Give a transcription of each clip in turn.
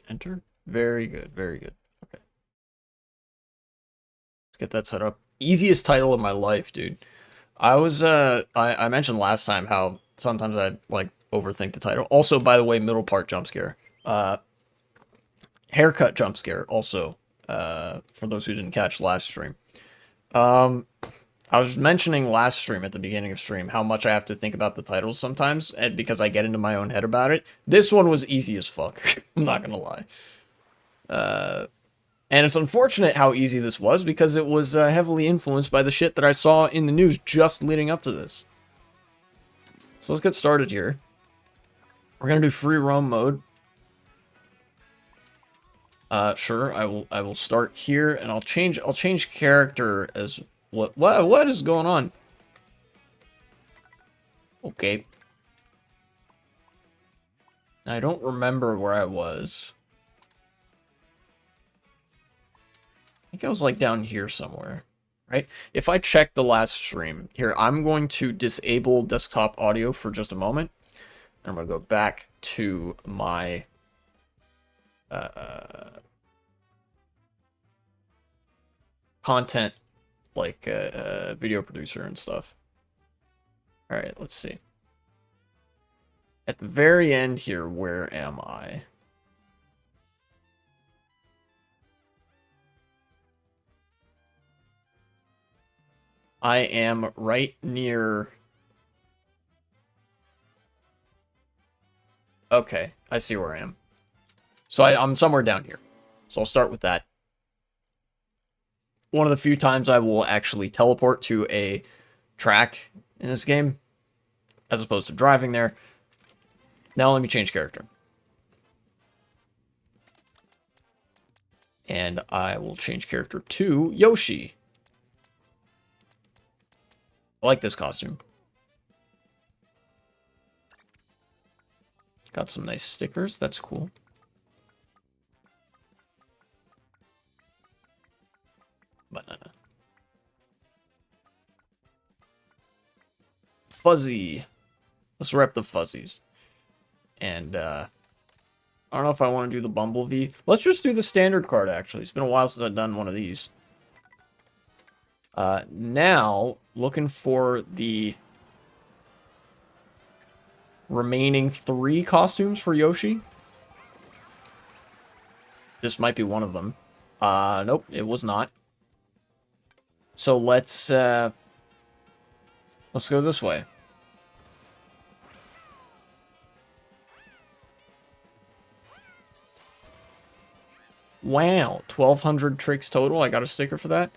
Enter. Very good. Very good. Okay. Let's get that set up. Easiest title of my life, dude. I mentioned last time how sometimes I like overthink the title. Also, by the way, middle part jump scare. Haircut jump scare also. For those who didn't catch last stream. Um I was mentioning last stream at the beginning of stream how much I have to think about the titles sometimes, and because I get into my own head about it. This one was easy as fuck. I'm not gonna lie. And it's unfortunate how easy this was because it was heavily influenced by the shit that I saw in the news just leading up to this. So let's get started here. We're gonna do free roam mode. Sure. I will start here, and I'll change character as what is going on? Okay. I don't remember where I was. I think I was like down here somewhere, right? If I check the last stream, here, I'm going to disable desktop audio for just a moment. I'm going to go back to my content, like video producer and stuff. All right, let's see. At the very end here, where am I? I am right near... Okay, I see where I am. So I'm somewhere down here. So I'll start with that. One of the few times I will actually teleport to a track in this game, as opposed to driving there. Now let me change character. And I will change character to Yoshi. I like this costume. Got some nice stickers. That's cool. Banana. Fuzzy. Let's rep the fuzzies. And I don't know if I want to do the Bumblebee. Let's just do the standard card, actually. It's been a while since I've done one of these. Now, looking for the remaining 3 costumes for Yoshi. This might be one of them. Nope, it was not. So let's go this way. Wow, 1,200 tricks total. I got a sticker for that.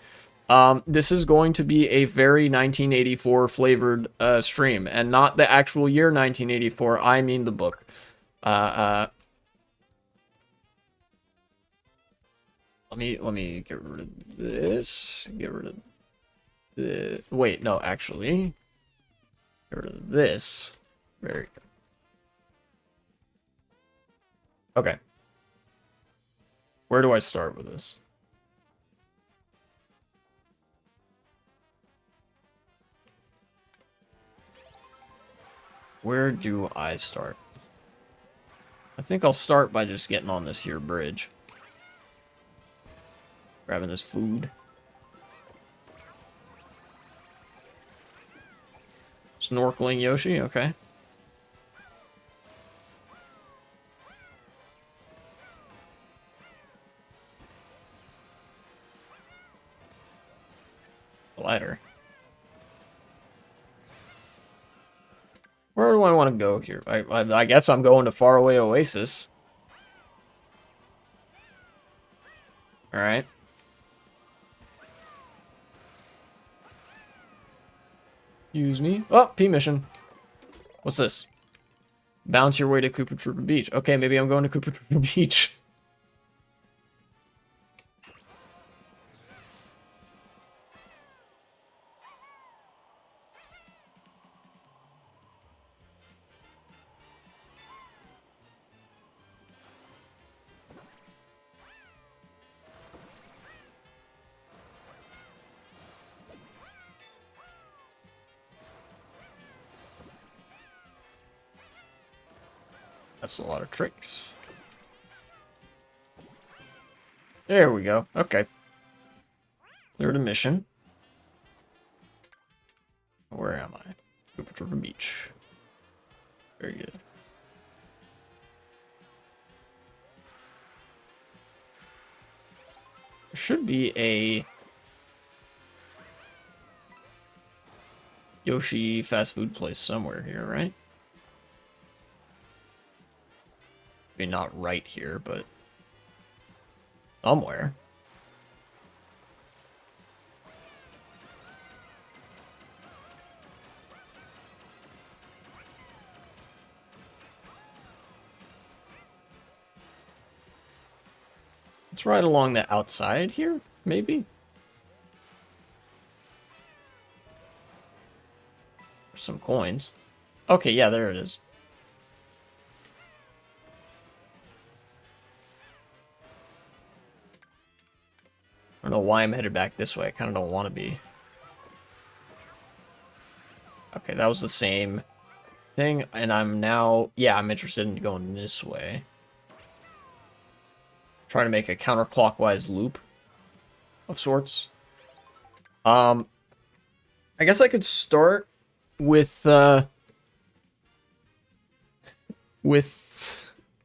This is going to be a very 1984 flavored stream, and not the actual year 1984. I mean the book. Let me get rid of this. Get rid of the. Wait, no, actually, get rid of this. Very good. Okay. Where do I start with this? Where do I start? I think I'll start by just getting on this here bridge. Grabbing this food. Snorkeling Yoshi, okay. Ladder. Where do I want to go here? I guess I'm going to Faraway Oasis. Alright. Use me. Oh, P mission. What's this? Bounce your way to Koopa Troopa Beach. Okay, maybe I'm going to Koopa Troopa Beach. That's a lot of tricks. There we go. Okay. Cleared a mission. Where am I? Cooper River Beach. Very good. There should be a Yoshi fast food place somewhere here, right? Maybe not right here, but somewhere. It's right along the outside here, maybe? There's some coins. Okay, yeah, there it is. I don't know why I'm headed back this way. I kind of don't want to be. Okay, that was the same thing, and I'm now... Yeah, I'm interested in going this way. Trying to make a counterclockwise loop of sorts. I guess I could start with the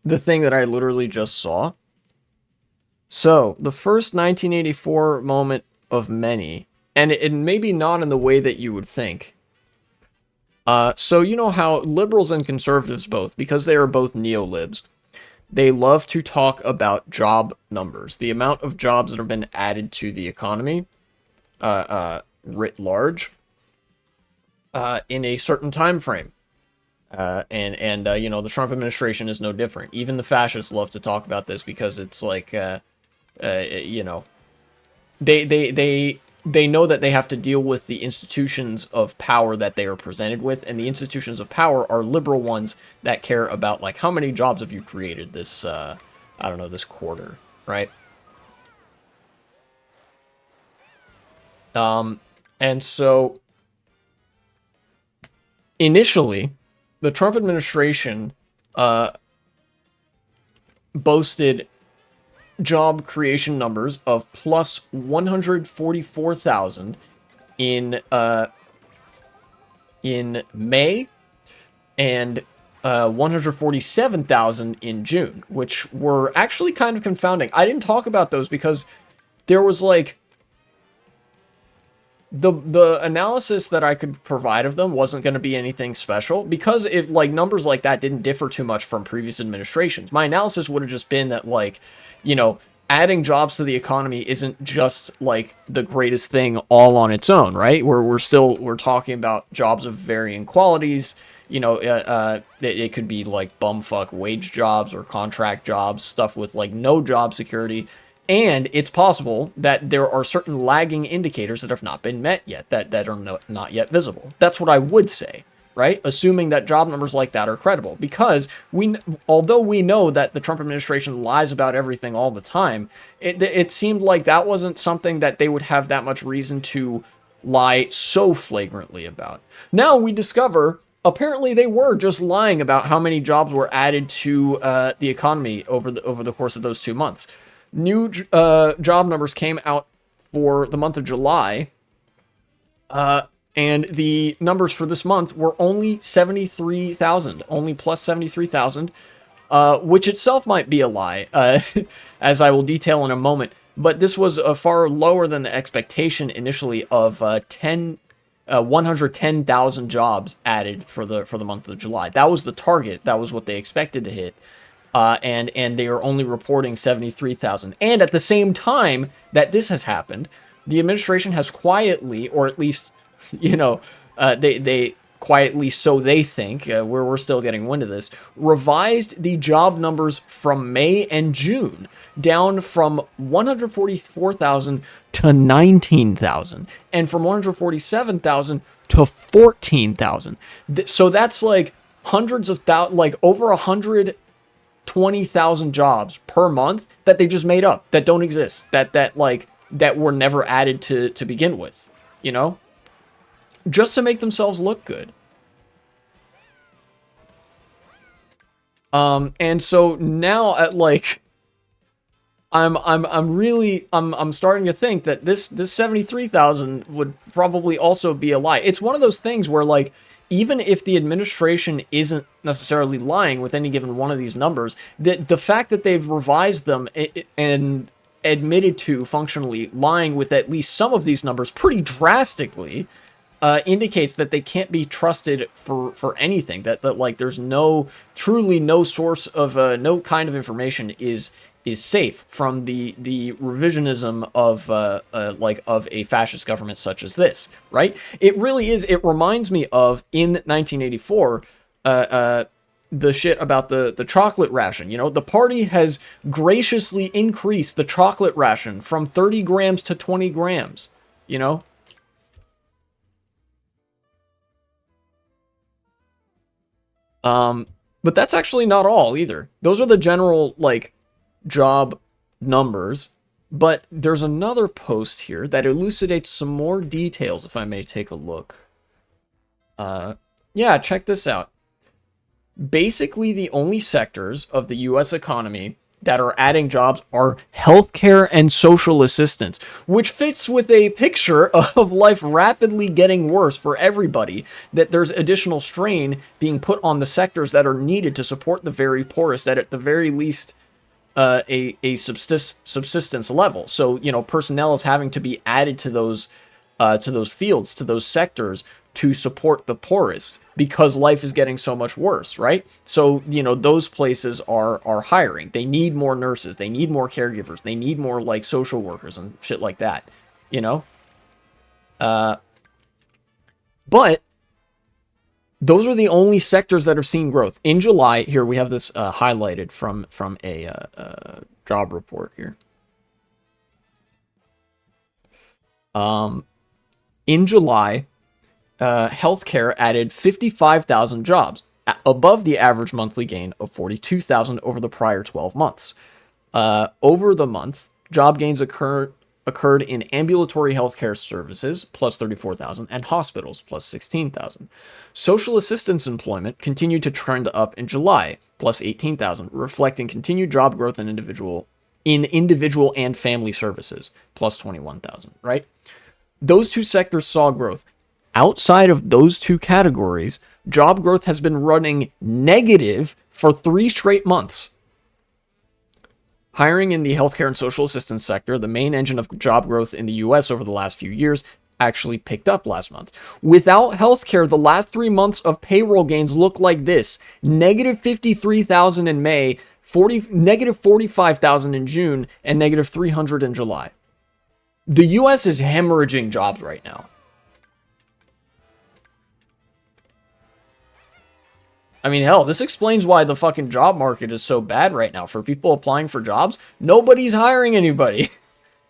thing that I literally just saw. So, the first 1984 moment of many, and it maybe not in the way that you would think. So you know how liberals and conservatives both, because they are both neo-libs, they love to talk about job numbers, the amount of jobs that have been added to the economy, writ large, in a certain time frame. And you know, the Trump administration is no different. Even the fascists love to talk about this because it's like, you know, they know that they have to deal with the institutions of power that they are presented with, and the institutions of power are liberal ones that care about, like, how many jobs have you created this, I don't know, this quarter, right? And so, initially, the Trump administration, boasted job creation numbers of plus 144,000 in May and 147,000 in June, which were actually kind of confounding. I didn't talk about those because there was like the analysis that I could provide of them wasn't going to be anything special because it, like, numbers like that didn't differ too much from previous administrations. My analysis would have just been that, like, you know, adding jobs to the economy isn't just like the greatest thing all on its own, right? We're talking about jobs of varying qualities. You know, it could be like bumfuck wage jobs or contract jobs, stuff with like no job security. And it's possible that there are certain lagging indicators that have not been met yet, that are not yet visible. That's what I would say, right? Assuming that job numbers like that are credible. Because although we know that the Trump administration lies about everything all the time, it seemed like that wasn't something that they would have that much reason to lie so flagrantly about. Now we discover apparently they were just lying about how many jobs were added to the economy over the course of those 2 months. New job numbers came out for the month of July, and the numbers for this month were only 73,000, only plus 73,000, which itself might be a lie, as I will detail in a moment. But this was far lower than the expectation initially of 110,000 jobs added for the month of July. That was the target. That was what they expected to hit. And they are only reporting 73,000. And at the same time that this has happened, the administration has quietly, or at least, you know, they quietly, so they think, we're still getting wind of this, revised the job numbers from May and June down from 144,000 to 19,000, and from 147,000 to 14,000. So that's like hundreds of thousands, like over 120,000 jobs per month that they just made up, that don't exist, that were never added to begin with, you know, just to make themselves look good. And so now at like, I'm starting to think that this 73,000 would probably also be a lie. It's one of those things where, like, even if the administration isn't necessarily lying with any given one of these numbers, that the fact that they've revised them and admitted to functionally lying with at least some of these numbers pretty drastically indicates that they can't be trusted for anything. That like there's truly no source of no kind of information is safe from the revisionism of like of a fascist government such as this, right? It really is. It reminds me of in 1984. The shit about the chocolate ration. You know, the party has graciously increased the chocolate ration from 30 grams to 20 grams. You know, but that's actually not all either. Those are the general like job numbers. But there's another post here that elucidates some more details, if I may take a look. Yeah, check this out. Basically, the only sectors of the US economy that are adding jobs are healthcare and social assistance, which fits with a picture of life rapidly getting worse for everybody, that there's additional strain being put on the sectors that are needed to support the very poorest at the very least a subsistence level. So, you know, personnel is having to be added to those fields, to those sectors to support the poorest because life is getting so much worse, right? So, you know, those places are hiring. They need more nurses, they need more caregivers, they need more like social workers and shit like that, you know? Uh but those are the only sectors that are seeing growth. In July, here we have this highlighted from a job report here. Um, in July, healthcare added 55,000 jobs, above the average monthly gain of 42,000 over the prior 12 months. Over the month, job gains occurred in ambulatory healthcare services, plus 34,000, and hospitals, plus 16,000. Social assistance employment continued to trend up in July, plus 18,000, reflecting continued job growth in individual and family services, plus 21,000, right? Those two sectors saw growth. Outside of those two categories, job growth has been running negative for 3 straight months. Hiring in the healthcare and social assistance sector, the main engine of job growth in the US over the last few years, actually picked up last month. Without healthcare, the last 3 months of payroll gains look like this: negative 53,000 in May, negative 45,000 in June, and negative 300 in July. The US is hemorrhaging jobs right now. I mean, hell, this explains why the fucking job market is so bad right now. For people applying for jobs, nobody's hiring anybody.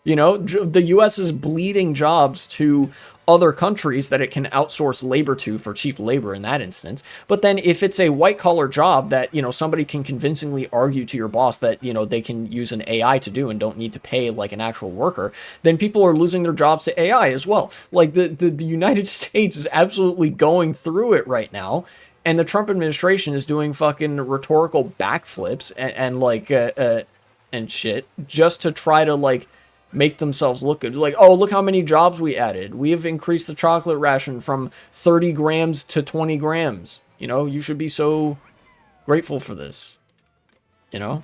You know, the US is bleeding jobs to other countries that it can outsource labor to for cheap labor in that instance. But then if it's a white collar job that, you know, somebody can convincingly argue to your boss that, you know, they can use an AI to do and don't need to pay like an actual worker, then people are losing their jobs to AI as well. Like the United States is absolutely going through it right now. And the Trump administration is doing fucking rhetorical backflips and like and shit just to try to like make themselves look good. Like, oh, look how many jobs we added. We have increased the chocolate ration from 30 grams to 20 grams. You know, you should be so grateful for this. You know?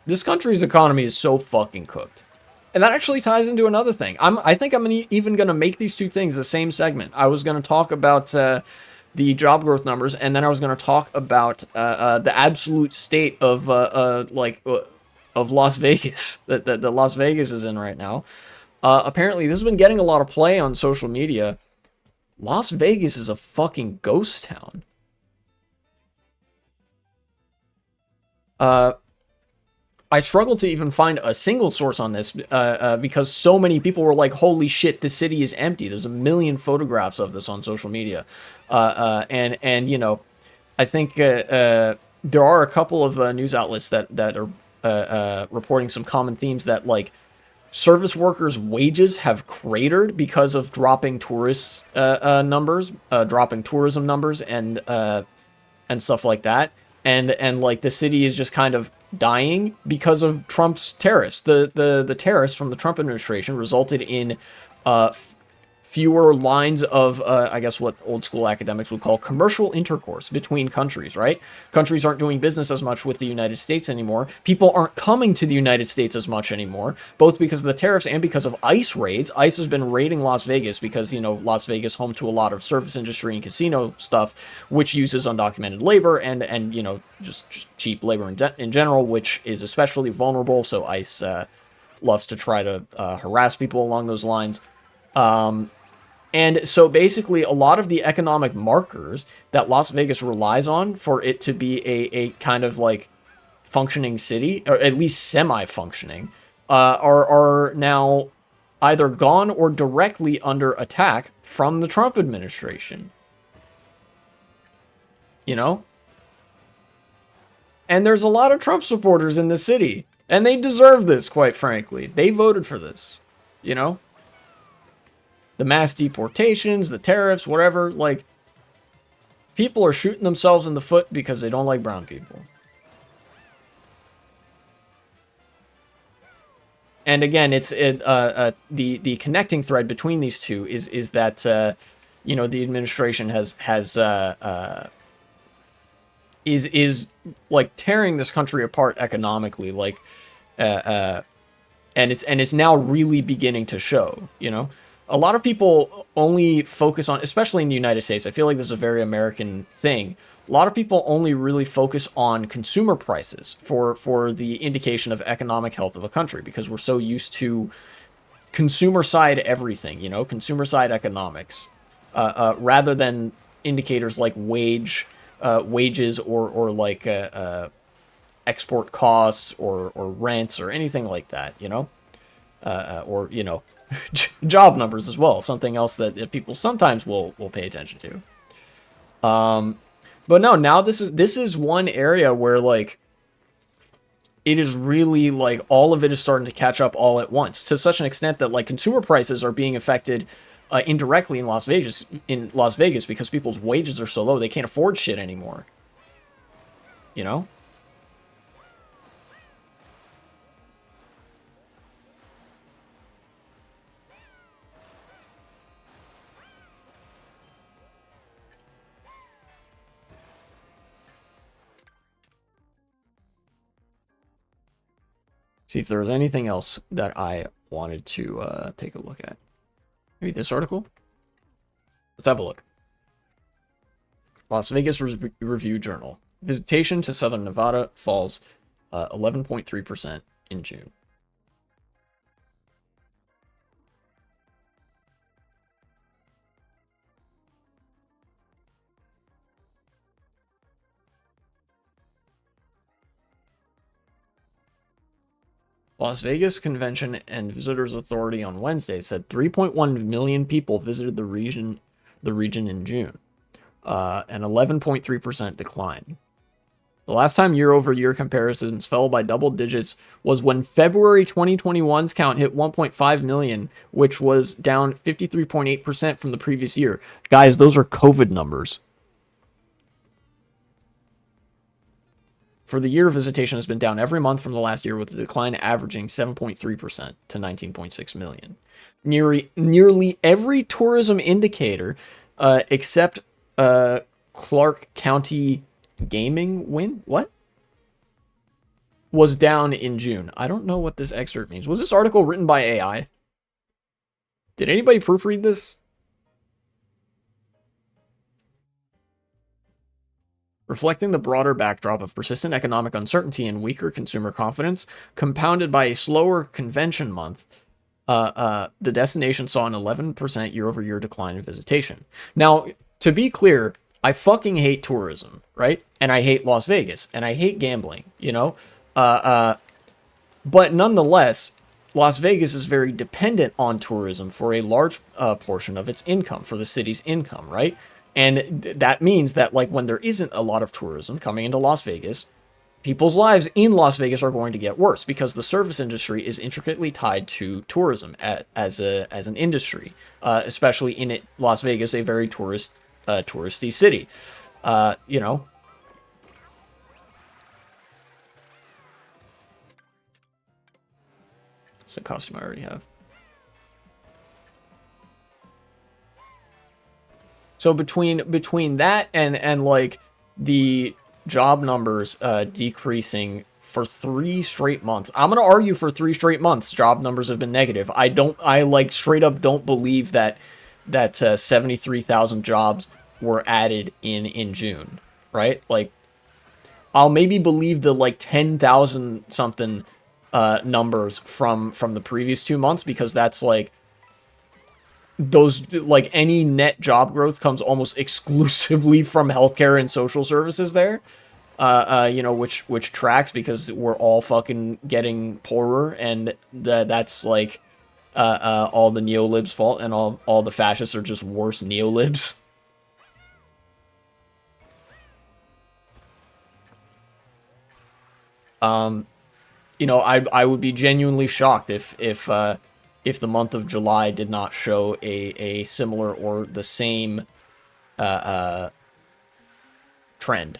This country's economy is so fucking cooked. And that actually ties into another thing. I think I'm even going to make these two things the same segment. I was going to talk about the job growth numbers, and then I was going to talk about the absolute state of of Las Vegas that Las Vegas is in right now. Apparently, this has been getting a lot of play on social media. Las Vegas is a fucking ghost town. I struggled to even find a single source on this because so many people were like, holy shit, this city is empty. There's a million photographs of this on social media. And you know, I think there are a couple of news outlets that are reporting some common themes that like Service workers' wages have cratered because of dropping numbers, dropping tourism numbers, and stuff like that. And like the city is just kind of dying because of Trump's tariffs. The tariffs from the Trump administration resulted in uh, fewer lines of, I guess what old school academics would call commercial intercourse between countries, right? Countries aren't doing business as much with the United States anymore. People aren't coming to the United States as much anymore, both because of the tariffs and because of ICE raids. ICE has been raiding Las Vegas because, Las Vegas home to a lot of service industry and casino stuff, which uses undocumented labor and just cheap labor in general, which is especially vulnerable. So ICE loves to try to harass people along those lines. And so basically, a lot of the economic markers that Las Vegas relies on for it to be a kind of like functioning city, or at least semi-functioning, are now either gone or directly under attack from the Trump administration. You know? And there's a lot of Trump supporters in the city. And they deserve this, quite frankly. They voted for this. You know? The mass deportations, the tariffs, whatever, like, people are shooting themselves in the foot because they don't like brown people. And again, it's the connecting thread between these two is that the administration is like tearing this country apart economically, like, and it's now really beginning to show, A lot of people only focus on, especially in the United States, I feel like this is a very American thing. A lot of people only really focus on consumer prices for the indication of economic health of a country, because we're so used to consumer side everything, consumer side economics, rather than indicators like wages or like export costs or rents or anything like that, or job numbers as well, something else that people sometimes will pay attention to. But no, now this is one area where like it is really like all of it is starting to catch up all at once, to such an extent that like consumer prices are being affected indirectly in Las Vegas because people's wages are so low they can't afford shit anymore. See if there was anything else that I wanted to take a look at. Maybe this article? Let's have a look. Las Vegas Review Journal. Visitation to Southern Nevada falls 11.3% in June. Las Vegas Convention and Visitors Authority on Wednesday said 3.1 million people visited the region in June, an 11.3% decline. The last time year-over-year comparisons fell by double digits was when February 2021's count hit 1.5 million, which was down 53.8% from the previous year. Guys, those are COVID numbers. For the year, visitation has been down every month from the last year, with the decline averaging 7.3% to 19.6 million. Nearly every tourism indicator, except Clark County gaming was down in June. I don't know what this excerpt means. Was this article written by AI? Did anybody proofread this? Reflecting the broader backdrop of persistent economic uncertainty and weaker consumer confidence, compounded by a slower convention month, the destination saw an 11% year-over-year decline in visitation. Now, to be clear, I fucking hate tourism, right? And I hate Las Vegas, and I hate gambling, But nonetheless, Las Vegas is very dependent on tourism for a large portion of its income, for the city's income, right? And that means that, like, when there isn't a lot of tourism coming into Las Vegas, people's lives in Las Vegas are going to get worse because the service industry is intricately tied to tourism as an industry, especially in Las Vegas, a very touristy city. You know, it's a costume I already have. So between that and like the job numbers decreasing for 3 straight months, I'm gonna argue for 3 straight months job numbers have been negative. I like straight up don't believe that 73,000 jobs were added in June, right? Like I'll maybe believe the like 10,000 something numbers from the previous 2 months because that's like those like any net job growth comes almost exclusively from healthcare and social services there. You know, which tracks because we're all fucking getting poorer, and that's like all the neolibs' fault, and all the fascists are just worse neolibs. You know, I would be genuinely shocked if the month of July did not show a similar or the same trend.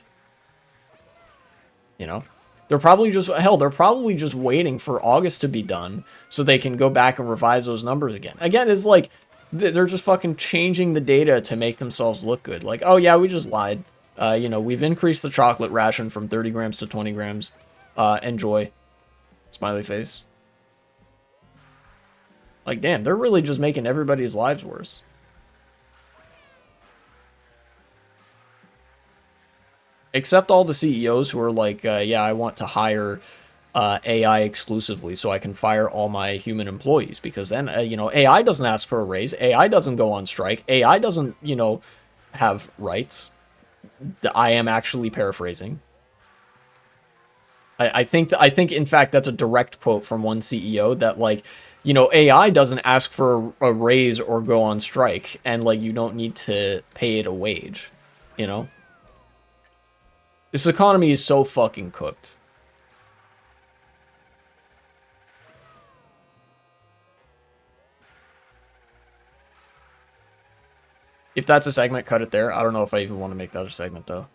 You know, they're probably just waiting for August to be done so they can go back and revise those numbers again. Again, it's like they're just fucking changing the data to make themselves look good. Like, oh yeah, we just lied. You know, we've increased the chocolate ration from 30 grams to 20 grams. Enjoy. Smiley face. Like, damn, they're really just making everybody's lives worse. Except all the CEOs who are like, yeah, I want to hire AI exclusively so I can fire all my human employees. Because then, you know, AI doesn't ask for a raise. AI doesn't go on strike. AI doesn't, you know, have rights. I am actually paraphrasing. I think in fact that's a direct quote from one CEO that like, you know, AI doesn't ask for a raise or go on strike, and like you don't need to pay it a wage, you know? This economy is so fucking cooked. If that's a segment, cut it there. I don't know if I even want to make that a segment though.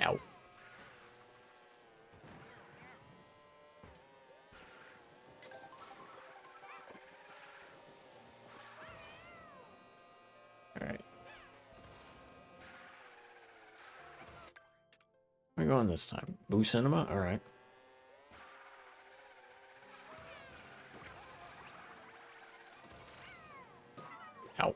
Ow. Alright. Where are we going this time? Boo Cinema? Alright. Ow.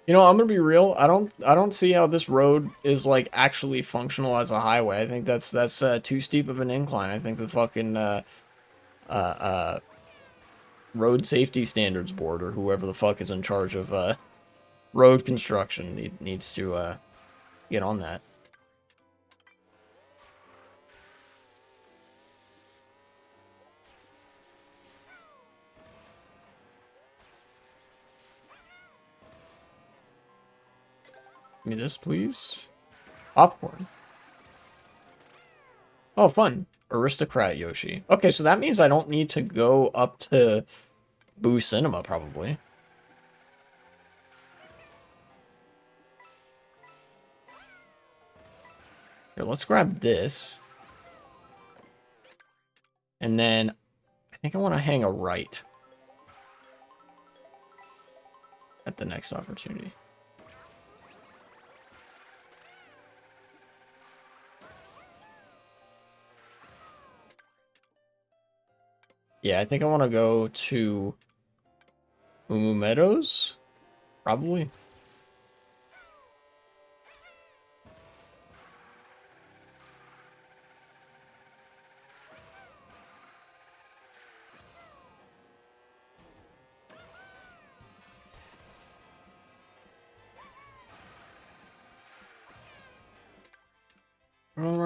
You know, I'm gonna be real. I don't see how this road is like actually functional as a highway. I think that's too steep of an incline. I think the fucking uh, uh, road safety standards board or whoever the fuck is in charge of road construction needs to get on that. Give me this, please. Popcorn. Oh, fun. Aristocrat Yoshi. Okay, so that means I don't need to go up to Boo Cinema, probably. Here, let's grab this. And then I think I want to hang a right at the next opportunity. Yeah, I think I want to go to Umu Meadows, probably.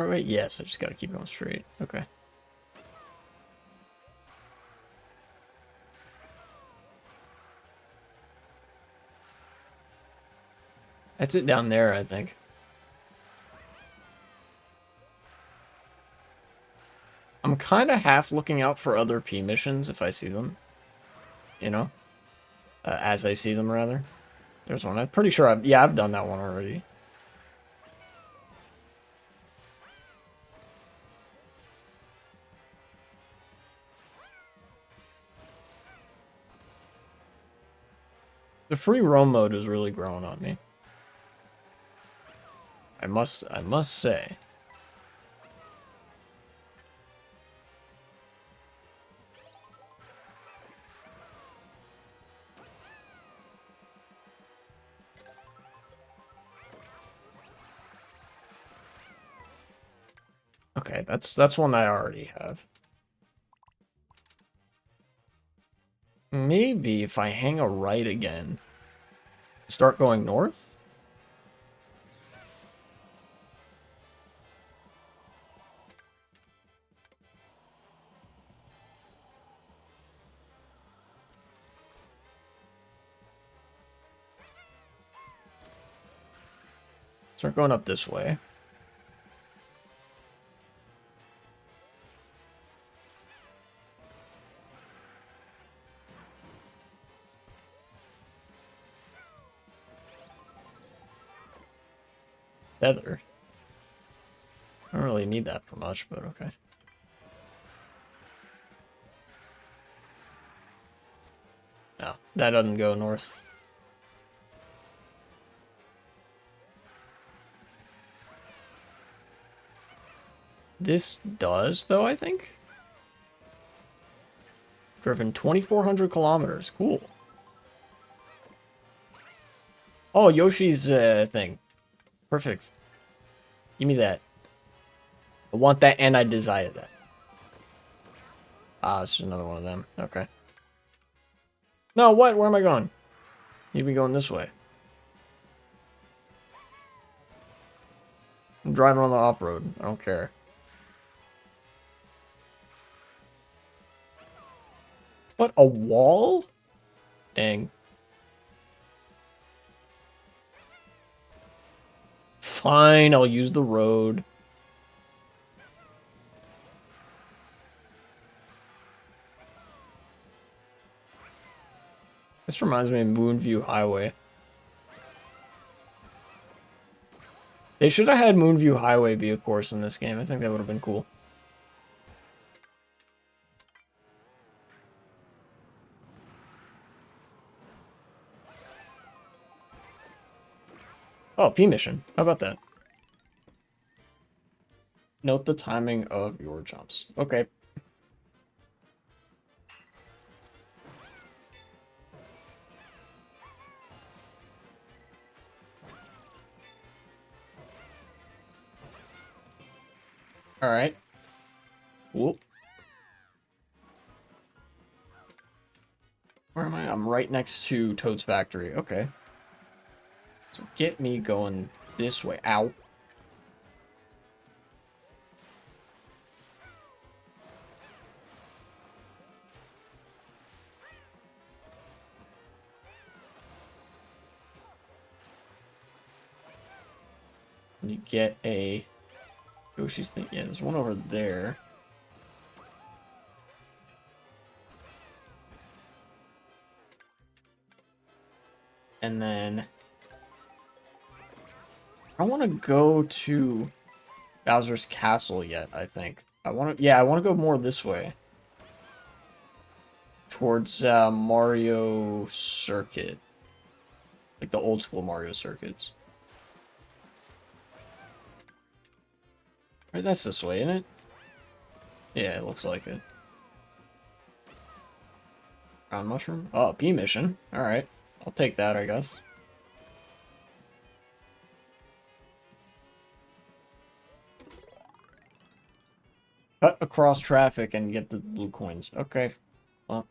the right way? Yes, I just gotta keep going straight. Okay. That's it down there, I think. I'm kind of half looking out for other P missions if I see them. You know? As I see them, rather. There's one. I'm pretty sure I've done that one already. The free roam mode is really growing on me. I must say. Okay, that's one I already have. Maybe if I hang a right again, start going north? Start going up this way. Feather. I don't really need that for much, but okay. No, that doesn't go north. This does, though, I think. Driven 2,400 kilometers. Cool. Oh, Yoshi's thing. Perfect. Give me that. I want that and I desire that. Ah, it's just another one of them. Okay. No, what? Where am I going? Need to be going this way. I'm driving on the off-road. I don't care. What? A wall? Dang. Fine, I'll use the road. This reminds me of Moonview Highway. They should have had Moonview Highway be a course in this game. I think that would have been cool. Oh, P mission. How about that? Note the timing of your jumps. Okay. Alright. Whoop. Where am I? I'm right next to Toad's factory. Okay. So get me going this way. Ow. You get a Yoshi's thing. Yeah, there's one over there. And then I want to go to Bowser's Castle yet, I think. I want to go more this way. Towards Mario Circuit. Like the old school Mario circuits. Right, that's this way, isn't it? Yeah, it looks like it. Ground mushroom? Oh, P mission. Alright. I'll take that, I guess. Cut across traffic and get the blue coins. Okay. Well.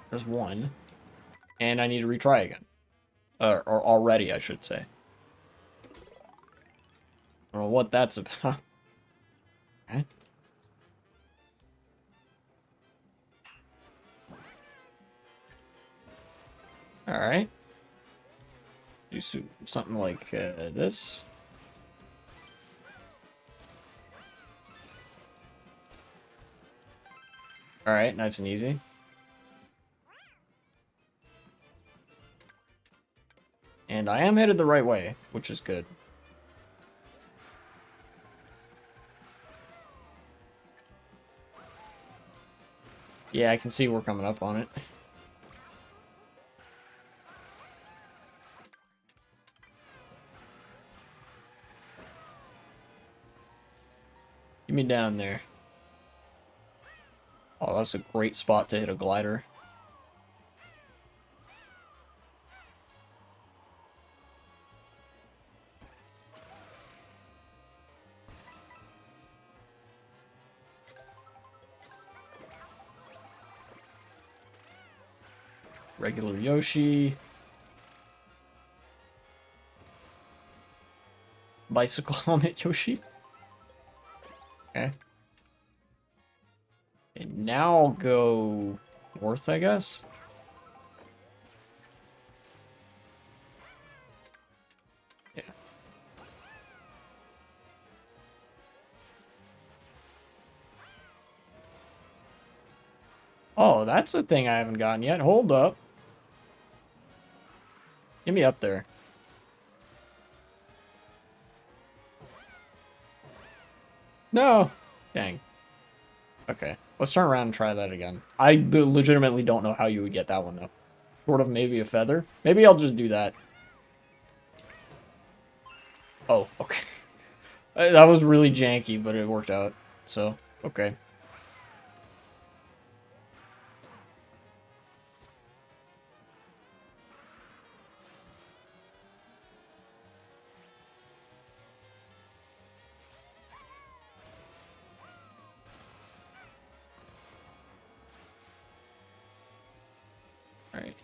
There's one. And I need to retry again. Or already, I should say. I don't know what that's about. Okay. Alright. Do something like this. Alright, nice and easy. And I am headed the right way, which is good. Yeah, I can see we're coming up on it. Get me down there. Oh, that's a great spot to hit a glider. Regular Yoshi. Bicycle helmet Yoshi. Okay. And now I'll go north, I guess. Yeah. Oh, that's a thing I haven't gotten yet. Hold up. Get me up there. No. Dang. Okay. Let's turn around and try that again. I legitimately don't know how you would get that one, though. Short of maybe a feather. Maybe I'll just do that. Oh, okay. That was really janky, but it worked out. So, okay. Alright.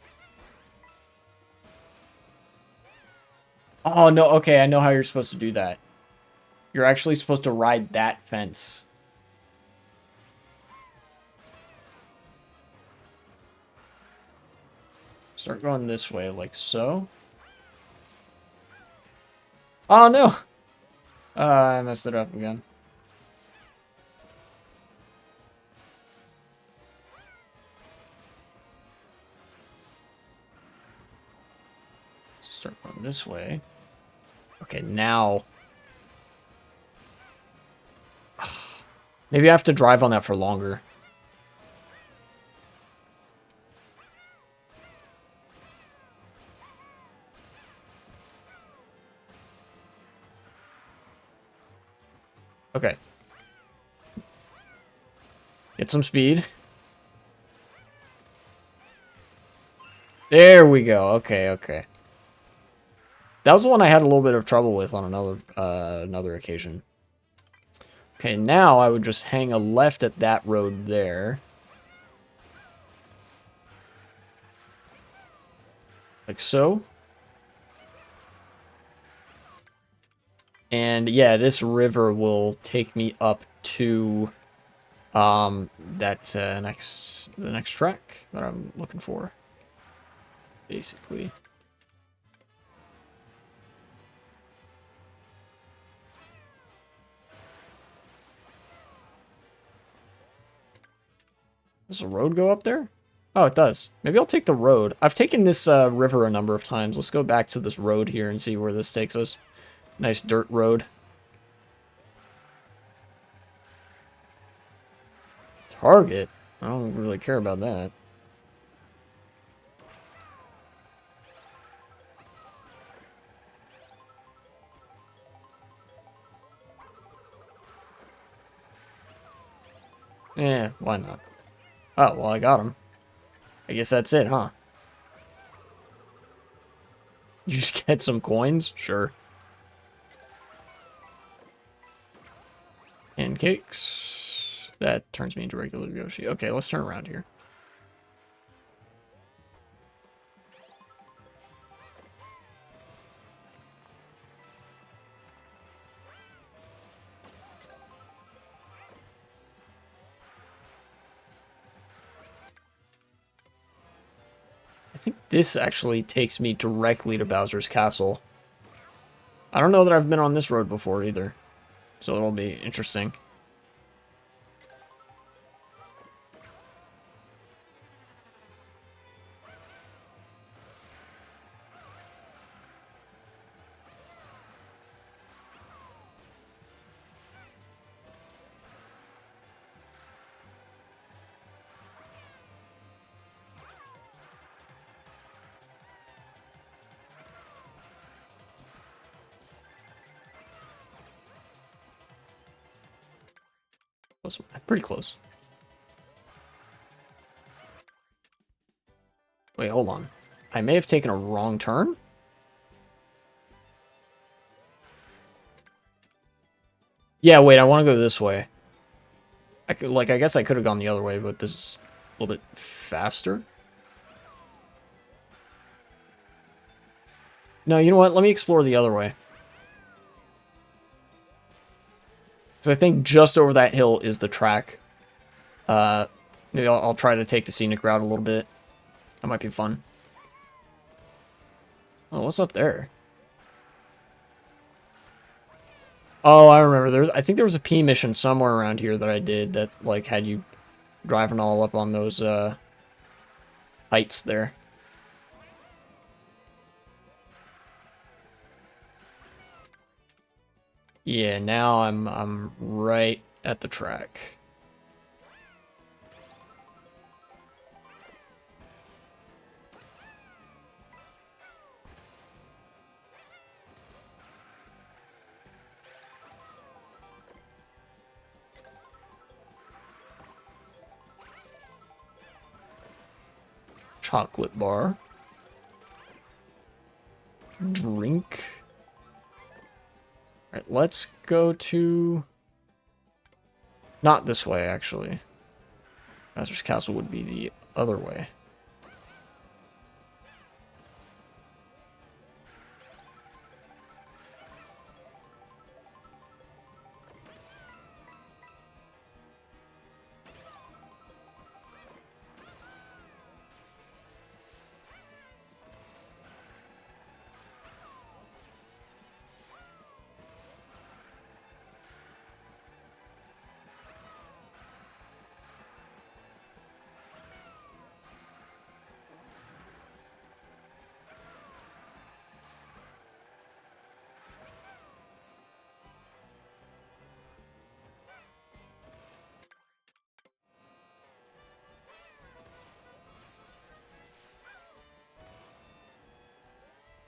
Oh, no, okay, I know how you're supposed to do that. You're actually supposed to ride that fence. Start going this way, like so. Oh, no! I messed it up again. Start going this way. Okay, now... Maybe I have to drive on that for longer. Okay. Get some speed. There we go. Okay, okay. That was the one I had a little bit of trouble with on another occasion. Okay, now I would just hang a left at that road there. Like so. And yeah, this river will take me up to the next track that I'm looking for. Basically. Does the road go up there? Oh, it does. Maybe I'll take the road. I've taken this river a number of times. Let's go back to this road here and see where this takes us. Nice dirt road. Target? I don't really care about that. Yeah, why not? Oh, well, I got him. I guess that's it, huh? You just get some coins? Sure. Pancakes. That turns me into regular Yoshi. Okay, let's turn around here. I think this actually takes me directly to Bowser's Castle. I don't know that I've been on this road before either, so it'll be interesting. Pretty close. Wait, hold on. I may have taken a wrong turn? Yeah, wait, I want to go this way. I could, like, I guess I could have gone the other way, but this is a little bit faster. No, you know what? Let me explore the other way. Because I think just over that hill is the track. Maybe I'll try to take the scenic route a little bit. That might be fun. Oh, what's up there? Oh, I remember. I think there was a P mission somewhere around here that I did that, like, had you driving all up on those, heights there. Yeah, now I'm right at the track. Chocolate bar. Drink. Alright, let's go to... Not this way, actually. Bowser's Castle would be the other way.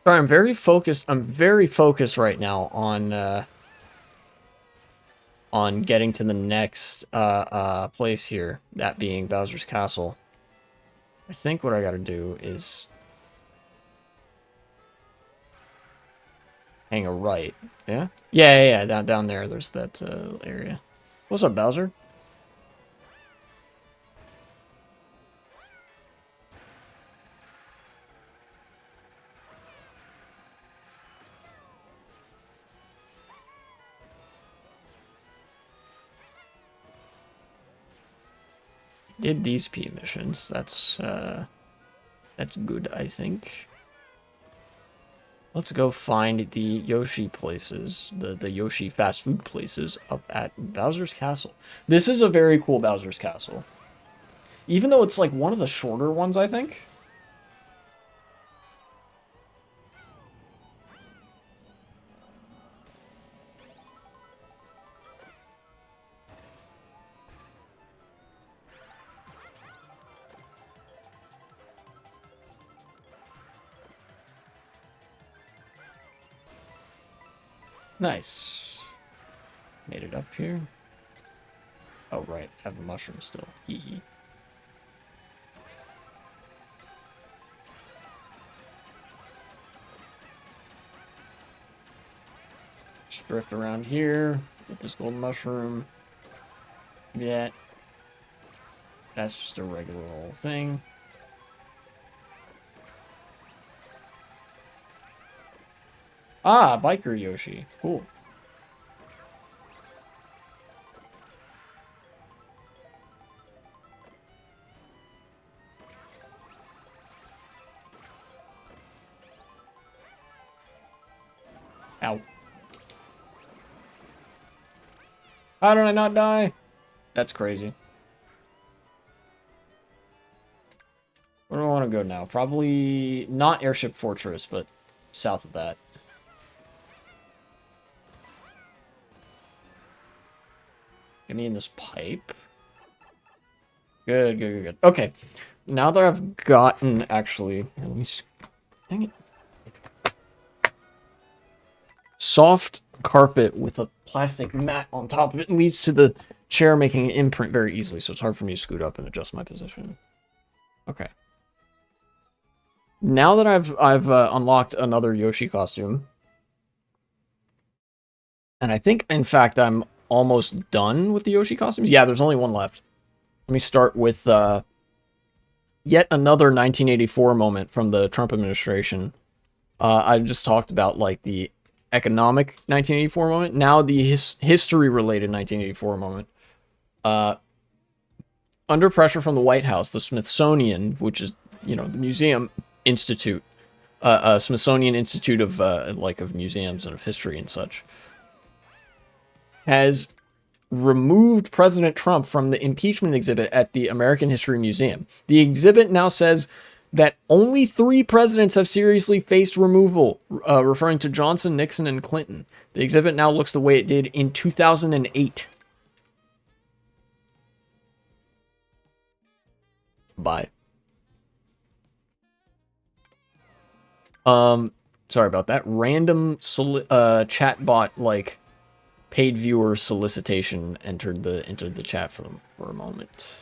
Sorry, I'm very focused. I'm very focused right now on getting to the next place here, that being Bowser's Castle. I think what I gotta do is hang a right. Yeah? Yeah. Down there, there's that area. What's up, Bowser? Did these P missions. That's good, I think. Let's go find the Yoshi places, the Yoshi fast food places up at Bowser's Castle. This is a very cool Bowser's Castle. Even though it's like one of the shorter ones, I think. Nice. Made it up here. Oh, right. Have a mushroom still. Hee hee. Just drift around here. Get this golden mushroom. Yeah. That's just a regular old thing. Ah, Biker Yoshi. Cool. Ow. How did I not die? That's crazy. Where do I want to go now? Probably not Airship Fortress, but south of that. Get me in this pipe. Good, good, good, good. Okay. Now that I've gotten, actually... Here, let me... Dang it. Soft carpet with a plastic mat on top of it leads to the chair making an imprint very easily, so it's hard for me to scoot up and adjust my position. Okay. Now that I've unlocked another Yoshi costume, and I think, in fact, I'm almost done with the Yoshi costumes. Yeah, there's only one left. Let me start with yet another 1984 moment from the Trump administration. I just talked about, like, the economic 1984 moment. Now the history-related 1984 moment. Under pressure from the White House, the Smithsonian, which is, you know, the Museum Institute, Smithsonian Institute of, of museums and of history and such, has removed President Trump from the impeachment exhibit at the American History Museum. The exhibit now says that only 3 presidents have seriously faced removal, referring to Johnson, Nixon, and Clinton. The exhibit now looks the way it did in 2008. Bye. Sorry about that. Random chatbot, like, paid viewer solicitation entered the chat for a moment.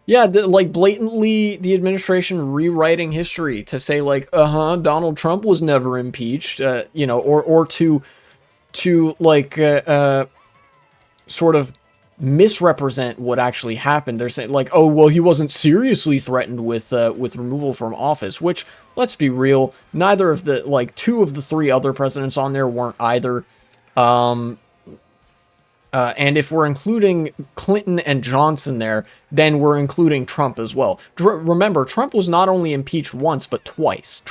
Yeah, like, blatantly the administration rewriting history to say, like, Donald Trump was never impeached, you know, or to like sort of misrepresent what actually happened. They're saying, like, oh, well, he wasn't seriously threatened with removal from office, which, let's be real, neither of the, like, 2 of the 3 other presidents on there weren't either. And if we're including Clinton and Johnson there, then we're including Trump as well. Remember, Trump was not only impeached once, but twice.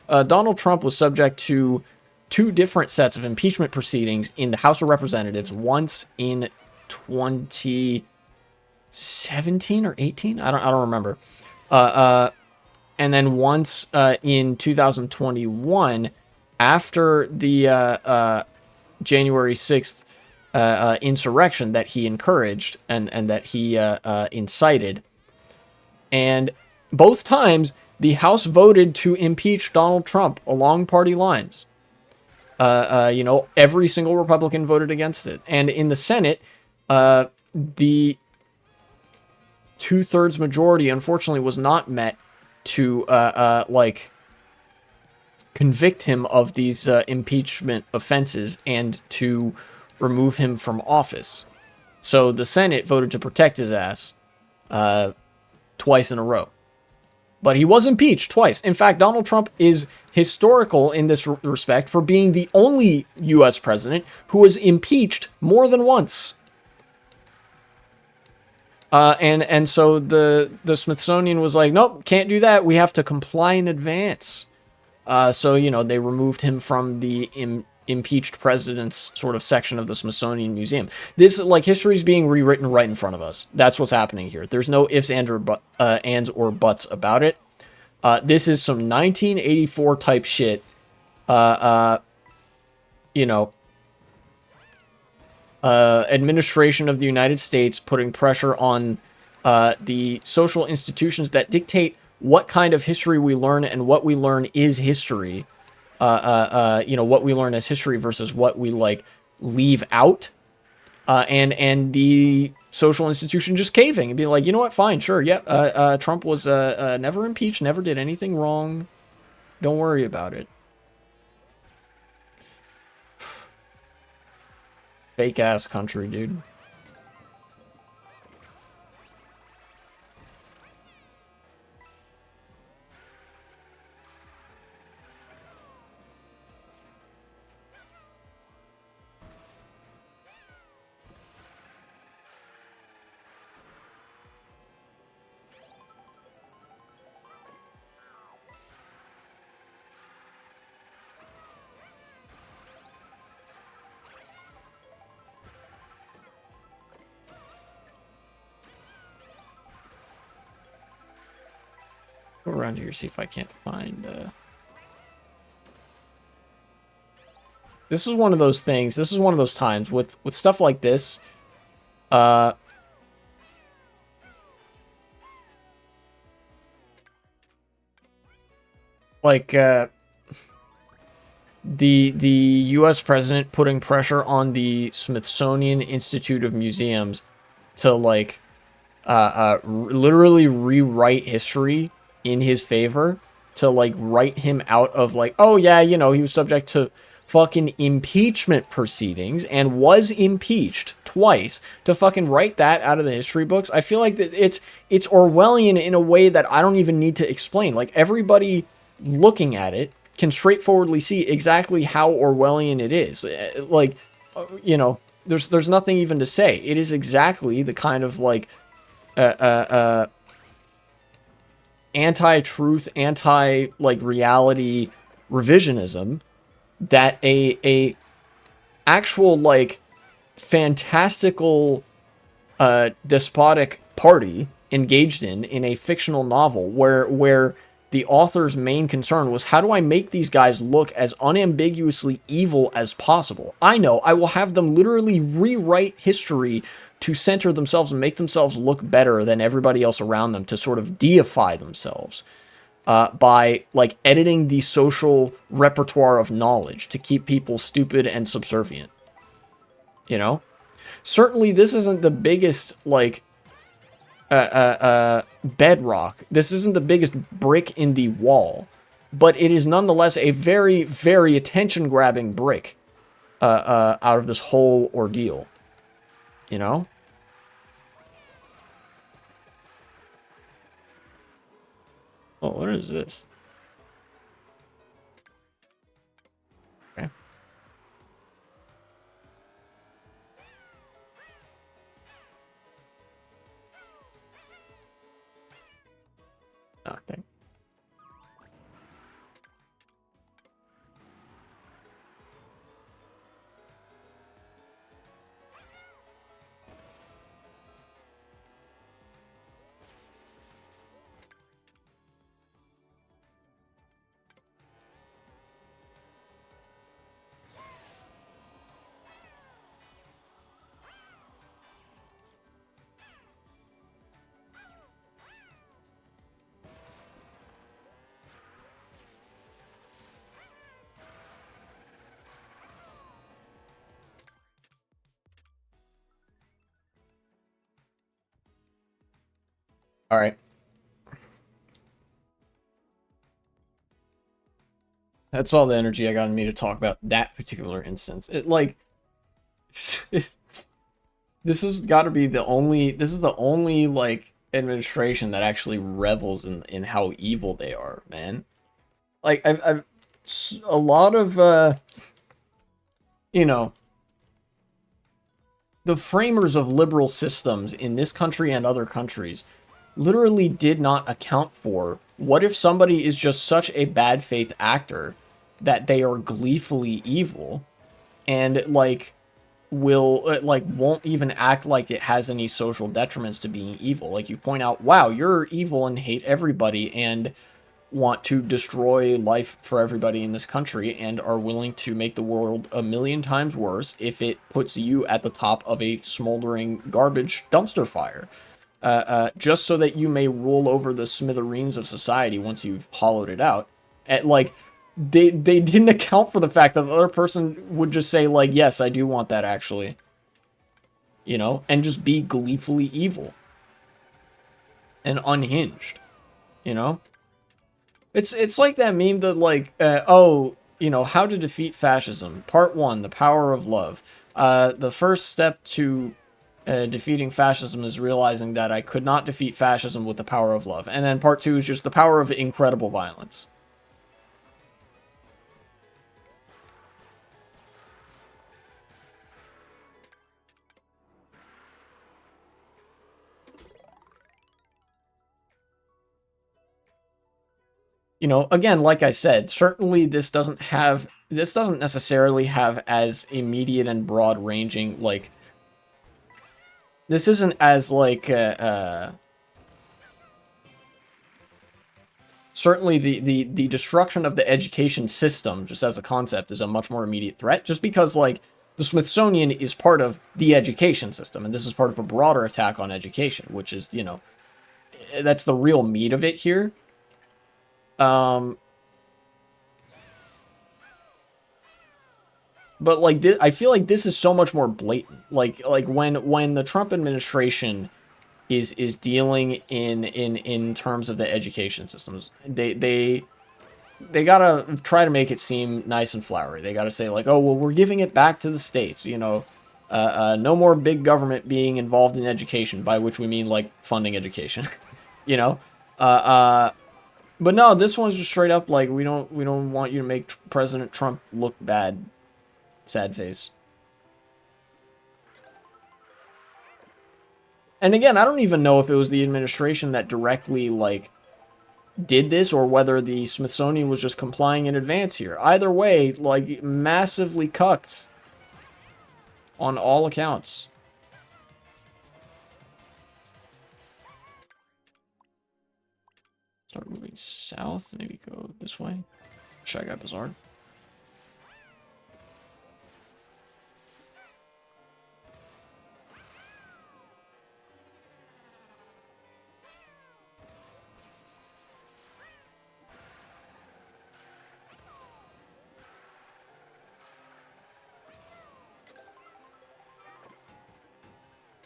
Donald Trump was subject to 2 different sets of impeachment proceedings in the House of Representatives, once in 2017 or 18? I don't remember. And then once in 2021, after the January 6th insurrection that he encouraged and that he incited. And both times, the House voted to impeach Donald Trump along party lines. You know, every single Republican voted against it. And in the Senate, the 2/3 majority, unfortunately, was not met to, like, convict him of these impeachment offenses and to remove him from office. So the Senate voted to protect his ass twice in a row. But he was impeached twice. In fact, Donald Trump is historical in this respect for being the only U.S. president who was impeached more than once. And so the Smithsonian was like, nope, can't do that. We have to comply in advance. So, you know, they removed him from the impeached presidents sort of section of the Smithsonian Museum. This, like, history is being rewritten right in front of us. That's what's happening here. There's no ifs, ands, or buts about it. This is some 1984 type shit. You know, administration of the United States putting pressure on the social institutions that dictate what kind of history we learn, and what we learn is history. You know, what we learn as history versus what we, like, leave out. And the social institution just caving and being like, you know what, fine, sure, yeah, Trump was never impeached, never did anything wrong. Don't worry about it. Fake ass country, dude. Go around here, see if I can't find... This is one of those things, this is one of those times with stuff like this, like, the U.S. president putting pressure on the Smithsonian Institute of Museums to, like, literally rewrite history in his favor, to, like, write him out of, like, oh yeah, you know, he was subject to fucking impeachment proceedings and was impeached twice, to fucking write that out of the history books. I feel like that it's Orwellian in a way that I don't even need to explain. Like, everybody looking at it can straightforwardly see exactly how Orwellian it is. Like, you know, there's nothing even to say. It is exactly the kind of, like, anti-truth, like, reality revisionism that a actual, like, fantastical despotic party engaged in a fictional novel where the author's main concern was, how do I make these guys look as unambiguously evil as possible? I know, I will have them literally rewrite history to center themselves and make themselves look better than everybody else around them, to sort of deify themselves. By, like, editing the social repertoire of knowledge to keep people stupid and subservient. You know? Certainly this isn't the biggest, like, bedrock. This isn't the biggest brick in the wall. But it is nonetheless a very, very attention-grabbing brick out of this whole ordeal. You know? Oh, what is this? Okay. Nothing. All right. That's all the energy I got in me to talk about that particular instance. It, like, this has got to be the only, this is the only, like, administration that actually revels in how evil they are, man. Like, I've a lot of, you know, the framers of liberal systems in this country and other countries literally did not account for, what if somebody is just such a bad faith actor that they are gleefully evil and, like, will, like, won't even act like it has any social detriments to being evil. Like, you point out, wow, you're evil and hate everybody and want to destroy life for everybody in this country and are willing to make the world a million times worse if it puts you at the top of a smoldering garbage dumpster fire. Just so that you may rule over the smithereens of society once you've hollowed it out. And, like, they didn't account for the fact that the other person would just say, like, yes, I do want that, actually. You know? And just be gleefully evil. And unhinged. You know? It's like that meme that, like, oh, you know, how to defeat fascism. Part 1, the power of love. The first step to defeating fascism is realizing that I could not defeat fascism with the power of love. And then part 2 is just the power of incredible violence. You know, again, like I said, certainly this doesn't necessarily have as immediate and broad ranging, like, this isn't as, like, certainly the destruction of the education system, just as a concept, is a much more immediate threat, just because, like, the Smithsonian is part of the education system, and this is part of a broader attack on education, which is, you know, that's the real meat of it here. But like I feel like this is so much more blatant. Like when the Trump administration is dealing in terms of the education systems, they gotta try to make it seem nice and flowery. They gotta say like, oh well, we're giving it back to the states. You know, no more big government being involved in education, by which we mean like funding education. You know, but no, this one's just straight up like we don't want you to make President Trump look bad. Sad face. And again, I don't even know if it was the administration that directly, like, did this or whether the Smithsonian was just complying in advance here. Either way, like, massively cucked on all accounts. Start moving south, maybe go this way. Shy Guy Bazaar.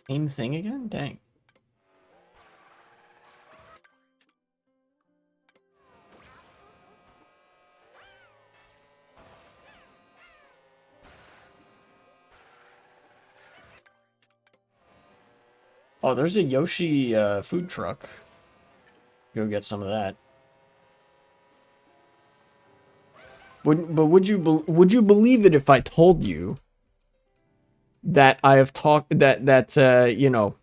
Same thing again? Dang. Oh, there's a Yoshi food truck. Go get some of that. Would you believe it if I told you that I have talked that you know,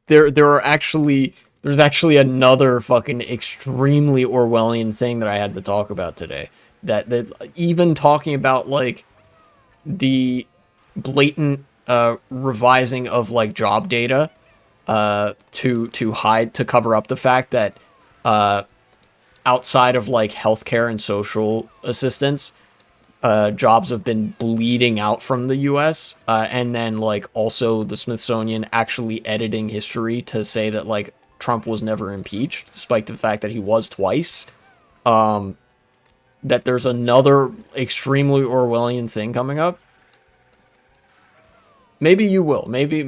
there's actually another fucking extremely Orwellian thing that I had to talk about today. That even talking about like the blatant revising of like job data to cover up the fact that outside of like healthcare and social assistance, jobs have been bleeding out from the US, and then like also the Smithsonian actually editing history to say that like Trump was never impeached despite the fact that he was twice. That there's another extremely Orwellian thing coming up. Maybe you will. Maybe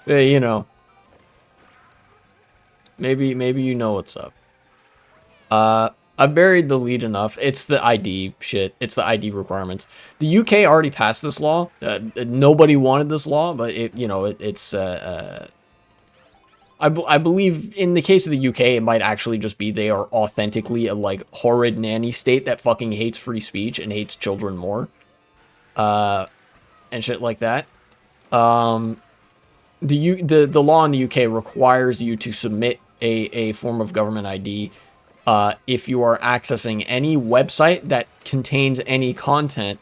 you know. Maybe you know what's up. I buried the lead enough. It's the ID shit. It's the ID requirements. The UK already passed this law. Nobody wanted this law, but it's I believe in the case of the UK, it might actually just be they are authentically a like horrid nanny state that fucking hates free speech and hates children more. And shit like that. The law in the UK requires you to submit a form of government ID if you are accessing any website that contains any content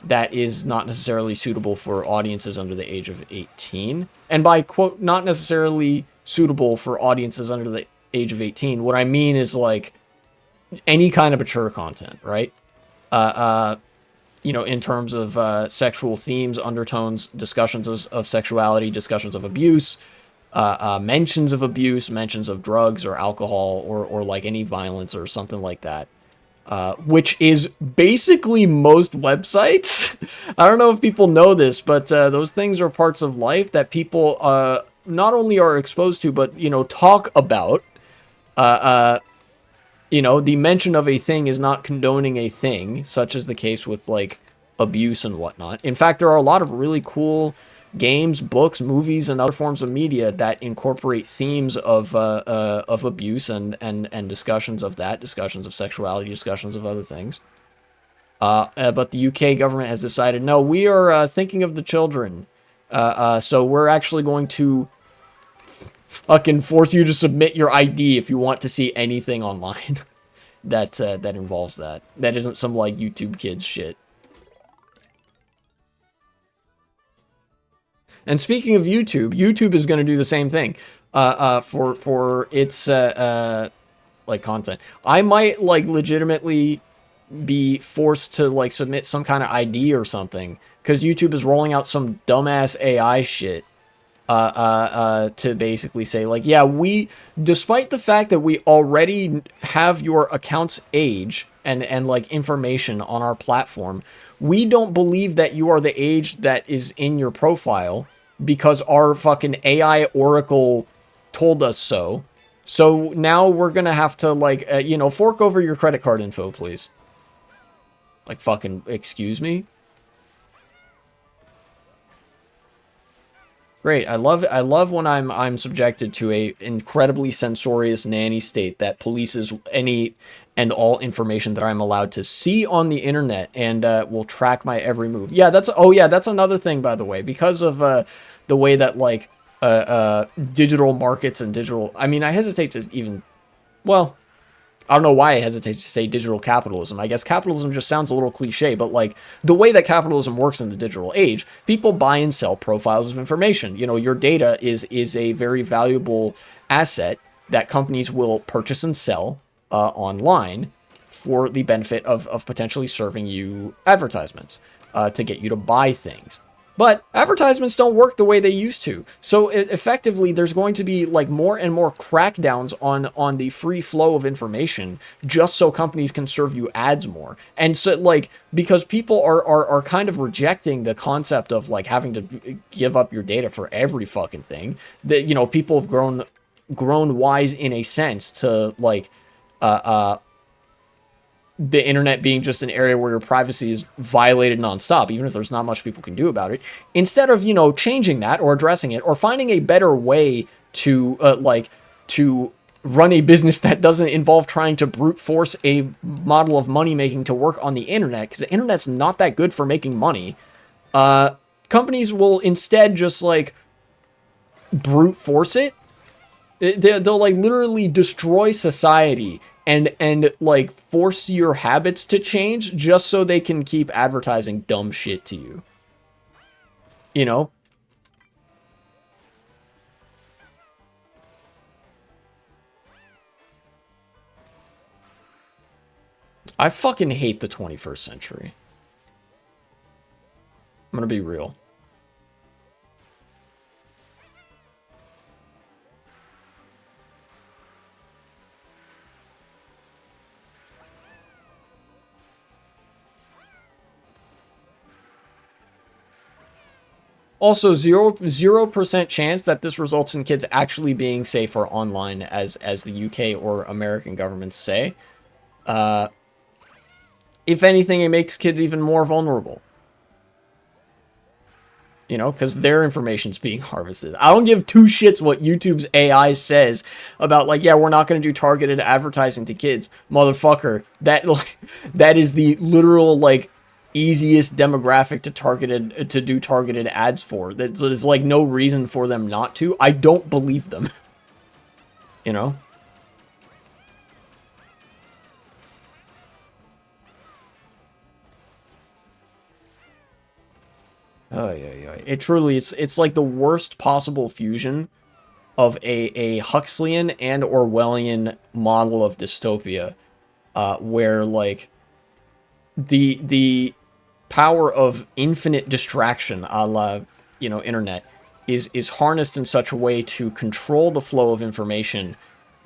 that is not necessarily suitable for audiences under the age of 18. And by quote, not necessarily suitable for audiences under the age of 18, what I mean is like any kind of mature content, right? In terms of sexual themes, undertones, discussions of sexuality, discussions of abuse, mentions of abuse, mentions of drugs or alcohol or like any violence or something like that. Which is basically most websites. I don't know if people know this, but those things are parts of life that people not only are exposed to, but, talk about. The mention of a thing is not condoning a thing, such as the case with, like, abuse and whatnot. In fact, there are a lot of really cool games, books, movies, and other forms of media that incorporate themes of abuse and discussions of that, discussions of sexuality, discussions of other things. But the UK government has decided, no, we are thinking of the children. So we're actually going to fucking force you to submit your ID if you want to see anything online that involves that. That isn't some like YouTube Kids shit. And speaking of YouTube, YouTube is going to do the same thing. for its like content. I might like legitimately be forced to like submit some kind of ID or something because YouTube is rolling out some dumbass AI shit to basically say like, yeah, we, despite the fact that we already have your account's age and like information on our platform, we don't believe that you are the age that is in your profile because our fucking AI Oracle told us so. So now we're gonna have to like, fork over your credit card info, please. Like, fucking, excuse me? Great. I love when I'm subjected to a incredibly censorious nanny state that polices any and all information that I'm allowed to see on the internet and will track my every move. Yeah, that's another thing, by the way, because of the way that like digital markets and digital, I mean, I hesitate to even, well, I don't know why I hesitate to say digital capitalism. I guess capitalism just sounds a little cliche, but like the way that capitalism works in the digital age, people buy and sell profiles of information. You know, your data is a very valuable asset that companies will purchase and sell online for the benefit of potentially serving you advertisements to get you to buy things. But advertisements don't work the way they used to. So effectively, there's going to be like more and more crackdowns on the free flow of information just so companies can serve you ads more. And so like, because people are kind of rejecting the concept of like having to give up your data for every fucking thing, that, people have grown wise in a sense to like the internet being just an area where your privacy is violated nonstop, even if there's not much people can do about it, instead of, changing that or addressing it or finding a better way to, to run a business that doesn't involve trying to brute force a model of money making to work on the internet, because the internet's not that good for making money. Companies will instead just, like, brute force it. They'll like literally destroy society and like force your habits to change just so they can keep advertising dumb shit to you. You know? I fucking hate the 21st century. I'm gonna be real. Also, 0% chance that this results in kids actually being safer online, as the UK or American governments say. If anything, it makes kids even more vulnerable. Because their information's being harvested. I don't give two shits what YouTube's AI says about, like, yeah, we're not going to do targeted advertising to kids. Motherfucker, that is the literal, like, easiest demographic to do targeted ads for. There's, like, no reason for them not to. I don't believe them. you know? Oh, yeah. It truly, it's like the worst possible fusion of a Huxleyan and Orwellian model of dystopia, where like the power of infinite distraction, a la internet, is harnessed in such a way to control the flow of information,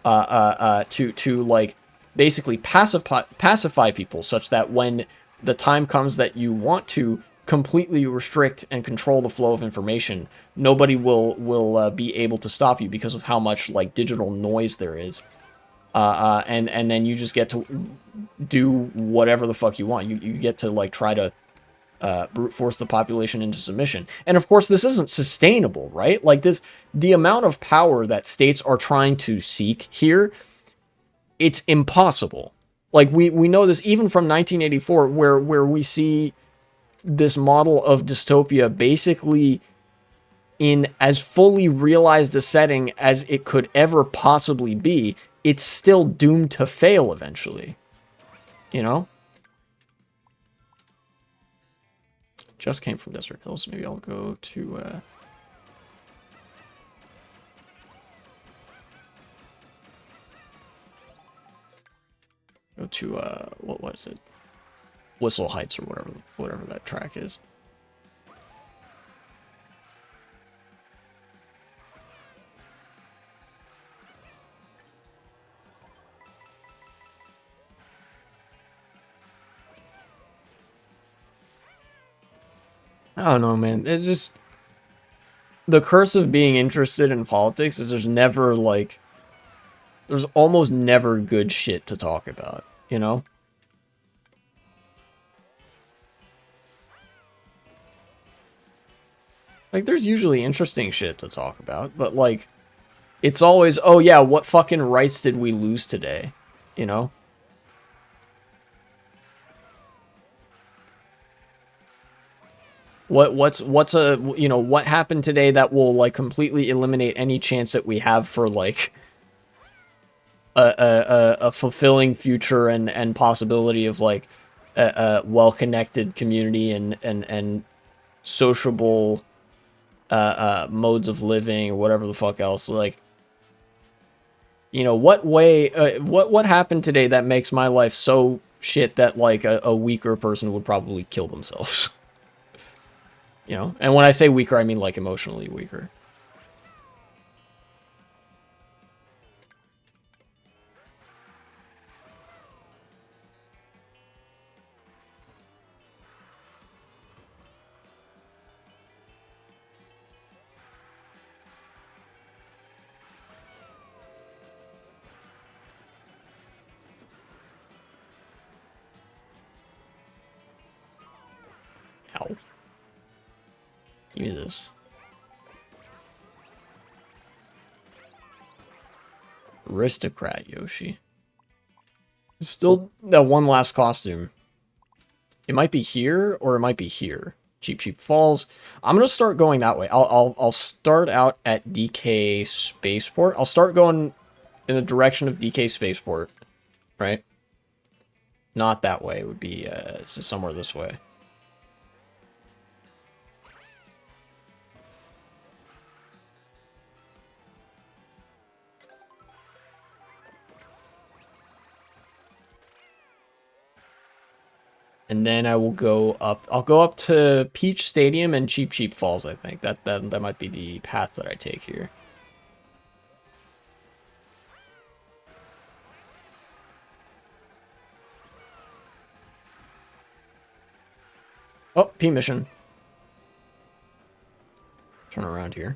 to like basically pacify people, such that when the time comes that you want to completely restrict and control the flow of information, nobody will be able to stop you because of how much like digital noise there is. And then you just get to do whatever the fuck you want. You get to like try to brute force the population into submission. And of course, this isn't sustainable, right? Like the amount of power that states are trying to seek here, it's impossible. Like we know this even from 1984, where we see this model of dystopia basically in as fully realized a setting as it could ever possibly be. It's still doomed to fail eventually. You know? Just came from Desert Hills. Maybe I'll go to to what was it? Whistle Heights or whatever that track is. I don't know, man. It's just the curse of being interested in politics is there's never like there's almost never good shit to talk about, you know? Like there's usually interesting shit to talk about, but like it's always, oh yeah, what fucking rights did we lose today? You know? What's a, you know, what happened today that will like completely eliminate any chance that we have for like a fulfilling future and possibility of like a well-connected community and sociable modes of living or whatever the fuck else. Like, you know, what way what happened today that makes my life so shit that like a weaker person would probably kill themselves. You know, and when I say weaker, I mean like emotionally weaker. Ow. Give me this. Aristocrat Yoshi. Still that one last costume. It might be here or it might be here. Cheap Cheap Falls. I'm gonna start going that way. I'll start out at DK Spaceport. I'll start going in the direction of DK Spaceport, right? Not that way. It would be so somewhere this way. And then I will go up. I'll go up to Peach Stadium and Cheap Cheap Falls, I think. That might be the path that I take here. Oh, P mission. Turn around here.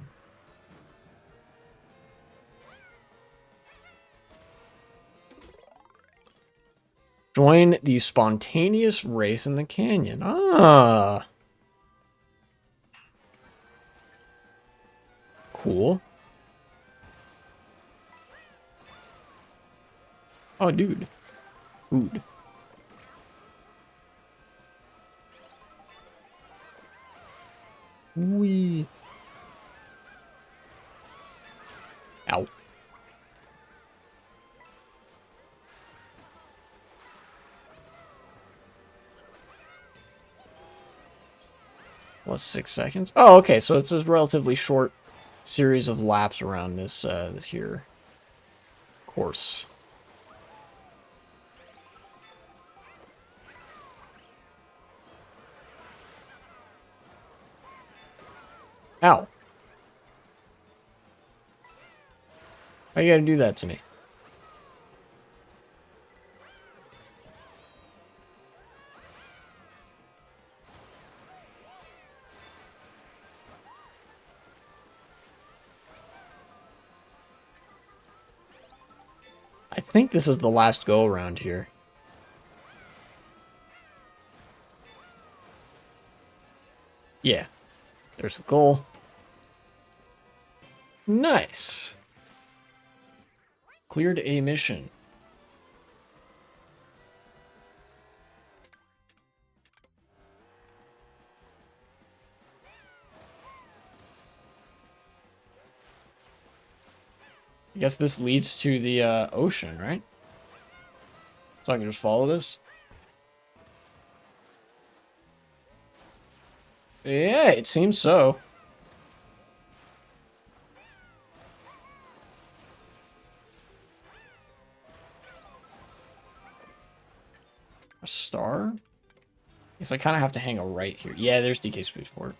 Join the spontaneous race in the canyon. Ah. Cool. Oh, dude. Food. Wee. Ow. Plus 6 seconds. Oh, okay. So it's a relatively short series of laps around this here course. Ow. Why you gotta do that to me? I think this is the last go around here. Yeah. There's the goal. Nice. Cleared a mission. I guess this leads to the ocean, right? So I can just follow this? Yeah, it seems so. I kind of have to hang a right here. Yeah, there's DK Spaceport.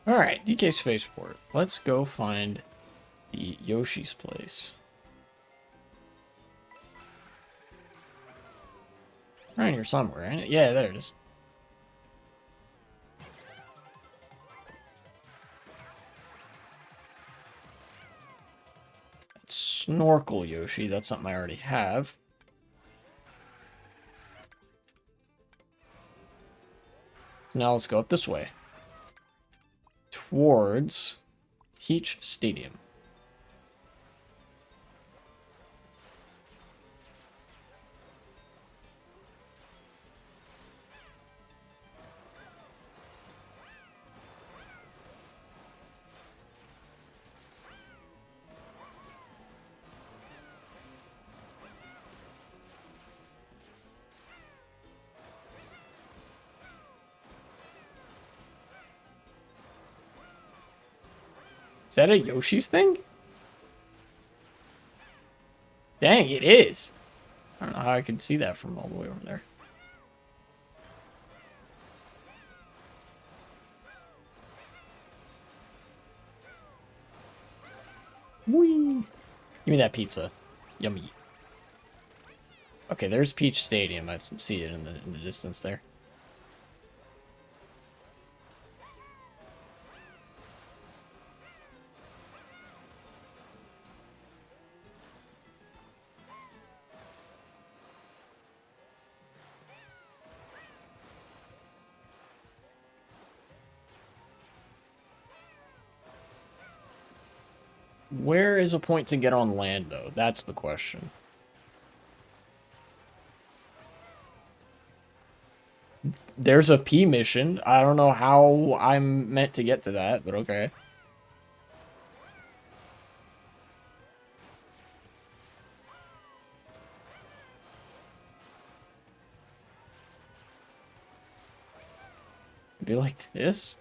Alright, DK Spaceport. Let's go find the Yoshi's place. Right here somewhere, ain't it? Yeah, there it is. Snorkel Yoshi. That's something I already have. Now let's go up this way. Towards Peach Stadium. Is that a Yoshi's thing? Dang, it is. I don't know how I could see that from all the way over there. Whee! Give me that pizza. Yummy. Okay, there's Peach Stadium. I see it in the distance there. Where is a point to get on land, though? That's the question. There's a P mission. I don't know how I'm meant to get to that, but okay. Be like this?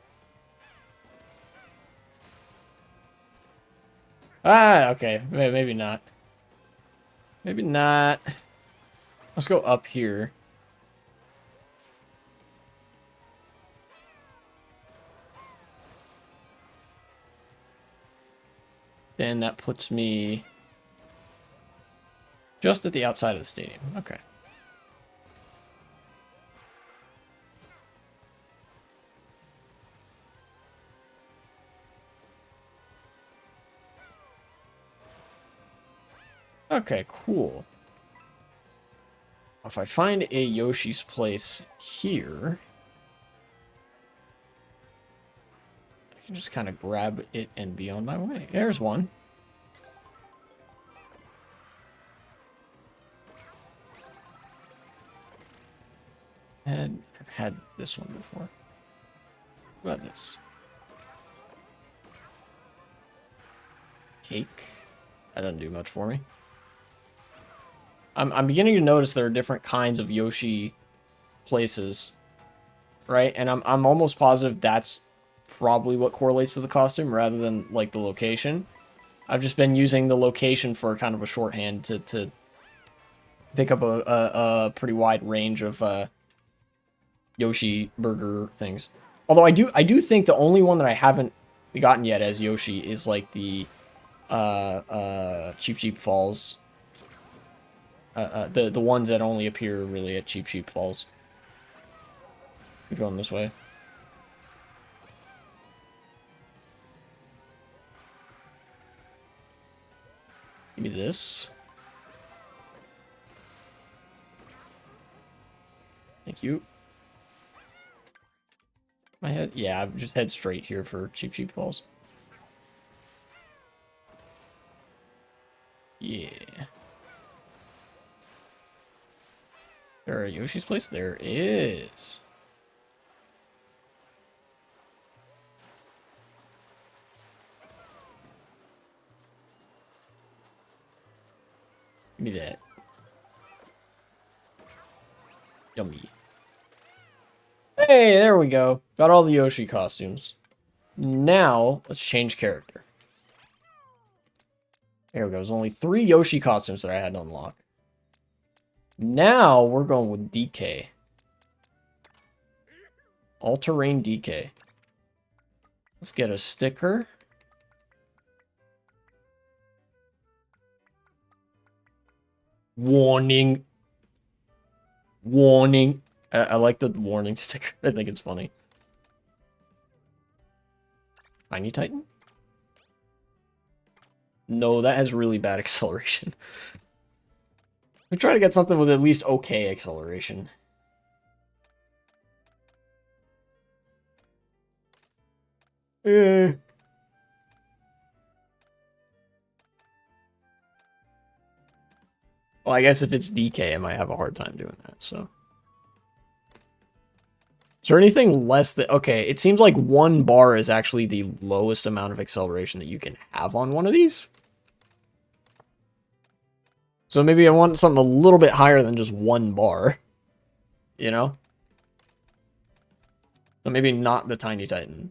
Ah, okay. Maybe not. Maybe not. Let's go up here. Then that puts me just at the outside of the stadium. Okay. Okay, cool. If I find a Yoshi's place here, I can just kind of grab it and be on my way. There's one. And I've had this one before. What about this? Cake. That doesn't do much for me. I'm beginning to notice there are different kinds of Yoshi places, right? And I'm almost positive that's probably what correlates to the costume rather than like the location. I've just been using the location for kind of a shorthand to pick up a pretty wide range of Yoshi burger things. Although I do think the only one that I haven't gotten yet as Yoshi is like the Cheep Cheep Falls. The ones that only appear really at Cheep Cheep Falls. We're going this way. Give me this. Thank you. My head? Yeah, just head straight here for Cheep Cheep Falls. Yeah. There a Yoshi's place? There is. Give me that. Yummy. Hey, there we go. Got all the Yoshi costumes. Now, let's change character. There we go. There's only 3 Yoshi costumes that I had to unlock. Now, we're going with DK. All-terrain DK. Let's get a sticker. Warning. Warning. I like the warning sticker. I think it's funny. Tiny Titan? No, that has really bad acceleration. We try to get something with at least okay acceleration. Eh. Well, I guess if it's DK, I might have a hard time doing that, so. Is there anything less than... Okay, it seems like 1 bar is actually the lowest amount of acceleration that you can have on one of these. So maybe I want something a little bit higher than just 1 bar. You know? So maybe not the Tiny Titan.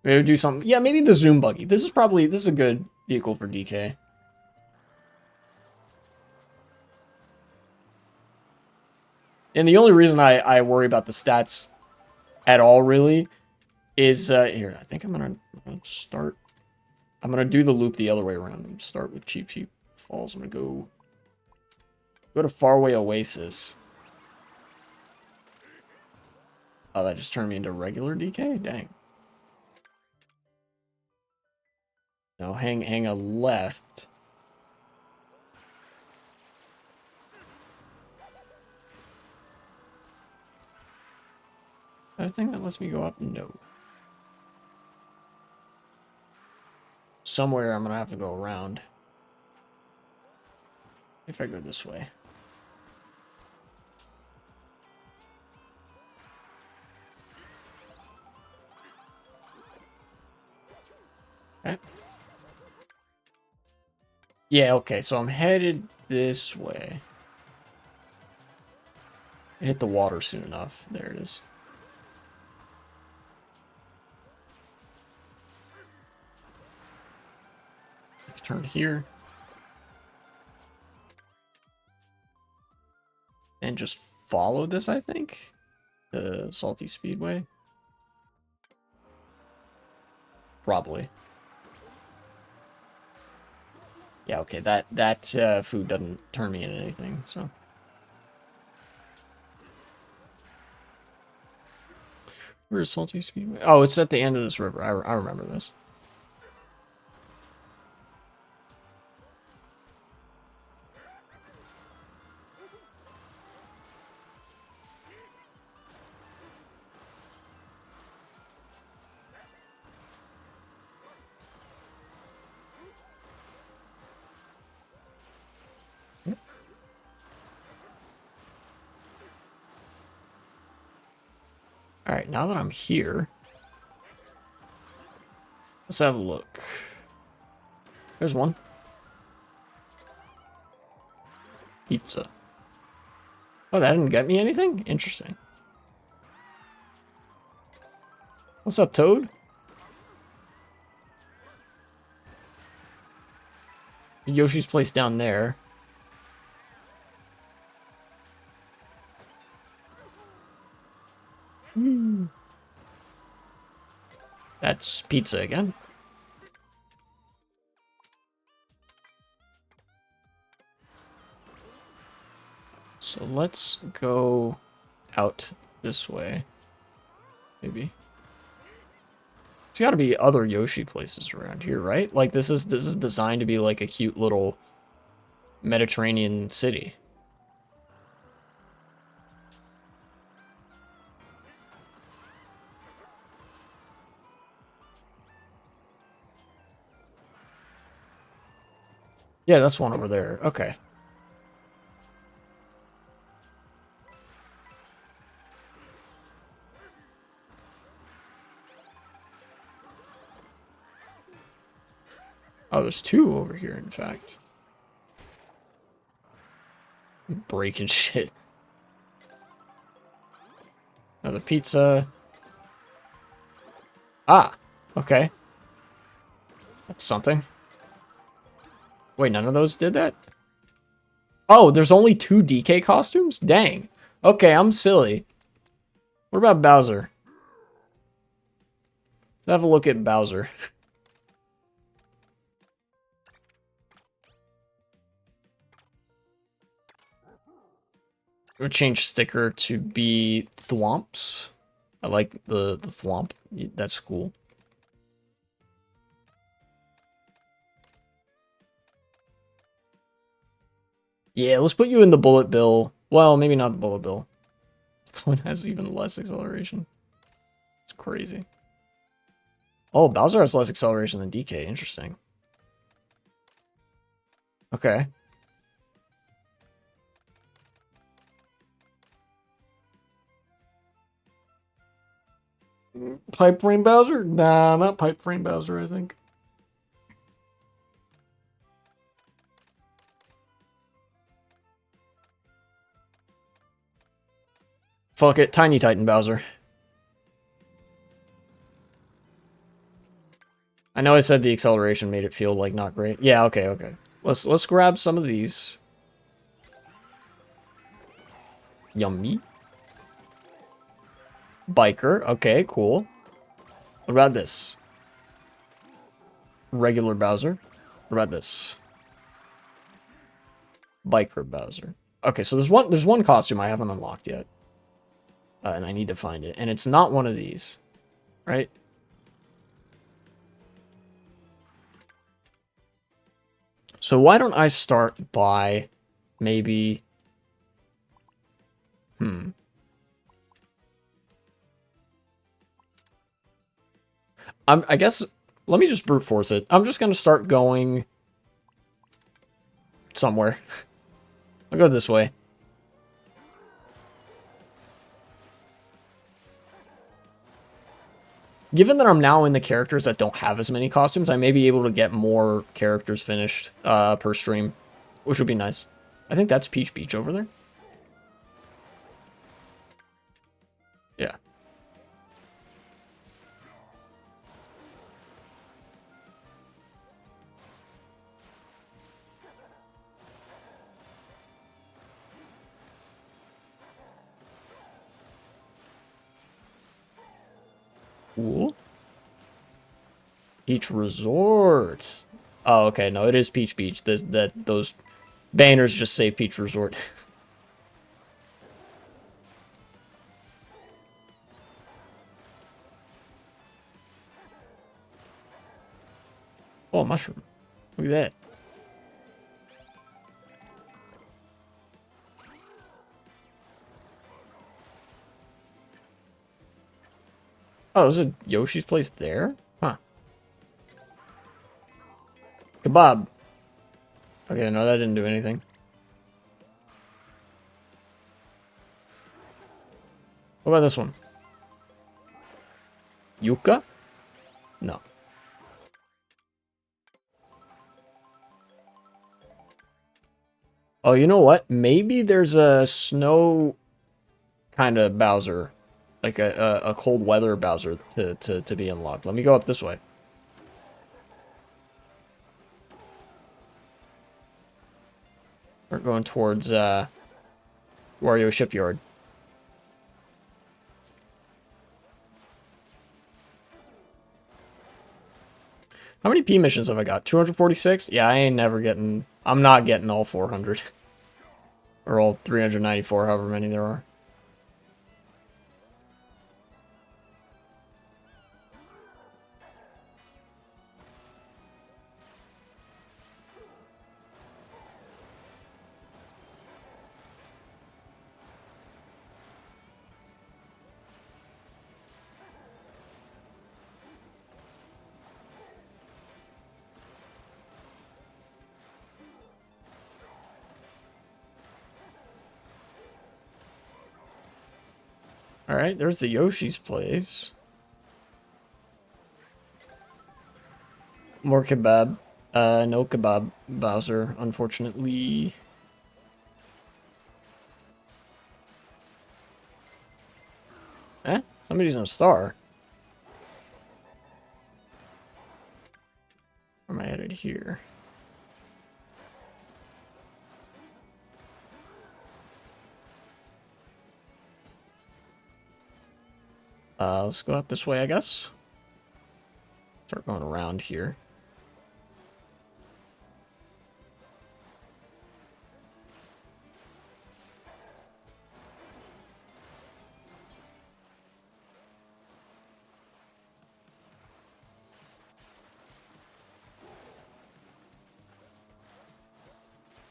Maybe do something... Yeah, maybe the Zoom Buggy. This is a good vehicle for DK. And the only reason I worry about the stats at all, really, is... here, I think I'm gonna start... I'm gonna do the loop the other way around. I'm start with Cheep Cheep Falls. I'm gonna go to Faraway Oasis. Oh, that just turned me into regular DK? Dang. No, hang a left. I think that lets me go up? No. Somewhere I'm gonna have to go around. If I go this way. Okay. Yeah, okay, so I'm headed this way. I hit the water soon enough. There it is. Turn here. And just follow this, I think. The Salty Speedway. Probably. Yeah, okay, that food doesn't turn me into anything, so. Where's Salty Speedway? Oh, it's at the end of this river. I remember this. Alright, now that I'm here, let's have a look. There's one. Pizza. Oh, that didn't get me anything? Interesting. What's up, Toad? Yoshi's place down there. That's pizza again. So let's go out this way. Maybe. There's got to be other Yoshi places around here, right? Like this is designed to be like a cute little Mediterranean city. Yeah, that's one over there. Okay. Oh, there's two over here, in fact. Breaking shit. Another pizza. Ah, okay. That's something. Wait, none of those did that? Oh, there's only 2 DK costumes? Dang. Okay, I'm silly. What about Bowser? Let's have a look at Bowser. We'll change sticker to be Thwomps. I like the Thwomp. That's cool. Yeah, let's put you in the Bullet Bill. Well, maybe not the Bullet Bill. This one has even less acceleration. It's crazy. Oh, Bowser has less acceleration than DK. Interesting. Okay. Pipe Frame Bowser? Nah, not Pipe Frame Bowser, I think. Fuck it, Tiny Titan Bowser. I know I said the acceleration made it feel like not great. Yeah, okay, okay. Let's grab some of these. Yummy. Biker, okay, cool. What about this? Regular Bowser. What about this? Biker Bowser. Okay, so there's one costume I haven't unlocked yet. And I need to find it. And it's not one of these. Right? So why don't I start by maybe... I guess, let me just brute force it. I'm just going to start going somewhere. I'll go this way. Given that I'm now in the characters that don't have as many costumes, I may be able to get more characters finished per stream, which would be nice. I think that's Peach Beach over there. Yeah. Cool. Peach Resort. Oh, okay. No, it is Peach Beach. Those banners just say Peach Resort. Oh, mushroom. Look at that. Oh, there's a Yoshi's place there? Huh. Kebab. Okay, no, that didn't do anything. What about this one? Yuka? No. Oh, you know what? Maybe there's a snow kind of Bowser. Like a cold weather Bowser to be unlocked. Let me go up this way. We're going towards Wario Shipyard. How many P missions have I got? 246? Yeah, I ain't never getting... I'm not getting all 400. Or all 394, however many there are. Alright, there's the Yoshi's place. More kebab. No kebab Bowser, unfortunately. Eh? Somebody's in a star. Where am I headed here? Let's go out this way, I guess. Start going around here.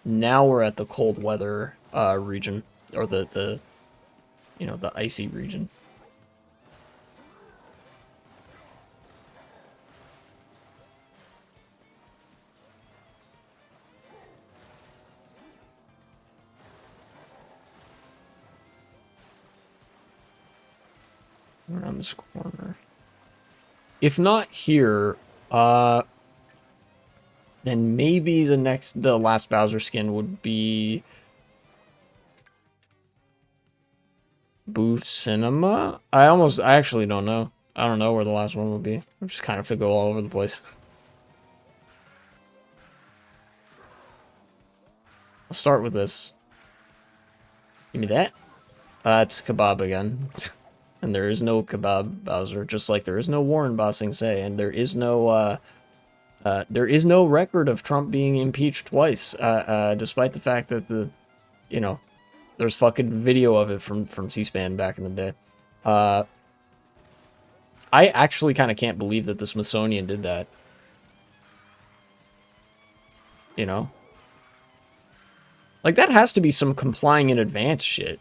Now we're at the cold weather region, or the you know, the icy region. Around this corner. If not here, then maybe the last Bowser skin would be Boo Cinema? I actually don't know. I don't know where the last one would be. I'm just kind of to go all over the place. I'll start with this. Give me that. It's kebab again. And there is no kebab Bowser, just like there is no Warren Ba Sing Se, and there is no record of Trump being impeached twice, despite the fact that you know, there's fucking video of it from C-SPAN back in the day. I actually kind of can't believe that the Smithsonian did that. You know? Like, that has to be some complying in advance shit.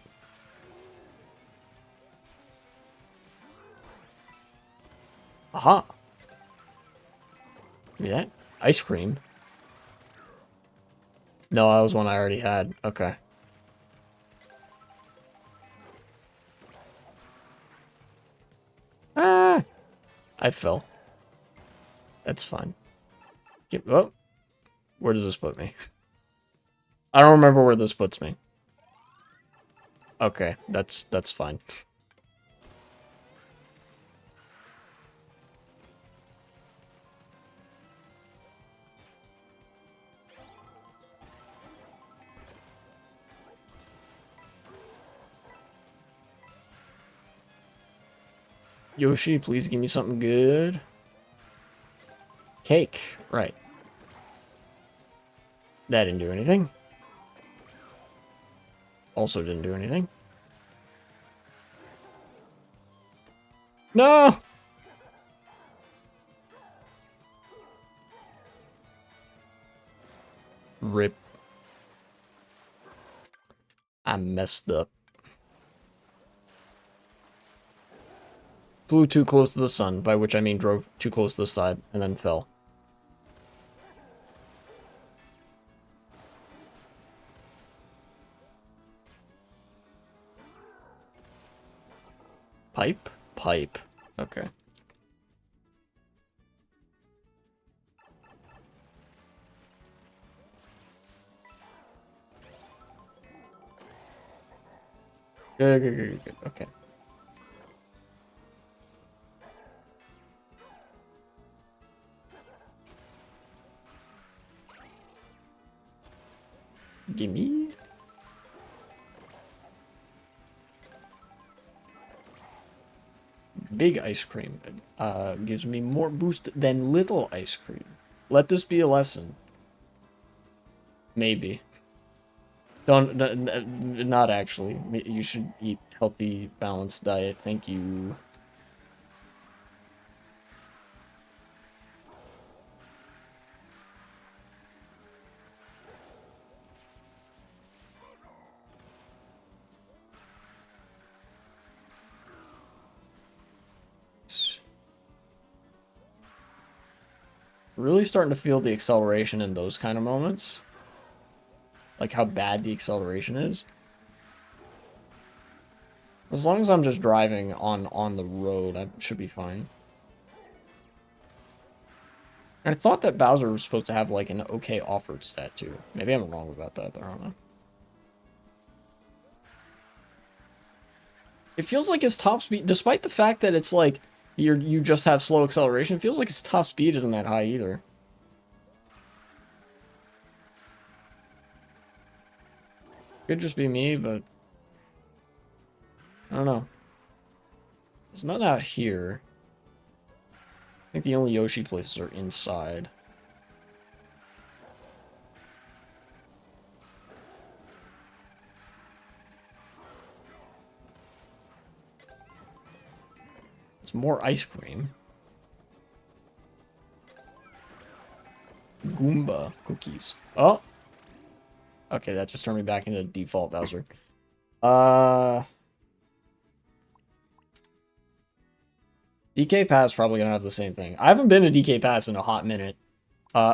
Aha. Give me that. Ice cream. No, that was one I already had. Okay. Ah! I fell. That's fine. Oh. Where does this put me? I don't remember where this puts me. Okay, that's fine. Yoshi, please give me something good. Cake. Right. That didn't do anything. Also didn't do anything. No! Rip. I messed up. Flew too close to the sun, by which I mean drove too close to the side, and then fell. Pipe? Pipe. Okay. Good. Okay. Gimme. Big ice cream gives me more boost than little ice cream. Let this be a lesson. Maybe. Don't, not actually. You should eat healthy, balanced diet. Thank you. Really starting to feel the acceleration in those kind of moments. Like how bad the acceleration is. As long as I'm just driving on the road, I should be fine. I thought that Bowser was supposed to have like an okay offered stat too. Maybe I'm wrong about that, but I don't know. It feels like his top speed, despite the fact that it's like you just have slow acceleration, it feels like his top speed isn't that high either. Could just be me, but I don't know. There's none out here. I think the only Yoshi places are inside. It's more ice cream. Goomba cookies. Oh! Okay, that just turned me back into default Bowser. DK Pass probably gonna have the same thing. I haven't been to DK Pass in a hot minute.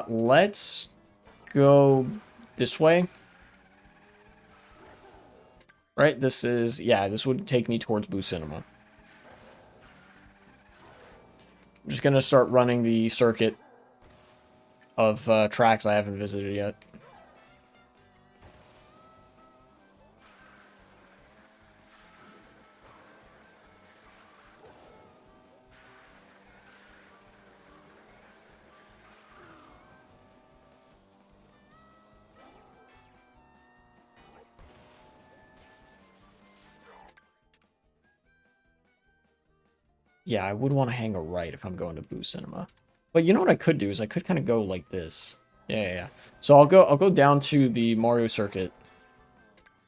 Let's go this way. Right, this is, yeah, this would take me towards Boo Cinema. I'm just gonna start running the circuit of tracks I haven't visited yet. Yeah, I would want to hang a right if I'm going to Boo Cinema. But you know what I could do is I could kind of go like this. Yeah. So I'll go down to the Mario Circuit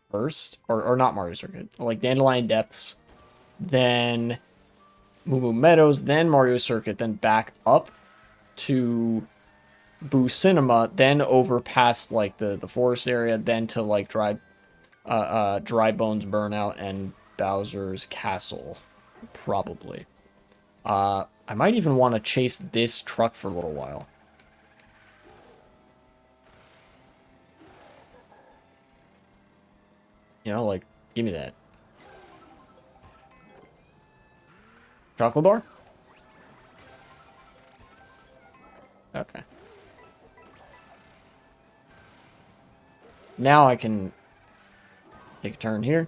first, or not Mario Circuit, like Dandelion Depths, then Moo Moo Meadows, then Mario Circuit, then back up to Boo Cinema, then over past like the forest area, then to like Dry Bones Burnout and Bowser's Castle, probably. I might even want to chase this truck for a little while. You know, like, give me that. Chocolate bar? Okay. Now I can take a turn here.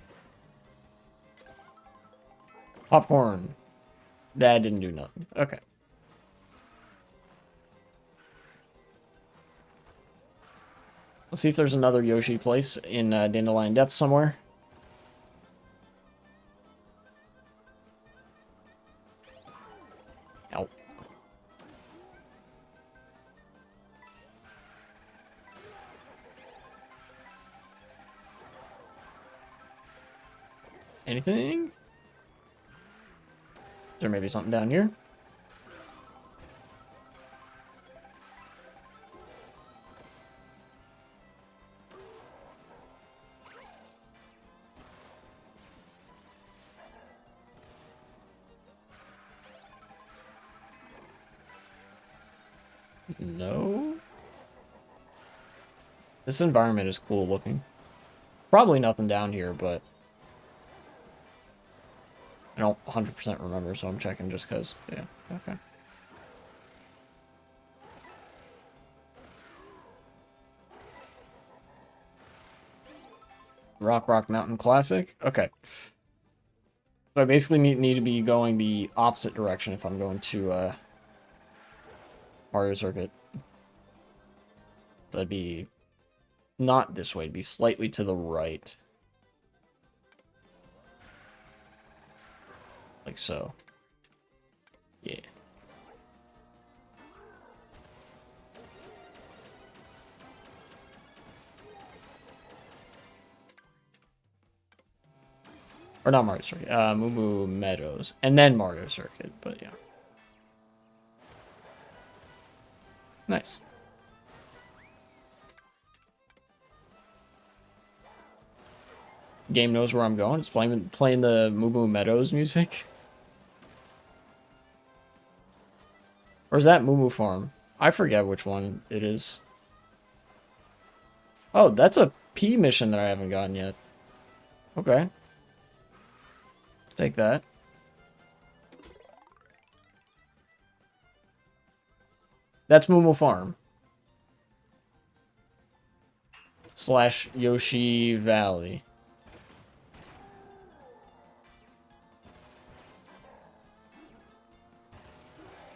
Popcorn. That didn't do nothing. Okay. Let's see if there's another Yoshi place in Dandelion Depth somewhere. Ow. Anything? Is there maybe something down here? No. This environment is cool looking. Probably nothing down here, but I don't 100% remember, so I'm checking just because. Yeah, okay. Rock Mountain Classic? Okay. So I basically need to be going the opposite direction if I'm going to Mario Circuit. That'd be not this way, it'd be slightly to the right. Like so. Yeah. Or not Mario Circuit, Moo Moo Meadows. And then Mario Circuit, but yeah. Nice. Game knows where I'm going. It's playing the Moo Moo Meadows music. Or is that Moo Moo Farm? I forget which one it is. Oh, that's a P mission that I haven't gotten yet. Okay. Take that. That's Moomoo Farm. / Yoshi Valley.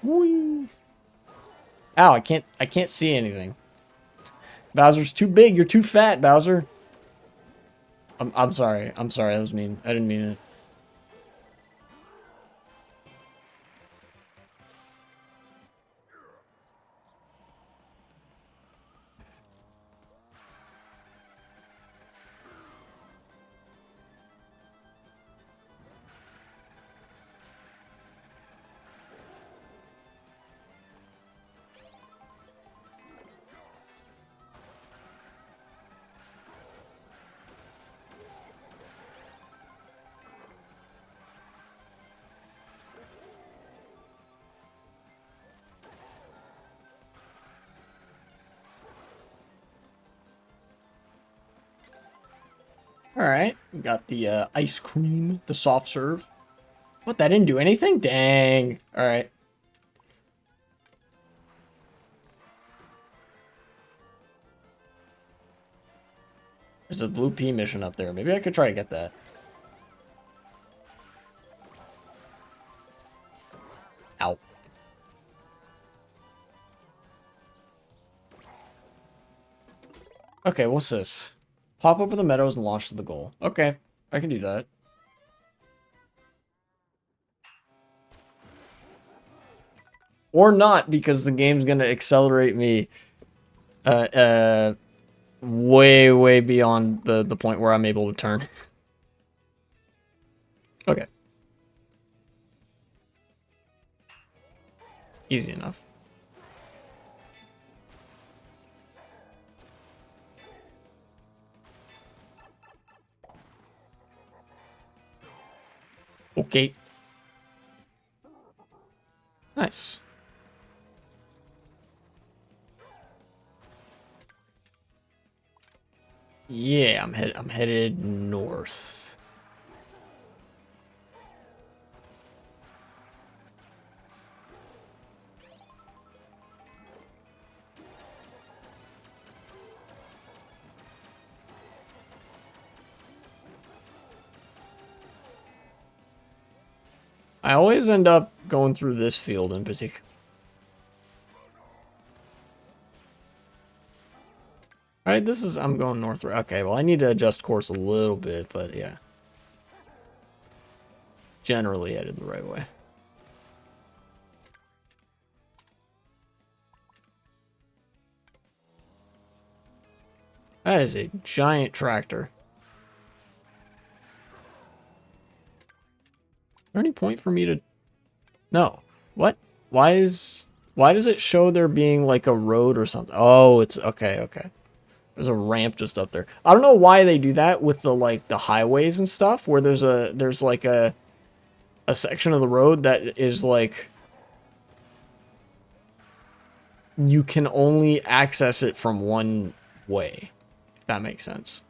Whee. Ow, I can't see anything. Bowser's too big. You're too fat, Bowser. I'm sorry. I'm sorry. That was mean. I didn't mean it. Alright, we got the ice cream, the soft serve. What, that didn't do anything? Dang. Alright. There's a blue pea mission up there. Maybe I could try to get that. Ow. Okay, what's this? Hop over the meadows and launch to the goal. Okay, I can do that. Or not, because the game's gonna accelerate me way beyond the point where I'm able to turn. Okay. Easy enough. Okay. Nice. Yeah, I'm headed north. I always end up going through this field in particular. Alright, this is... I'm going north. Okay, well, I need to adjust course a little bit, but yeah. Generally headed the right way. That is a giant tractor. Is there any point for me to... No. What? Why does it show there being like a road or something? Oh, it's... Okay. There's a ramp just up there. I don't know why they do that with the like the highways and stuff, where there's like a section of the road that is like you can only access it from one way. If that makes sense.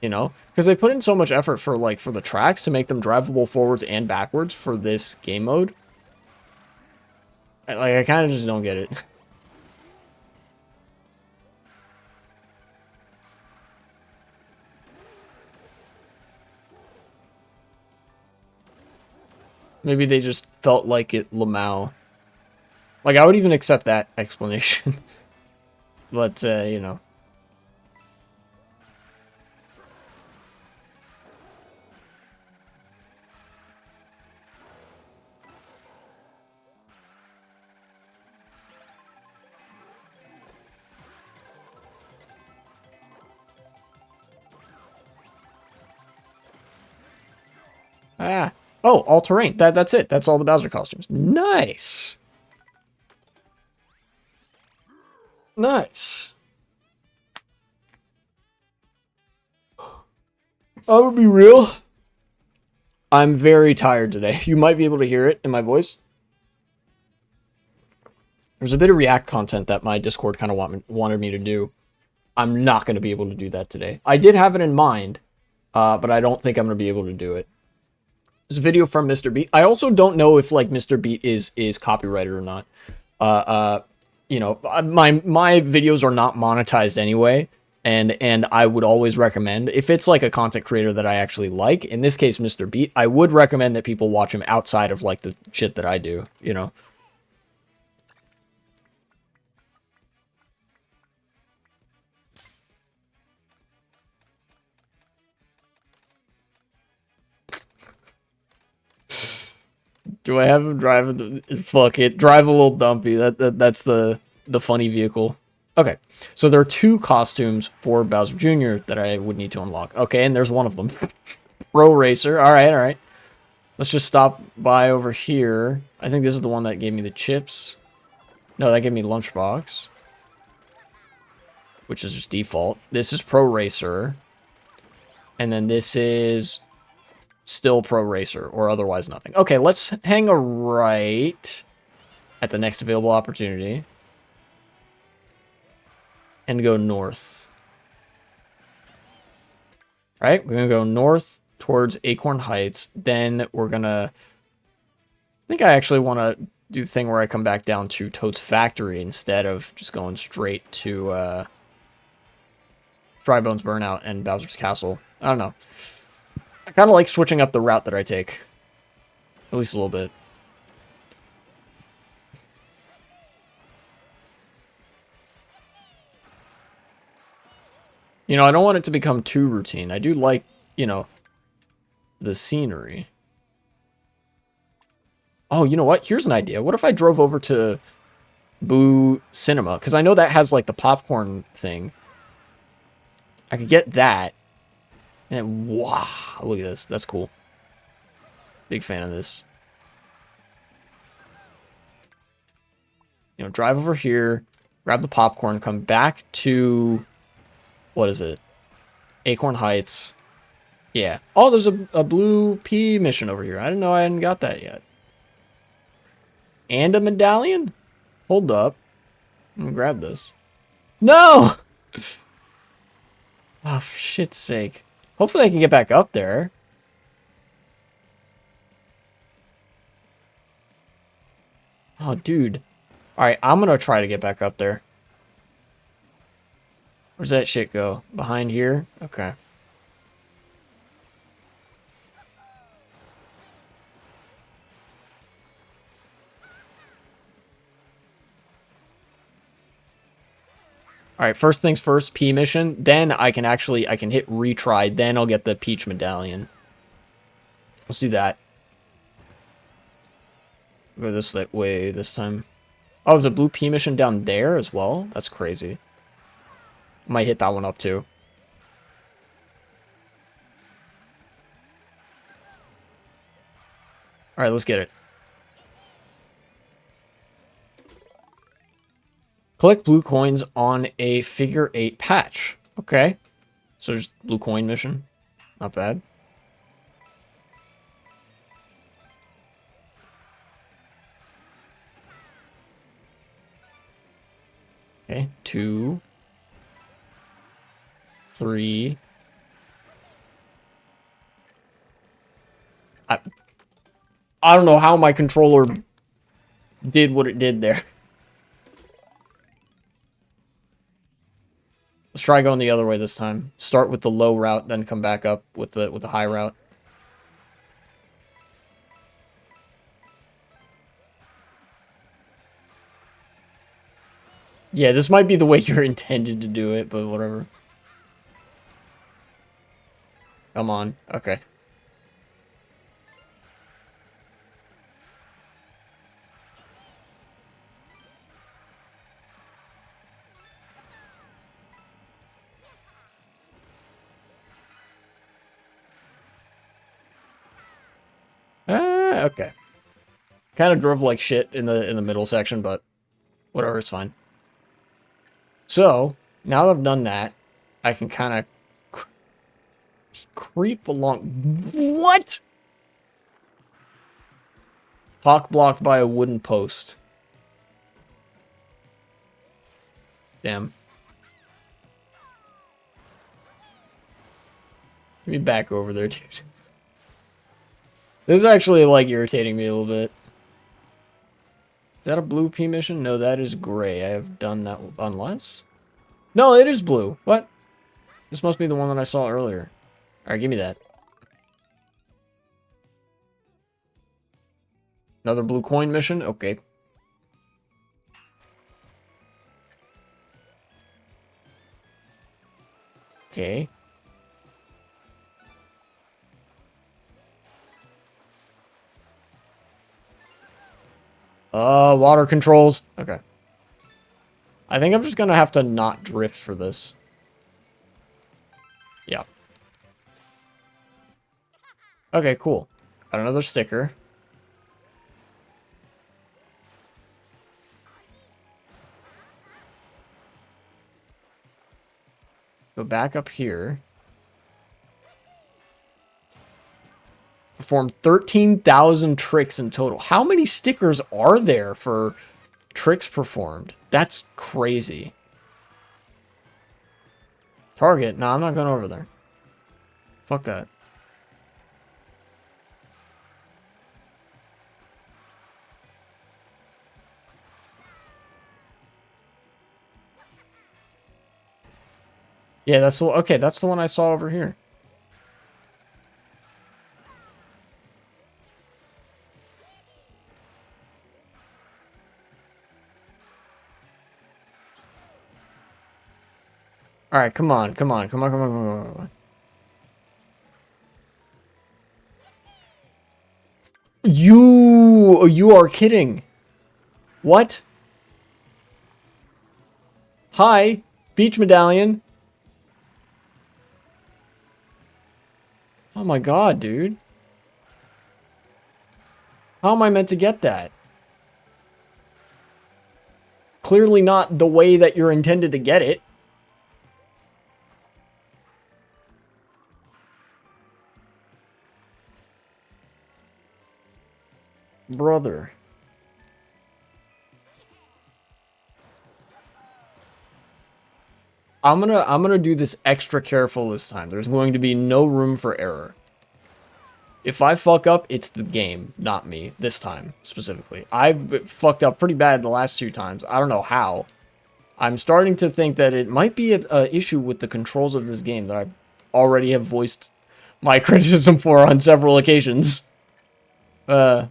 You know? Because they put in so much effort for the tracks to make them drivable forwards and backwards for this game mode. I kind of just don't get it. Maybe they just felt like it Lamau. Like, I would even accept that explanation. But, you know. Ah. Oh, all terrain. That's it. That's all the Bowser costumes. Nice. Nice. I would be real. I'm very tired today. You might be able to hear it in my voice. There's a bit of React content that my Discord kind of wanted me to do. I'm not going to be able to do that today. I did have it in mind, but I don't think I'm going to be able to do it. This video from Mr. Beat. I also don't know if like Mr. Beat is copyrighted or not. You know, my videos are not monetized anyway, and I would always recommend if it's like a content creator that I actually like. In this case, Mr. Beat, I would recommend that people watch him outside of like the shit that I do. You know. Do I have him driving the fuck it? Drive a little dumpy. That's the funny vehicle. Okay. So there are 2 costumes for Bowser Jr. that I would need to unlock. Okay, and there's one of them. Pro Racer. Alright, alright. Let's just stop by over here. I think this is the one that gave me the chips. No, that gave me Lunchbox. Which is just default. This is Pro Racer. And then this is still Pro Racer, or otherwise nothing. Okay, let's hang a right at the next available opportunity. And go north. Right, we're gonna go north towards Acorn Heights. Then we're gonna... I think I actually want to do the thing where I come back down to Toad's Factory instead of just going straight to Dry Bones Burnout and Bowser's Castle. I don't know. I kind of like switching up the route that I take. At least a little bit. You know, I don't want it to become too routine. I do like, you know, the scenery. Oh, you know what? Here's an idea. What if I drove over to Boo Cinema? Because I know that has, like, the popcorn thing. I could get that. And, wow, look at this. That's cool. Big fan of this. You know, drive over here, grab the popcorn, come back to... What is it? Acorn Heights. Yeah. Oh, there's a blue pea mission over here. I didn't know I hadn't got that yet. And a medallion? Hold up. I'm gonna grab this. No! Oh, for shit's sake. Hopefully I can get back up there. Oh, dude. Alright, I'm gonna try to get back up there. Where's that shit go? Behind here? Okay. Alright, first things first, P mission. Then I can hit retry. Then I'll get the Peach medallion. Let's do that. Go this way this time. Oh, there's a blue P mission down there as well? That's crazy. Might hit that one up too. Alright, let's get it. Collect blue coins on a figure 8 patch. Okay. So just blue coin mission. Not bad. Okay, 2, 3. I don't know how my controller did what it did there. Let's try going the other way this time. Start with the low route, then come back up with the high route. Yeah, this might be the way you're intended to do it, but whatever. Come on. Okay. Okay. Kind of drove like shit in the middle section, but whatever, it's fine. So, now that I've done that, I can kind of creep along. What? Clock blocked by a wooden post. Damn. Get me back over there, dude. This is actually, like, irritating me a little bit. Is that a blue P mission? No, that is gray. I have done that unless... No, it is blue. What? This must be the one that I saw earlier. Alright, give me that. Another blue coin mission? Okay. Okay. Water controls. Okay. I think I'm just gonna have to not drift for this. Yeah. Okay, cool. Got another sticker. Go back up here. Perform 13,000 tricks in total. How many stickers are there for tricks performed? That's crazy. Target? No, I'm not going over there. Fuck that. Yeah, that's the okay. That's the one I saw over here. All right, come on, come on, come on, come on, come on, come on. You are kidding. What? Hi, beach medallion. Oh my god, dude. How am I meant to get that? Clearly not the way that you're intended to get it. Brother. I'm gonna do this extra careful this time. There's going to be no room for error. If I fuck up, it's the game, not me, this time, specifically. I've fucked up pretty bad the last 2 times. I don't know how. I'm starting to think that it might be an issue with the controls of this game that I already have voiced my criticism for on several occasions. Okay,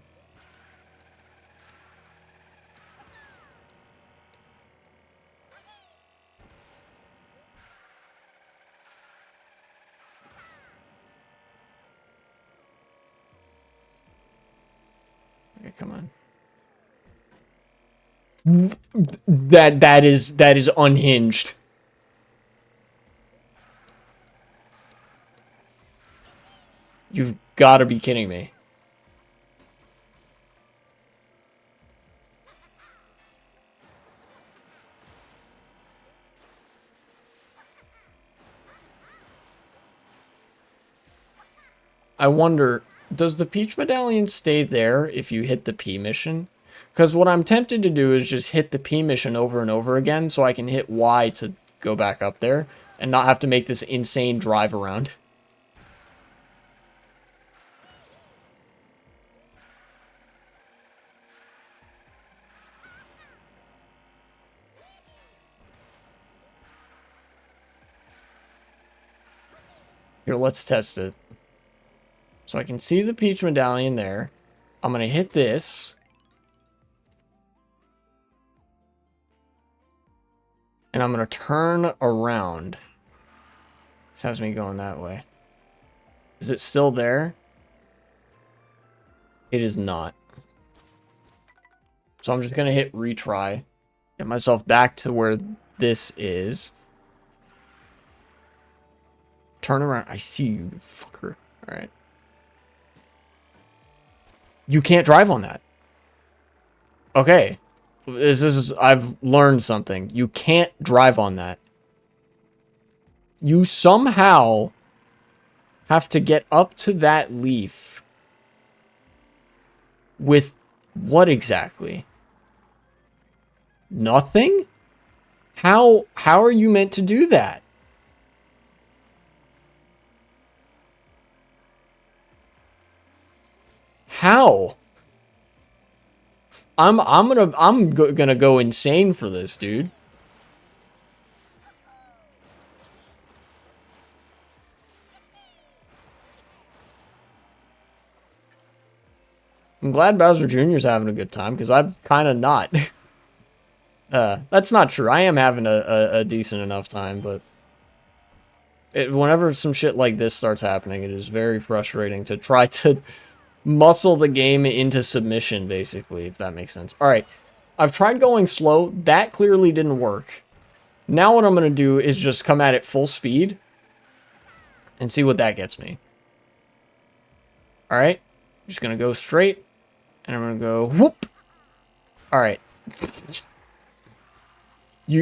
come on. That is unhinged. You've got to be kidding me. I wonder, does the Peach Medallion stay there if you hit the P mission? Because what I'm tempted to do is just hit the P mission over and over again so I can hit Y to go back up there and not have to make this insane drive around. Here, let's test it. So I can see the Peach Medallion there. I'm going to hit this. And I'm going to turn around. This has me going that way. Is it still there? It is not. So I'm just going to hit retry. Get myself back to where this is. Turn around. I see you, fucker. Alright. You can't drive on that. Okay. I've learned something. You can't drive on that. You somehow have to get up to that leaf. With what exactly? Nothing? How are you meant to do that? How? I'm gonna go insane for this, dude. I'm glad Bowser Jr. is having a good time, because I'm kind of not. That's not true. I am having a decent enough time, but whenever some shit like this starts happening, it is very frustrating to try to muscle the game into submission, basically, if that makes sense. Alright, I've tried going slow. That clearly didn't work. Now what I'm going to do is just come at it full speed and see what that gets me. Alright, just going to go straight. And I'm going to go, whoop. Alright.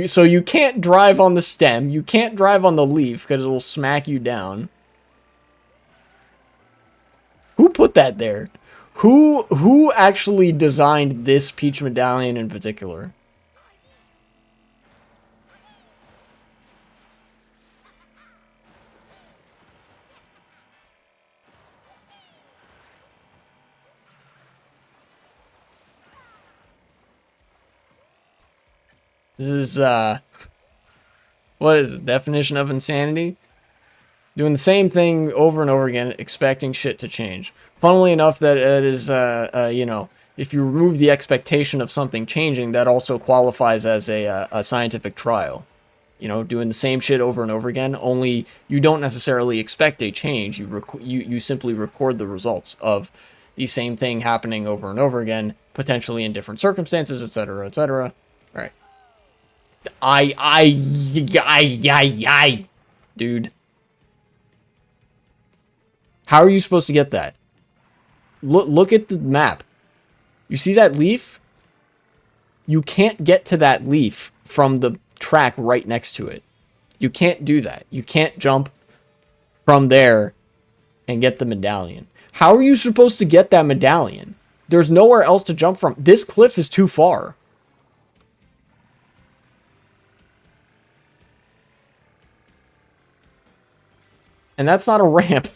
So you can't drive on the stem. You can't drive on the leaf because it will smack you down. Who put that there? Who actually designed this Peach medallion in particular? This is, what is it? Definition of insanity? Doing the same thing over and over again, expecting shit to change. Funnily enough, that it is, you know, if you remove the expectation of something changing, that also qualifies as a scientific trial. You know, doing the same shit over and over again, only you don't necessarily expect a change. You simply record the results of the same thing happening over and over again, potentially in different circumstances, etc., etc. All right. Dude. How are you supposed to get that? Look at the map. You see that leaf? You can't get to that leaf from the track right next to it. You can't do that. You can't jump from there and get the medallion. How are you supposed to get that medallion? There's nowhere else to jump from. This cliff is too far. And that's not a ramp.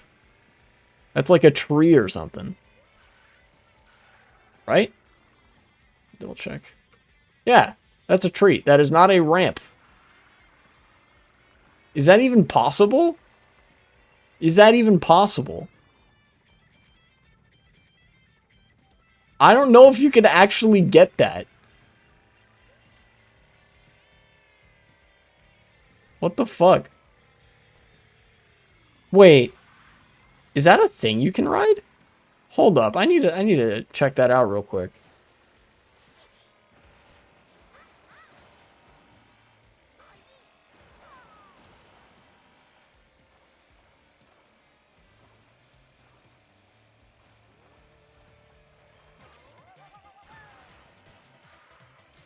That's like a tree or something. Right? Double check. Yeah, that's a tree. That is not a ramp. Is that even possible? Is that even possible? I don't know if you could actually get that. What the fuck? Wait. Is that a thing you can ride? Hold up. I need to check that out real quick.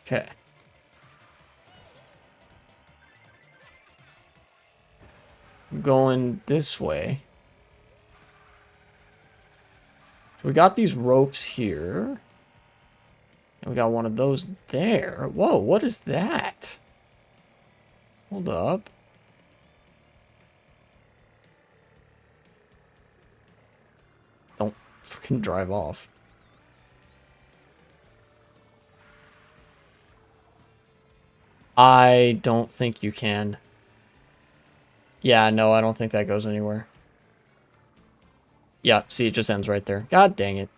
Okay. I'm going this way. So we got these ropes here. And we got one of those there. Whoa, what is that? Hold up. Don't fucking drive off. I don't think you can. Yeah, no, I don't think that goes anywhere. Yeah, see, it just ends right there. God dang it.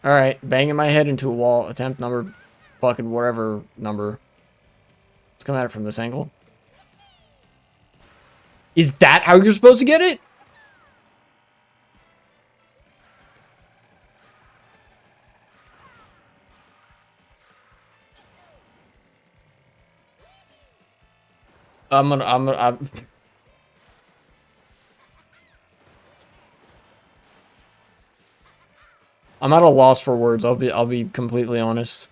Alright, banging my head into a wall. Attempt number, fucking whatever number. Let's come at it from this angle. Is that how you're supposed to get it? I'm at a loss for words. I'll be completely honest.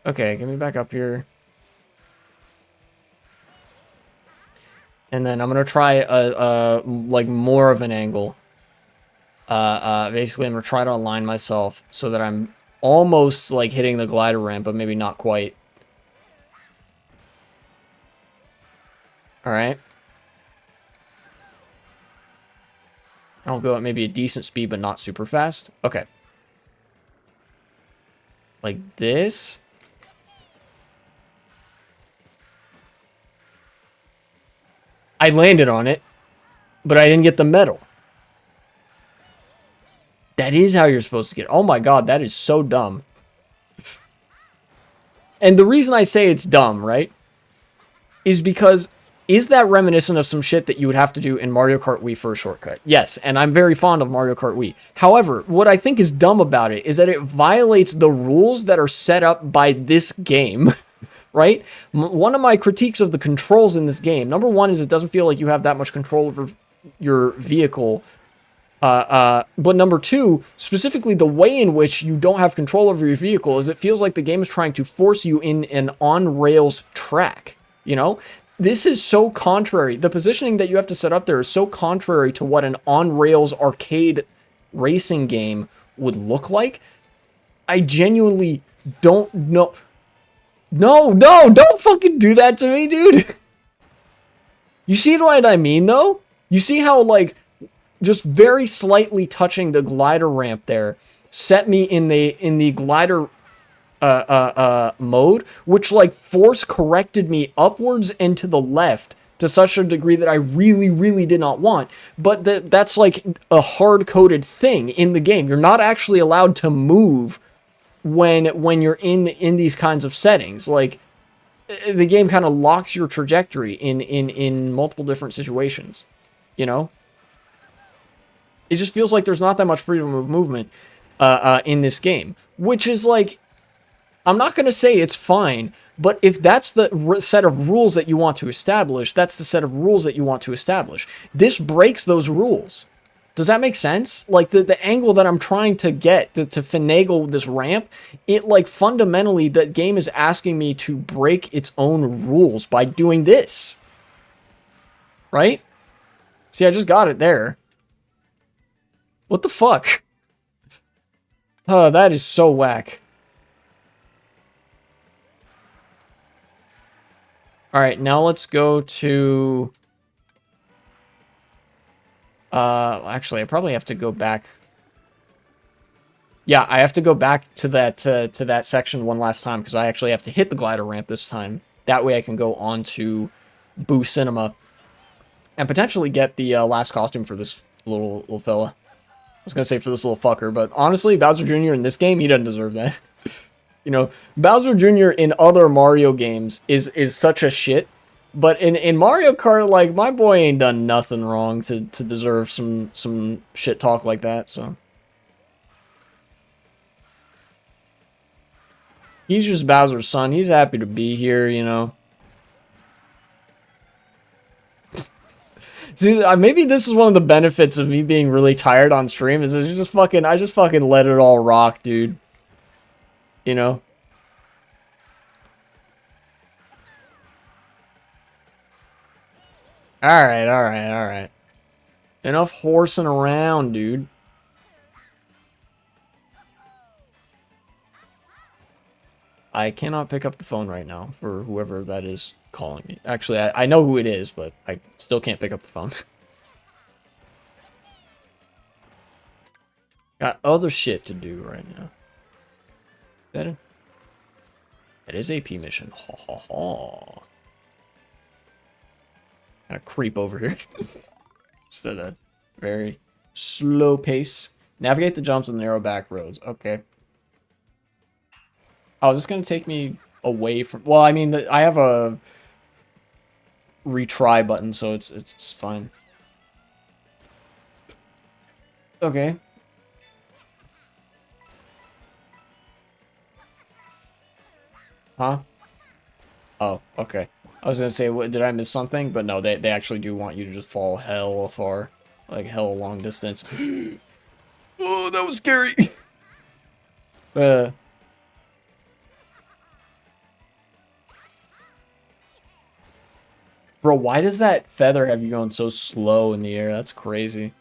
Okay, get me back up here. And then I'm gonna try like more of an angle. Basically I'm gonna try to align myself so that I'm almost like hitting the glider ramp, but maybe not quite. Alright. I'll go at maybe a decent speed, but not super fast. Okay. Like this. I landed on it, but I didn't get the medal. That is how you're supposed to get. Oh my god, that is so dumb. And the reason I say it's dumb, right, is because is that reminiscent of some shit that you would have to do in Mario Kart Wii for a shortcut? Yes, and I'm very fond of Mario Kart Wii. However, what I think is dumb about it is that it violates the rules that are set up by this game. Right? One of my critiques of the controls in this game, number one, is it doesn't feel like you have that much control over your vehicle. But number two, specifically the way in which you don't have control over your vehicle is it feels like the game is trying to force you in an on-rails track, you know? This is so contrary. The positioning that you have to set up there is so contrary to what an on-rails arcade racing game would look like. I genuinely don't know. No, don't fucking do that to me, dude. You see what I mean, though? You see how, like, just very slightly touching the glider ramp there set me in the glider mode, which, like, force corrected me upwards and to the left to such a degree that I really, really did not want. But that's, like, a hard-coded thing in the game. You're not actually allowed to move when you're in these kinds of settings. Like, the game kind of locks your trajectory in multiple different situations, you know? It just feels like there's not that much freedom of movement in this game, which is like, I'm not going to say it's fine, but if that's the set of rules that you want to establish, that's the set of rules that you want to establish. This breaks those rules. Does that make sense? Like, the angle that I'm trying to get to finagle this ramp, it, like, fundamentally, that game is asking me to break its own rules by doing this. Right? See, I just got it there. What the fuck? Oh, that is so whack. Alright, now let's go to... actually, I probably have to go back. Yeah, I have to go back to that section one last time, because I actually have to hit the glider ramp this time. That way I can go on to Boo Cinema and potentially get the last costume for this little fella. I was going to say for this little fucker, but honestly, Bowser Jr. in this game, he doesn't deserve that. You know, Bowser Jr. in other Mario games is such a shit. But in Mario Kart, like, my boy ain't done nothing wrong to deserve some shit talk like that, so. He's just Bowser's son. He's happy to be here, you know. See, maybe this is one of the benefits of me being really tired on stream, is I just fucking let it all rock, dude. You know? Alright. Enough horsing around, dude. I cannot pick up the phone right now for whoever that is calling me. Actually, I know who it is, but I still can't pick up the phone. Got other shit to do right now. That is AP mission. Ha ha ha. Kind of creep over here. Just at a very slow pace. Navigate the jumps on narrow back roads. Okay. Oh, is this going to take me away from... Well, I mean, I have a retry button, so it's fine. Okay. Huh? Oh, okay. I was going to say, what, did I miss something? But no, they actually do want you to just fall hell far. Like, hell long distance. Oh, that was scary! Bro, why does that feather have you going so slow in the air? That's crazy.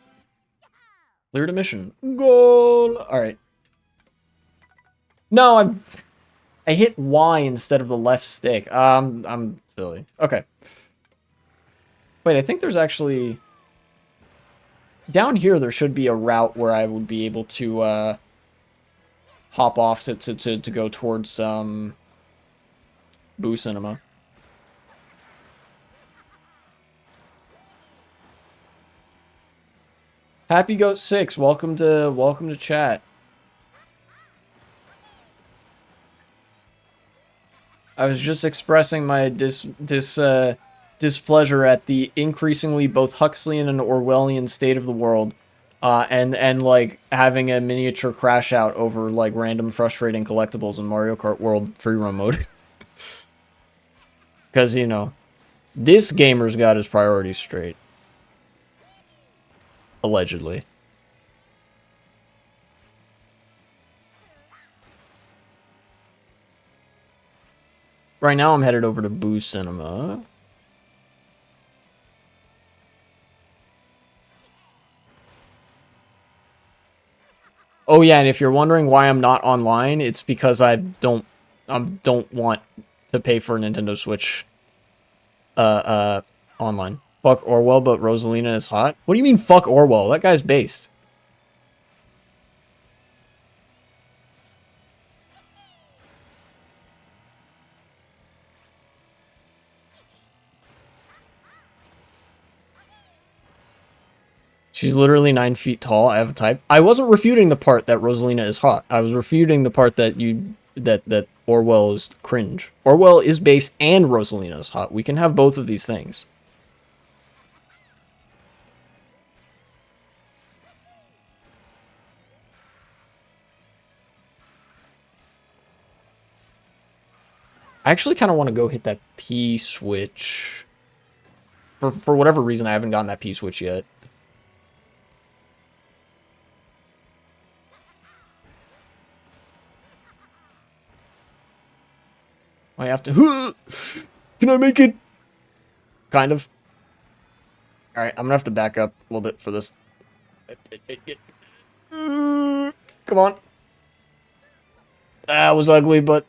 Cleared a mission. Goal! Alright. No, I hit Y instead of the left stick. I'm silly. Okay. Wait, I think there's actually... Down here, there should be a route where I would be able to hop off to go towards Boo Cinema. Happy Goat 6, welcome to chat. I was just expressing my displeasure at the increasingly both Huxleyan and Orwellian state of the world, and like having a miniature crash out over like random frustrating collectibles in Mario Kart World free run mode. Because, you know, this gamer's got his priorities straight. Allegedly. Right now I'm headed over to Boo Cinema. Oh yeah, and if you're wondering why I'm not online, it's because I don't want to pay for a Nintendo Switch online. Fuck Orwell, but Rosalina is hot. What do you mean fuck Orwell? That guy's based. She's literally 9 feet tall. I have a type. I wasn't refuting the part that Rosalina is hot. I was refuting the part that that Orwell is cringe. Orwell is based and Rosalina is hot. We can have both of these things. I actually kind of want to go hit that P switch. For whatever reason, I haven't gotten that P switch yet. I have to... Can I make it? Kind of. Alright, I'm gonna have to back up a little bit for this. Come on. That was ugly, but...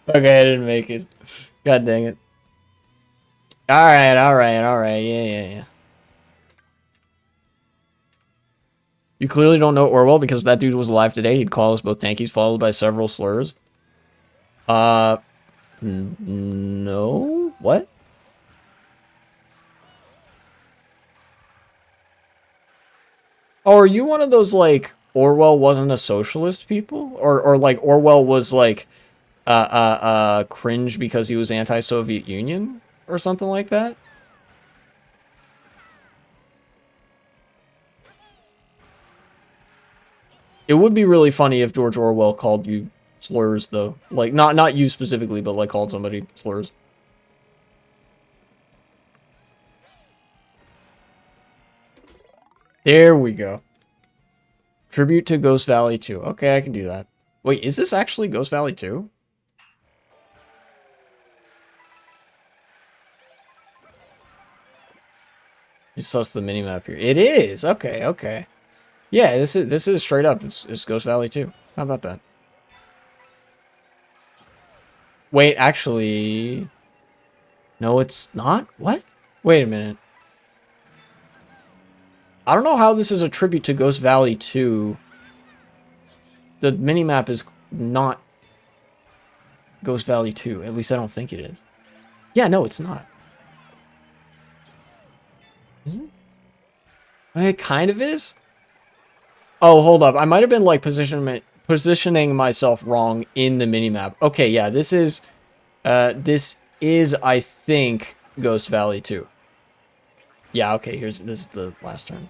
Okay, I didn't make it. God dang it. Alright. Yeah. You clearly don't know Orwell because if that dude was alive today, he'd call us both tankies followed by several slurs. No? What? Oh, are you one of those, like, Orwell wasn't a socialist people? Or like, Orwell was, like, cringe because he was anti-Soviet Union? Or something like that? It would be really funny if George Orwell called you slurs, though. Like, not you specifically, but, like, called somebody slurs. There we go. Tribute to Ghost Valley 2. Okay, I can do that. Wait, is this actually Ghost Valley 2? You suss the minimap here. It is! Okay. Yeah, this is straight up. It's Ghost Valley 2. How about that? Wait, actually... No, it's not? What? Wait a minute. I don't know how this is a tribute to Ghost Valley 2. The minimap is not Ghost Valley 2. At least I don't think it is. Yeah, no, it's not. Is it? It kind of is? Oh, hold up. I might have been, like, positioning myself wrong in the minimap. Okay, yeah, this is, I think, Ghost Valley 2. Yeah, okay, this is the last turn.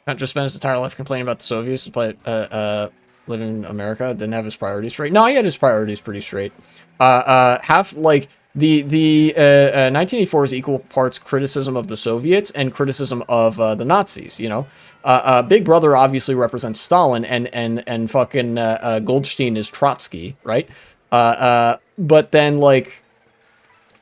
Not just spent his entire life complaining about the Soviets, live in America, didn't have his priorities straight. No, he had his priorities pretty straight. Like, the 1984 is equal parts criticism of the Soviets and criticism of the Nazis, you know? Big Brother obviously represents Stalin, and fucking Goldstein is Trotsky, right? But then, like,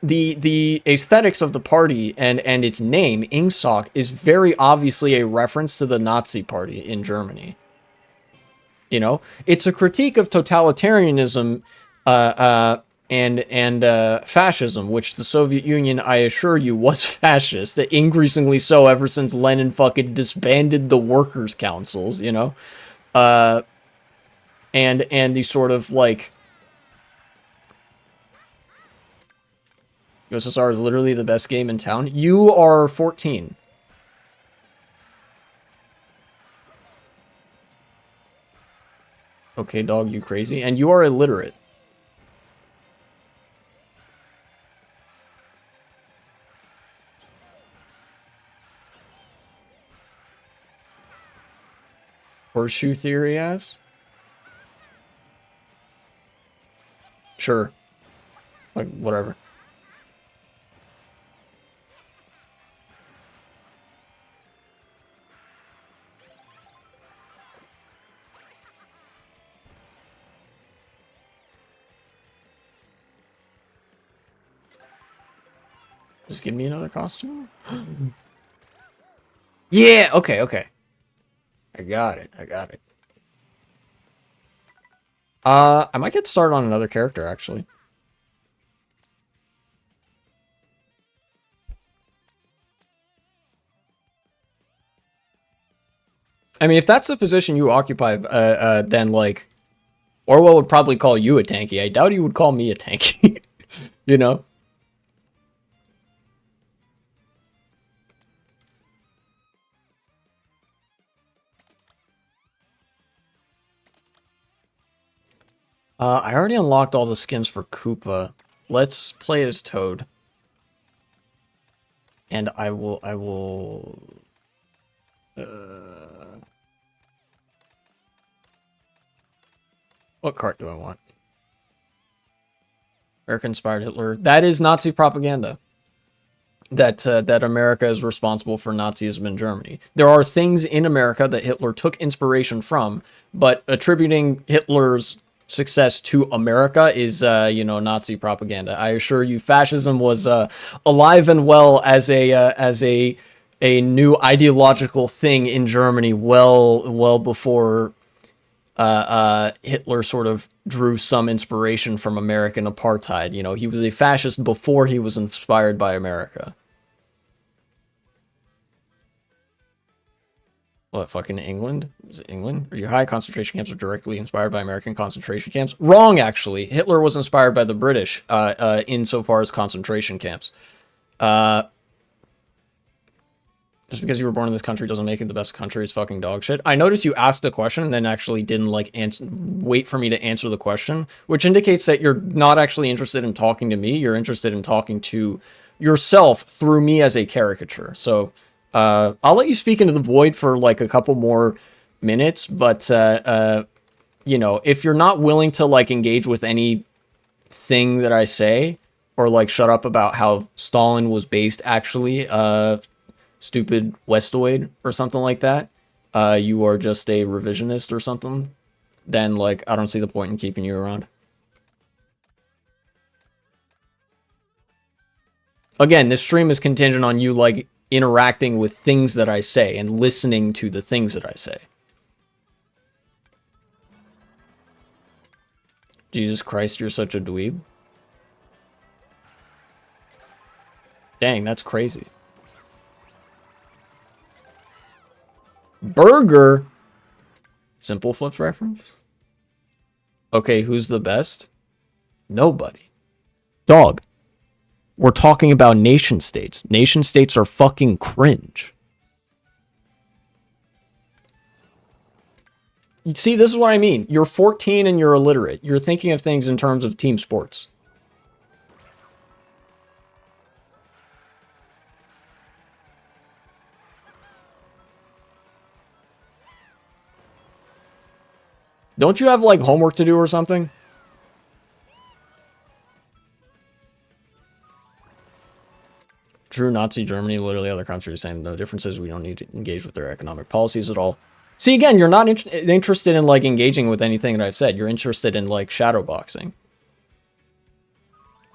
the aesthetics of the party and its name, Ingsoc, is very obviously a reference to the Nazi party in Germany. You know? It's a critique of totalitarianism, and and fascism, which the Soviet Union, I assure you, was fascist. Increasingly so ever since Lenin fucking disbanded the workers' councils, you know? And these sort of, like... USSR is literally the best game in town. You are 14. Okay, dog, you crazy? And you are illiterate. Horseshoe theory ass? Sure. Like, whatever. Just give me another costume? Yeah, okay, okay. I got it, I got it. I might get started on another character, actually. I mean, if that's the position you occupy, then, like, Orwell would probably call you a tanky. I doubt he would call me a tanky. You know? I already unlocked all the skins for Koopa. Let's play as Toad. And I will... What cart do I want? American-inspired Hitler. That is Nazi propaganda. That America is responsible for Nazism in Germany. There are things in America that Hitler took inspiration from, but attributing Hitler's success to America is, Nazi propaganda. I assure you, fascism was alive and well as a new ideological thing in Germany well before Hitler sort of drew some inspiration from American apartheid. You know, he was a fascist before he was inspired by America. What, fucking England? Is it England? Your high concentration camps are directly inspired by American concentration camps? Wrong, actually. Hitler was inspired by the British, insofar as concentration camps. Just because you were born in this country doesn't make it the best country. It's fucking dog shit. I noticed you asked a question and then actually didn't, like, wait for me to answer the question, which indicates that you're not actually interested in talking to me. You're interested in talking to yourself through me as a caricature. So... I'll let you speak into the void for, like, a couple more minutes, but, you know, if you're not willing to, like, engage with anything that I say, or, like, shut up about how Stalin was based, actually, stupid Westoid, or something like that, you are just a revisionist or something, then, like, I don't see the point in keeping you around. Again, this stream is contingent on you, like, interacting with things that I say and listening to the things that I say. Jesus Christ, you're such a dweeb. Dang, that's crazy. Burger? Simple Flips reference? Okay, who's the best? Nobody. Dog. We're talking about nation states. Nation states are fucking cringe. You see, this is what I mean. You're 14 and you're illiterate. You're thinking of things in terms of team sports. Don't you have, like, homework to do or something? True, Nazi Germany, literally other countries, same. No difference is we don't need to engage with their economic policies at all. See, again, you're not interested in, like, engaging with anything that I've said. You're interested in, like, shadowboxing.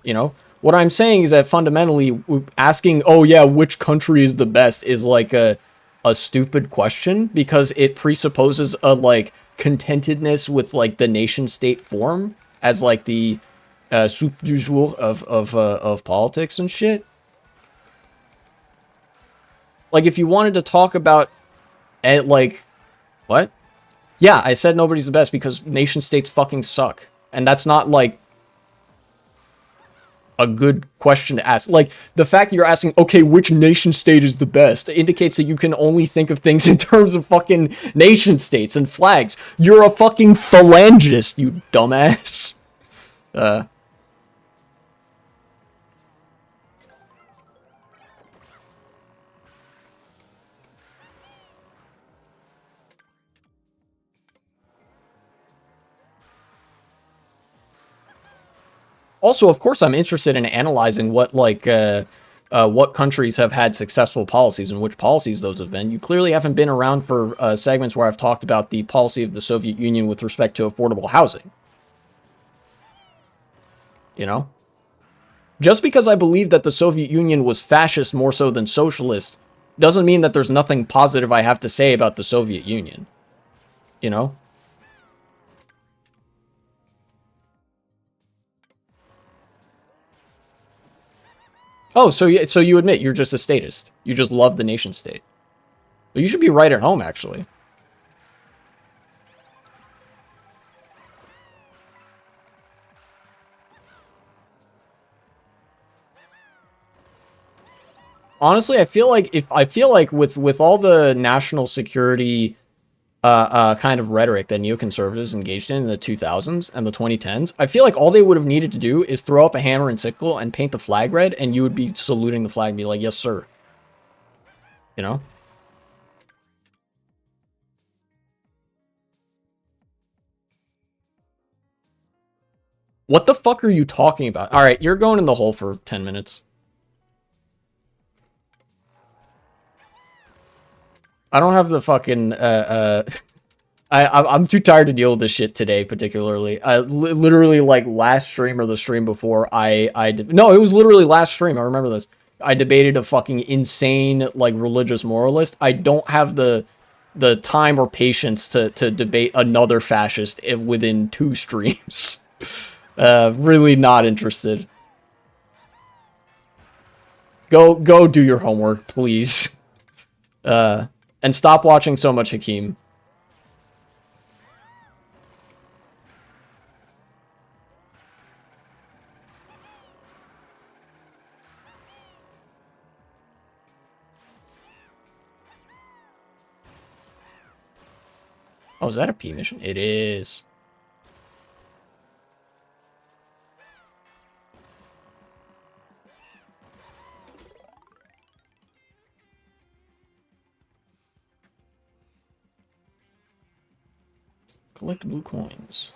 You know? What I'm saying is that fundamentally asking, oh yeah, which country is the best is, like, a stupid question because it presupposes a, like, contentedness with, like, the nation state form as, like, the soup du jour of politics and shit. Like, if you wanted to talk about, like, what? Yeah, I said nobody's the best because nation states fucking suck. And that's not, like, a good question to ask. Like, the fact that you're asking, okay, which nation state is the best, indicates that you can only think of things in terms of fucking nation states and flags. You're a fucking phalangist, you dumbass. Also, of course, I'm interested in analyzing what, like, what countries have had successful policies and which policies those have been. You clearly haven't been around for segments where I've talked about the policy of the Soviet Union with respect to affordable housing. You know? Just because I believe that the Soviet Union was fascist more so than socialist doesn't mean that there's nothing positive I have to say about the Soviet Union. You know? Oh, so you admit you're just a statist. You just love the nation state. But you should be right at home, actually. Honestly, I feel like with all the national security kind of rhetoric that neoconservatives engaged in the 2000s and the 2010s, I feel like all they would have needed to do is throw up a hammer and sickle and paint the flag red, and you would be saluting the flag and be like, yes, sir. You know? What the fuck are you talking about? All right, you're going in the hole for 10 minutes. I don't have the fucking, I'm too tired to deal with this shit today, particularly. Literally, like, last stream or the stream before, no, it was literally last stream, I remember this. I debated a fucking insane, like, religious moralist. I don't have the time or patience to debate another fascist within 2 streams. Really not interested. Go do your homework, please. And stop watching so much Hakeem. Oh, is that a P mission? It is. Collect blue coins.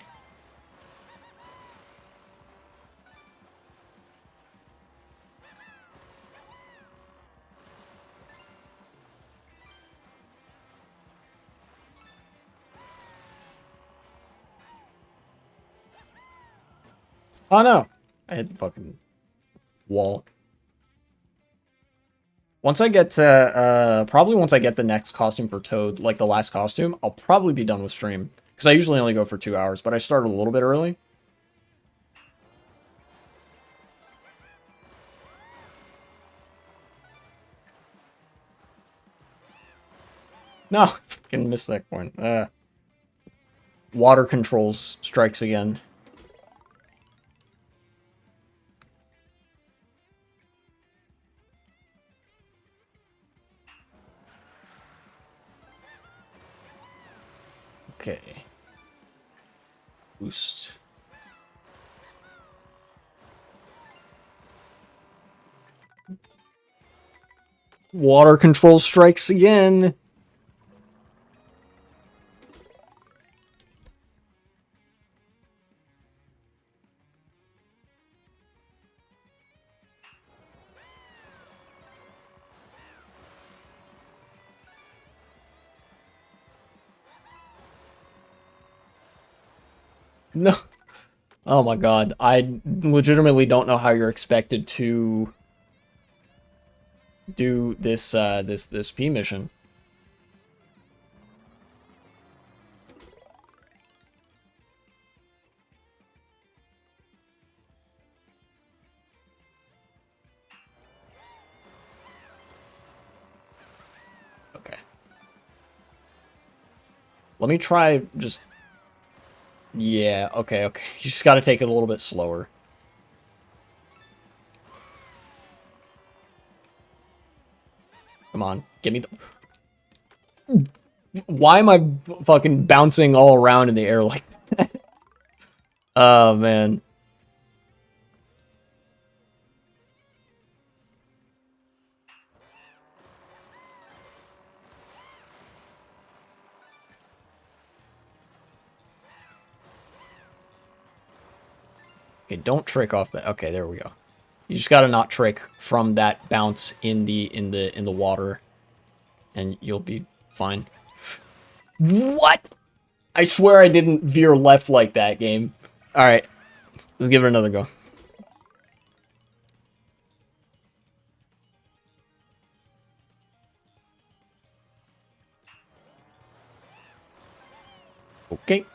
Oh no! I hit the fucking wall. Once I get to, probably once I get the next costume for Toad, like the last costume, I'll probably be done with stream. Because I usually only go for 2 hours, but I started a little bit early. No, fucking missed that coin. Water controls strikes again. Okay. Boost. Water control strikes again. No. Oh my god. I legitimately don't know how you're expected to do this this P mission. Let me try just... Yeah, okay, okay. You just gotta take it a little bit slower. Come on, give me the... Why am I fucking bouncing all around in the air like that? Oh, man. Okay, don't trick off that. Okay, there we go. You just gotta not trick from that bounce in the water, and you'll be fine. What? I swear I didn't veer left like that, game. All right, let's give it another go. Okay.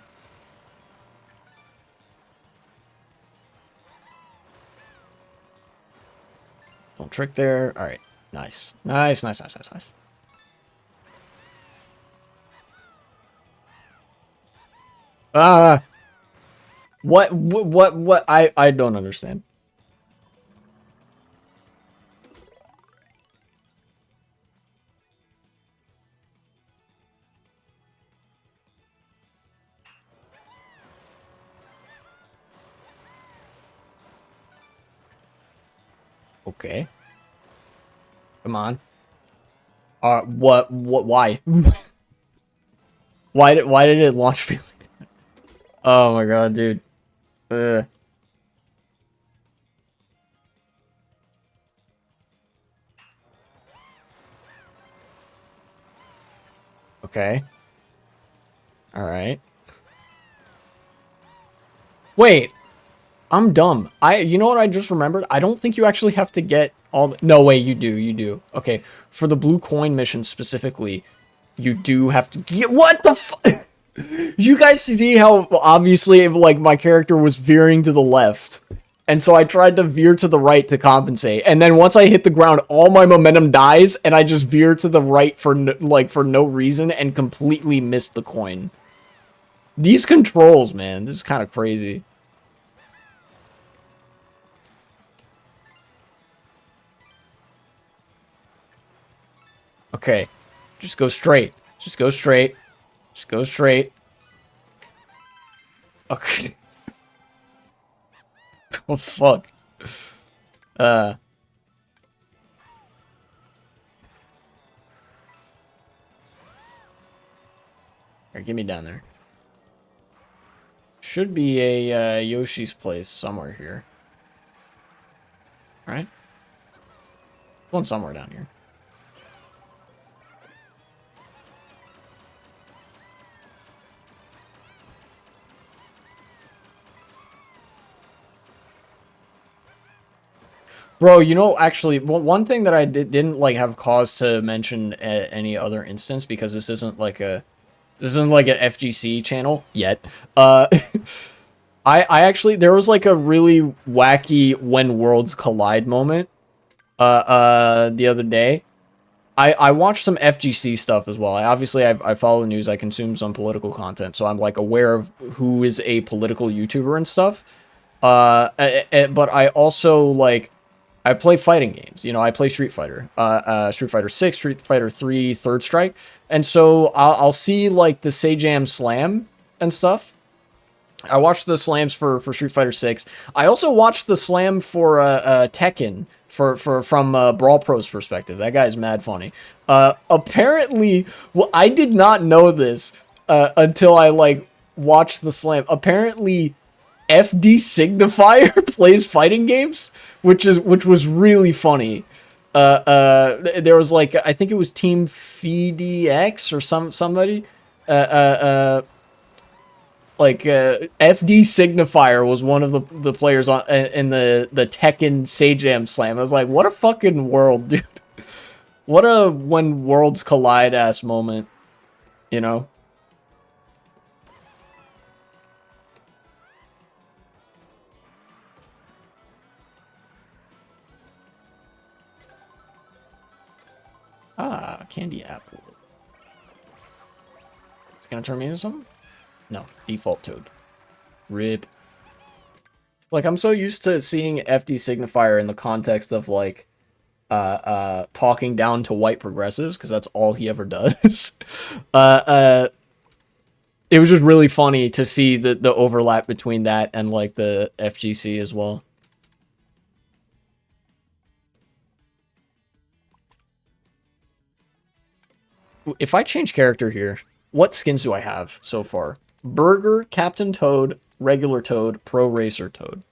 Don't trick there. All right. Nice. Nice, nice, nice, nice, nice. Ah. What? I don't understand. Okay. Come on. Why? Why did it launch me like that? Oh my god, dude. Okay. All right. Wait, I'm dumb. You know what I just remembered? I don't think you actually have to get all the... No, wait, you do. Okay, for the blue coin mission specifically, you do have to get... What the fuck? You guys see how obviously, like, my character was veering to the left. And so I tried to veer to the right to compensate. And then once I hit the ground, all my momentum dies, and I just veer to the right for, for no reason and completely missed the coin. These controls, man, this is kind of crazy. Okay, just go straight. Just go straight. Just go straight. Okay. Oh, fuck. Here, get me down there. Should be a Yoshi's place somewhere here. Right? Going somewhere down here. Bro, you know, actually, one thing that I didn't like have cause to mention at any other instance, because this isn't like a FGC channel yet. I actually, there was like a really wacky when worlds collide moment the other day. I watched some FGC stuff as well. I follow the news. I consume some political content, so I'm like aware of who is a political YouTuber and stuff. But I also like, I play fighting games. You know, I play Street Fighter, Street Fighter 6, Street Fighter 3, Third Strike, and so I'll see like the Sajam Slam and stuff. I watched the slams for Street Fighter 6. I also watched the slam for Tekken from Brawl Pro's perspective. That guy's mad funny. Apparently, well, I did not know this until I like watched the slam. Apparently, FD Signifier plays fighting games, which was really funny. There was like, I think it was Team FDX or somebody. FD Signifier was one of the players on in the Tekken Sajam Slam. I was like, what a fucking world, dude. What a when worlds collide ass moment, you know? Ah, candy apple. Gonna turn me into something? No, default Toad. RIP. Like, I'm so used to seeing FD Signifier in the context of, like, talking down to white progressives, because that's all he ever does. It was just really funny to see the overlap between that and, like, the FGC as well. If I change character here, what skins do I have so far? Burger, Captain Toad, regular Toad, Pro Racer Toad.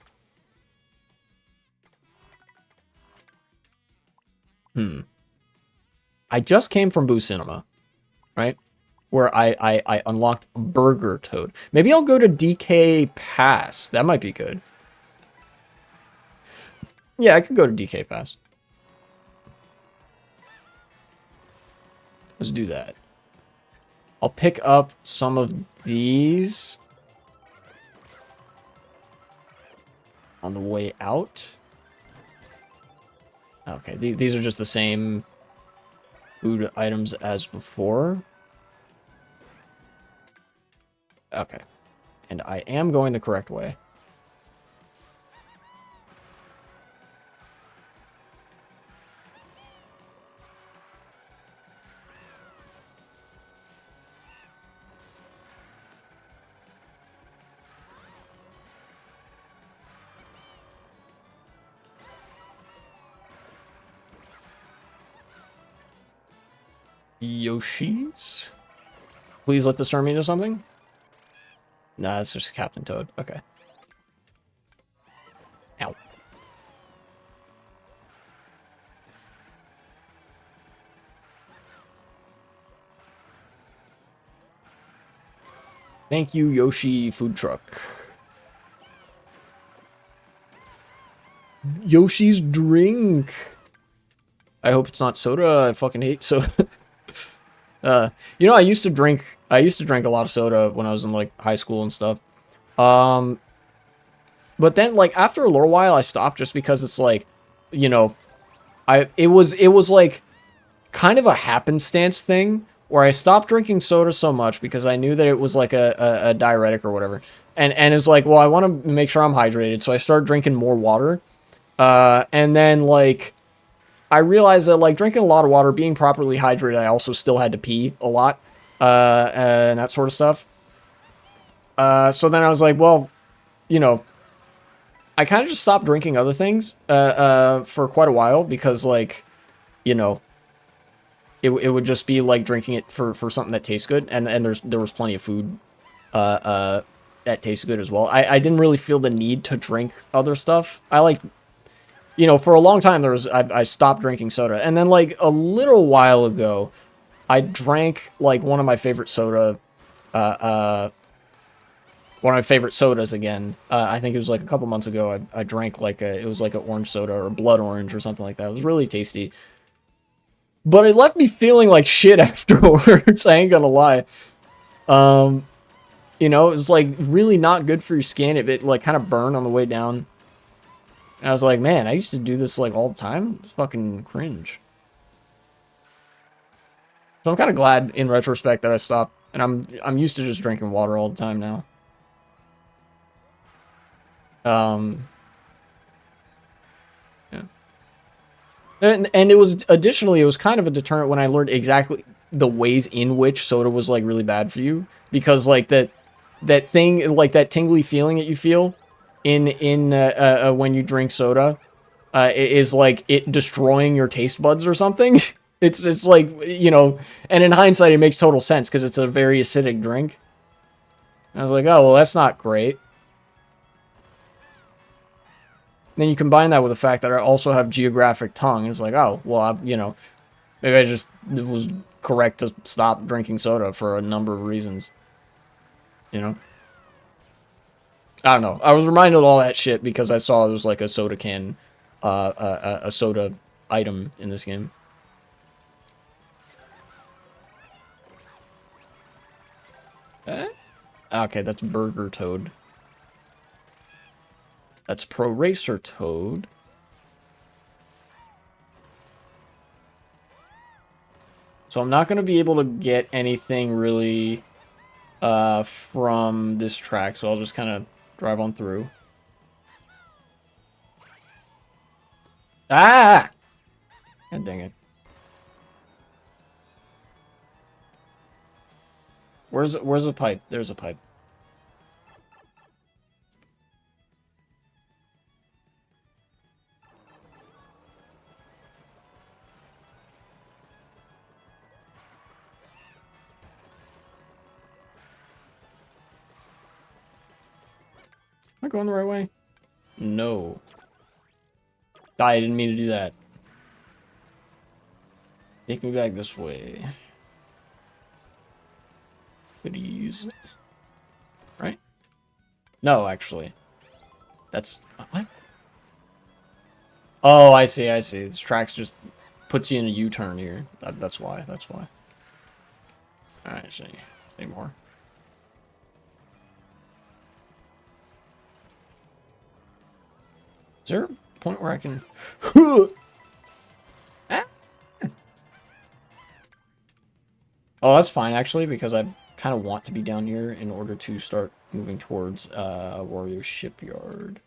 I just came from Boo Cinema, right? Where I unlocked Burger Toad. Maybe I'll go to DK Pass. That might be good. Yeah, I could go to DK Pass. Let's do that. I'll pick up some of these on the way out. Okay, these are just the same food items as before. Okay. And I am going the correct way. Yoshi's? Please let this turn me into something? Nah, it's just Captain Toad. Okay. Ow. Thank you, Yoshi Food Truck. Yoshi's drink. I hope it's not soda. I fucking hate soda. You know, I used to drink a lot of soda when I was in like high school and stuff. But then like after a little while I stopped just because it's like, you know, it was like kind of a happenstance thing where I stopped drinking soda so much because I knew that it was like a diuretic or whatever. And it's like, well, I want to make sure I'm hydrated, so I started drinking more water. And then like I realized that like drinking a lot of water, being properly hydrated, I also still had to pee a lot, and that sort of stuff. So then I was like, well, you know, I kind of just stopped drinking other things, for quite a while because like, you know, it would just be like drinking it for something that tastes good, and there was plenty of food, that tastes good as well. I didn't really feel the need to drink other stuff. I like, you know, for a long time I stopped drinking soda, and then like a little while ago, I drank like one of my favorite sodas again. I think it was like a couple months ago. I drank like it was like an orange soda or blood orange or something like that. It was really tasty, but it left me feeling like shit afterwards. I ain't gonna lie. You know, it was like really not good for your skin. It like kind of burned on the way down. And I was like, man, I used to do this like all the time. It's fucking cringe. So I'm kind of glad in retrospect that I stopped, and I'm used to just drinking water all the time now. Yeah. And it was additionally, it was kind of a deterrent when I learned exactly the ways in which soda was like really bad for you, because like that thing, like that tingly feeling that you feel in when you drink soda, is like it destroying your taste buds or something. It's like, you know, and in hindsight it makes total sense because it's a very acidic drink. I was like, oh well, that's not great. Then you combine that with the fact that I also have geographic tongue. It's like, oh, well, you know, maybe it was correct to stop drinking soda for a number of reasons. You know? I don't know. I was reminded of all that shit because I saw there was like a soda can, a soda item in this game. Okay, that's Burger Toad. That's Pro Racer Toad. So I'm not going to be able to get anything really from this track, so I'll just kind of drive on through. Ah! God dang it. Where's a pipe? There's a pipe. Am I going the right way? No. I didn't mean to do that. Take me back this way. Could use it. Right? No, actually. That's... What? Oh, I see, I see. This track's just puts you in a U-turn here. That's why, that's why. Alright, say more. Is there a point where I can... Oh, that's fine, actually, because I kind of want to be down here in order to start moving towards Warrior Shipyard.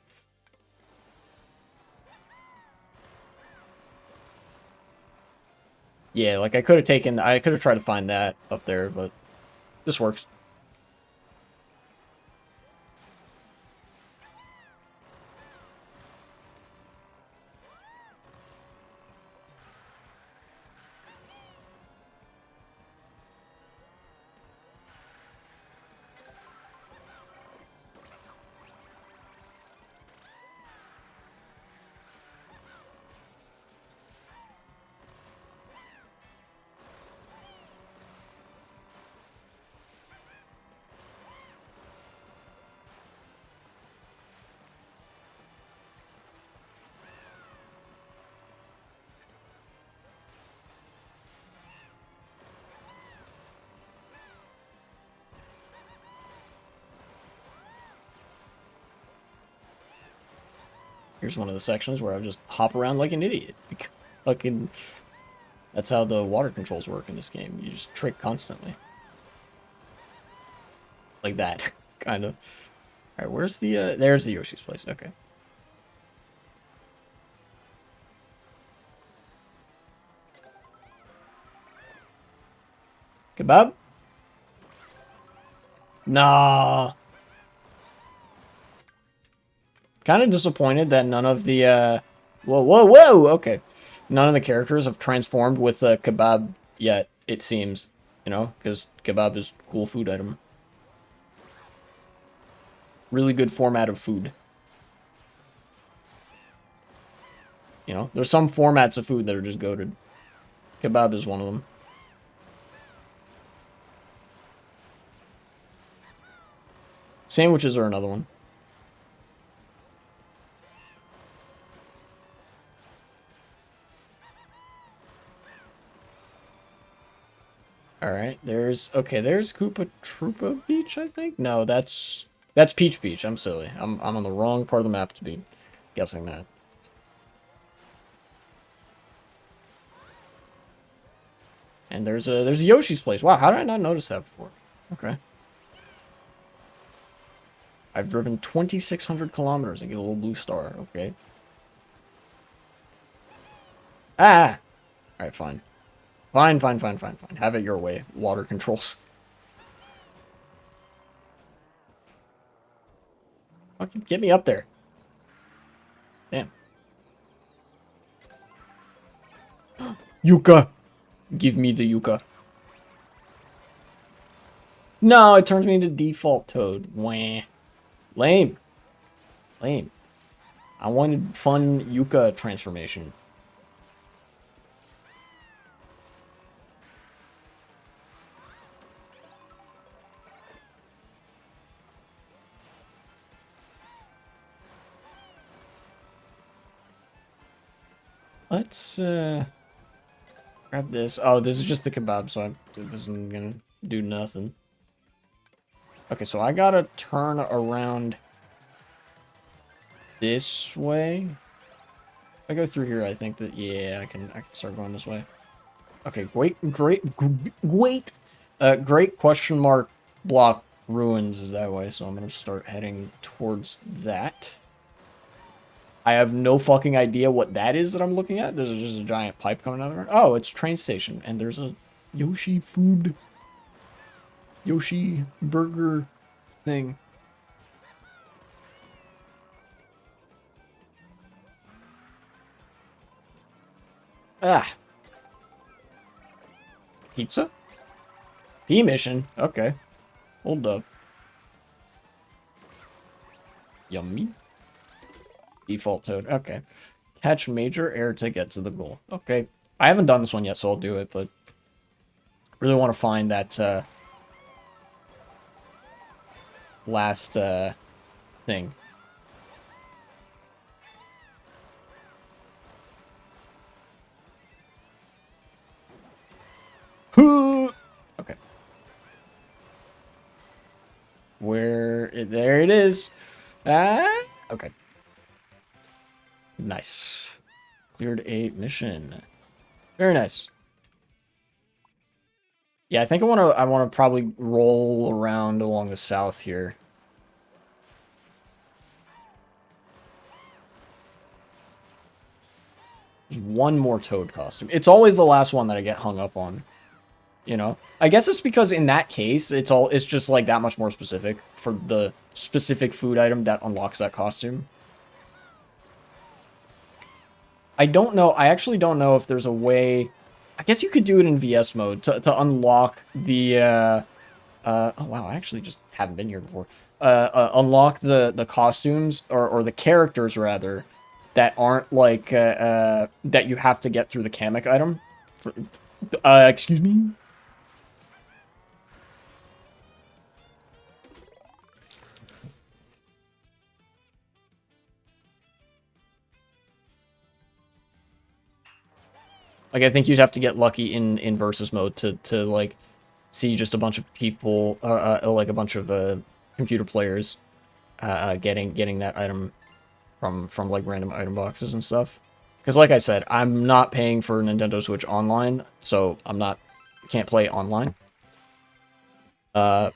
Yeah, like I could have tried to find that up there, but this works. Here's one of the sections where I just hop around like an idiot. Fucking, that's how the water controls work in this game. You just trick constantly. Like that, kind of. Alright, where's the, there's the Yoshi's place, okay. Kebab? Nah. Kind of disappointed that none of the, whoa, okay. None of the characters have transformed with a kebab yet, it seems. You know, because kebab is a cool food item. Really good format of food. You know, there's some formats of food that are just goated. Kebab is one of them. Sandwiches are another one. Alright, there's Koopa Troopa Beach, I think? No, that's Peach Beach. I'm silly. I'm on the wrong part of the map to be guessing that. And there's a Yoshi's place. Wow, how did I not notice that before? Okay. I've driven 2,600 kilometers and get a little blue star. Okay. Ah! Alright, fine. Fine. Have it your way. Water controls. Fucking get me up there. Damn. Yuka! Give me the Yuka. No, it turns me into default Toad. Wah. Lame. Lame. I wanted fun Yuka transformation. Let's, grab this. Oh, this is just the kebab, so this isn't gonna do nothing. Okay, so I gotta turn around this way. If I go through here, I think that, yeah, I can start going this way. Okay, great question mark block ruins is that way, so I'm gonna start heading towards that. I have no fucking idea what that is that I'm looking at. There's just a giant pipe coming out of there. Oh, it's train station, and there's a Yoshi burger thing. Ah, pizza? P mission. Okay, hold up. Yummy. Default toad. Okay. Catch major air to get to the goal. Okay. I haven't done this one yet, so I'll do it, but really want to find that last thing. Okay. There it is. Ah, okay. Nice. Cleared a mission. Very nice. Yeah, I think I want to probably roll around along the south here. There's one more Toad costume. It's always the last one that I get hung up on. You know? I guess it's because in that case, it's just like that much more specific for the specific food item that unlocks that costume. I don't know. I actually don't know if there's a way. I guess you could do it in VS mode to unlock the oh wow, I actually just haven't been here before. Unlock the costumes or the characters rather that aren't like that you have to get through the Kamek item. Excuse me. Like I think you'd have to get lucky in versus mode to like see just a bunch of people like a bunch of computer players getting that item from like random item boxes and stuff. Because like I said, I'm not paying for Nintendo Switch Online, so can't play online. Uh,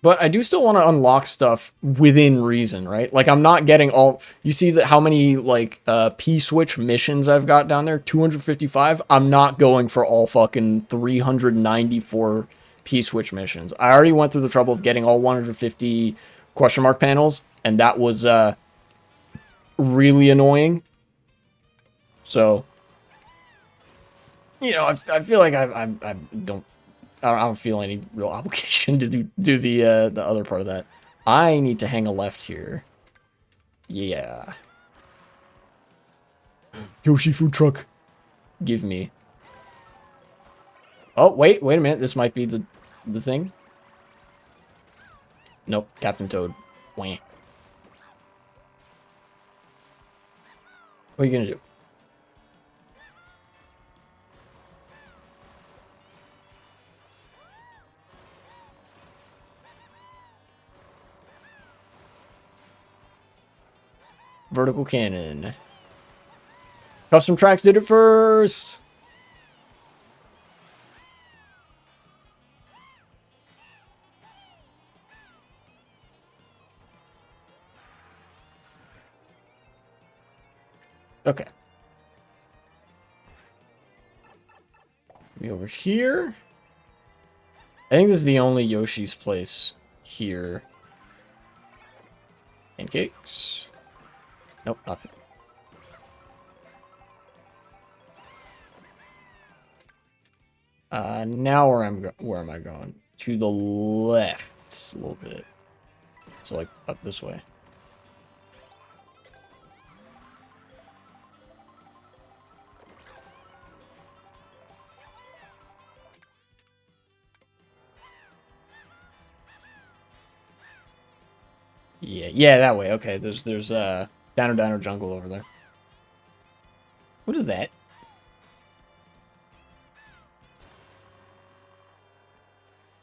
but I do still want to unlock stuff within reason, right? Like I'm not getting all. You see that how many like P-Switch missions I've got down there? 255. I'm not going for all fucking 394 P-Switch missions. I already went through the trouble of getting all 150 question mark panels, and that was really annoying. So, you know, I feel like I don't feel any real obligation to do the other part of that. I need to hang a left here. Yeah. Yoshi food truck. Give me. Oh, wait a minute. This might be the thing. Nope, Captain Toad. Wah. What are you gonna do? Vertical cannon. Custom Tracks did it first. Okay. Me over here. I think this is the only Yoshi's place here. Pancakes. Nope, nothing. Now where am I going? To the left a little bit. So like up this way. Yeah, that way. Okay, there's Dino Jungle over there. What is that?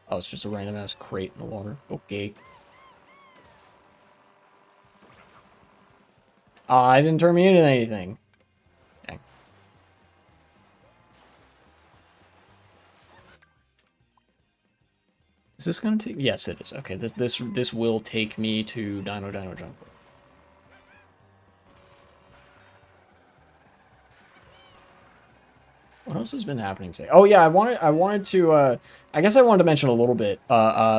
Oh, it's just a random ass crate in the water. Okay. Ah, it didn't turn me into anything. Dang. Is this gonna take? Yes, it is. Okay, this will take me to Dino Jungle. What else has been happening today? Oh yeah, I wanted to I guess I wanted to mention a little bit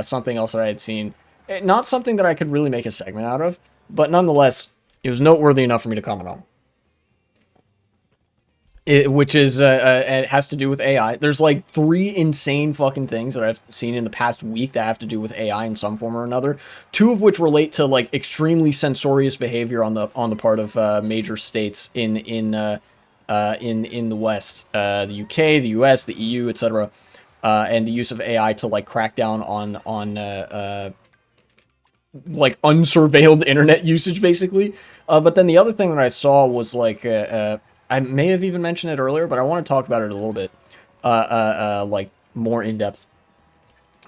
something else that I had seen. Not something that I could really make a segment out of, but nonetheless, it was noteworthy enough for me to comment on. Which is it has to do with AI. There's like three insane fucking things that I've seen in the past week that have to do with AI in some form or another. Two of which relate to like extremely censorious behavior on the part of major states in the West, the UK, the US, the EU, etc., and the use of AI to like crack down on like unsurveilled internet usage, basically. But then the other thing that I saw was like I may have even mentioned it earlier, but I want to talk about it a little bit, like more in depth.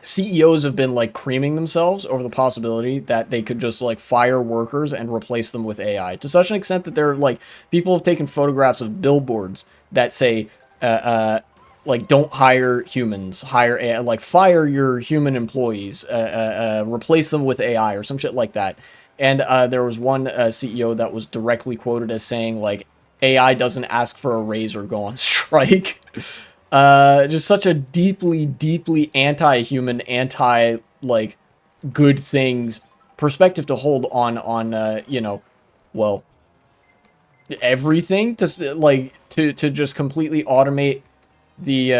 CEOs have been like creaming themselves over the possibility that they could just like fire workers and replace them with AI to such an extent that they're like people have taken photographs of billboards that say like don't hire humans, hire AI, like fire your human employees, replace them with AI or some shit like that. And there was one CEO that was directly quoted as saying like AI doesn't ask for a raise or go on strike. Just such a deeply, deeply anti-human, like good things perspective to hold on you know, well, everything to like to just completely automate the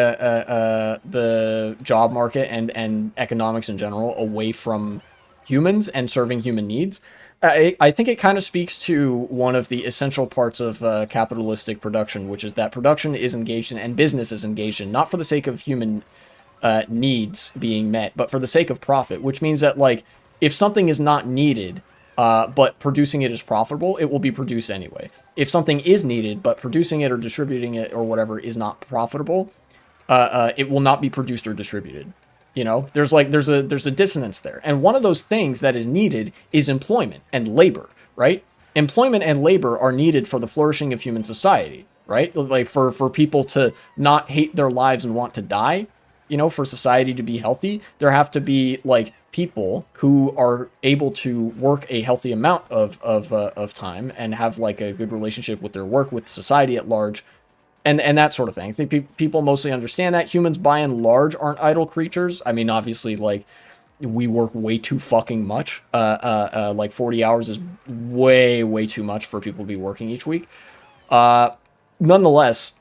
job market and economics in general away from humans and serving human needs. I think it kind of speaks to one of the essential parts of capitalistic production, which is that production is engaged in and business is engaged in, not for the sake of human needs being met, but for the sake of profit, which means that, like, if something is not needed, but producing it is profitable, it will be produced anyway. If something is needed, but producing it or distributing it or whatever is not profitable, it will not be produced or distributed. You know, there's a dissonance there. And one of those things that is needed is employment and labor, right? Employment and labor are needed for the flourishing of human society, right? Like for people to not hate their lives and want to die, you know, for society to be healthy, there have to be like people who are able to work a healthy amount of time and have like a good relationship with their work, with society at large, and that sort of thing. I think people mostly understand that. Humans, by and large, aren't idle creatures. I mean, obviously, like, we work way too fucking much. Like 40 hours is way too much for people to be working each week. Nonetheless,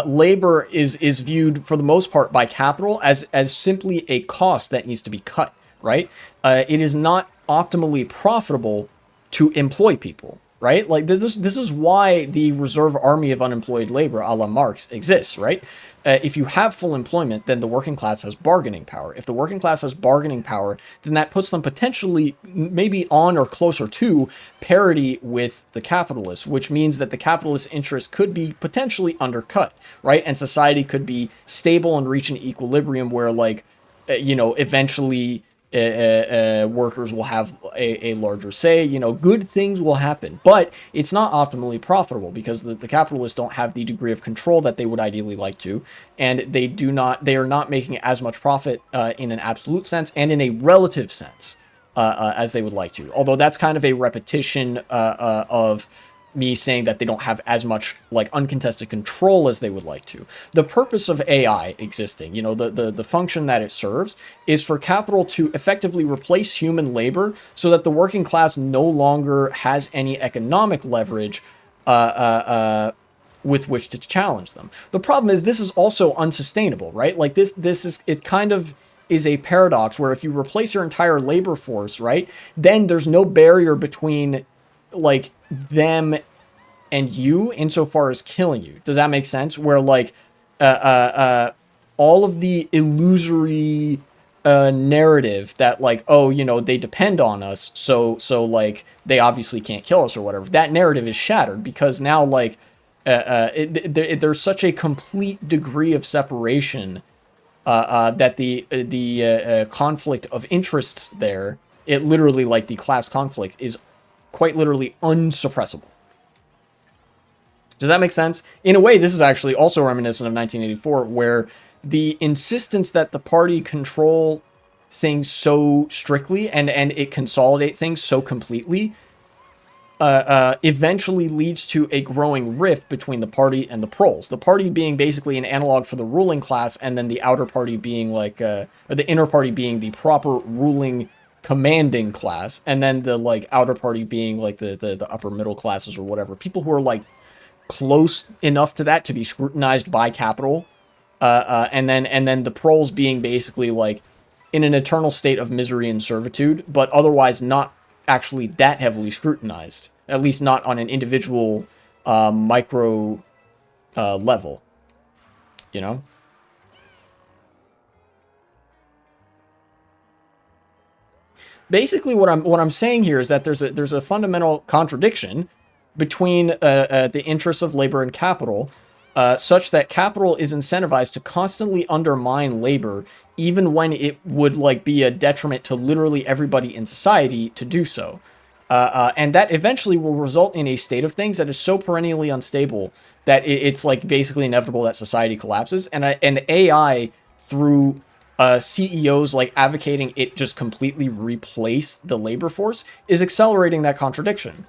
labor is viewed for the most part by capital as simply a cost that needs to be cut, right? It is not optimally profitable to employ people, right? Like this is why the reserve army of unemployed labor, a la Marx, exists, right? If you have full employment, then the working class has bargaining power. If the working class has bargaining power, then that puts them potentially maybe on or closer to parity with the capitalists, which means that the capitalist interest could be potentially undercut, right? And society could be stable and reach an equilibrium where, like, you know, eventually workers will have a larger say. You know, good things will happen, but it's not optimally profitable because the capitalists don't have the degree of control that they would ideally like to, and they are not making as much profit in an absolute sense and in a relative sense as they would like to. Although that's kind of a repetition of me saying that they don't have as much like uncontested control as they would like to. The purpose of AI existing, you know, the function that it serves is for capital to effectively replace human labor so that the working class no longer has any economic leverage with which to challenge them. The problem is this is also unsustainable, right? Like this is, it kind of is a paradox where if you replace your entire labor force, right, then there's no barrier between like them and you insofar as killing you. Does that make sense? Where like all of the illusory narrative that like, oh, you know, they depend on us, so like they obviously can't kill us or whatever, that narrative is shattered because now like there's such a complete degree of separation that the conflict of interests there, it literally, like the class conflict, is quite literally unsuppressible. Does that make sense? In a way, this is actually also reminiscent of 1984, where the insistence that the party control things so strictly and it consolidate things so completely eventually leads to a growing rift between the party and the proles. The party being basically an analog for the ruling class, and then the outer party being like, or the inner party being the proper ruling commanding class, and then the like outer party being like the upper middle classes or whatever. People who are like close enough to that to be scrutinized by capital, and then the proles being basically like in an eternal state of misery and servitude, but otherwise not actually that heavily scrutinized, at least not on an individual micro level, you know? Basically, what I'm saying here is that there's a fundamental contradiction between the interests of labor and capital, such that capital is incentivized to constantly undermine labor, even when it would like be a detriment to literally everybody in society to do so. And that eventually will result in a state of things that is so perennially unstable that it's like basically inevitable that society collapses. And AI through CEOs like advocating it just completely replace the labor force is accelerating that contradiction,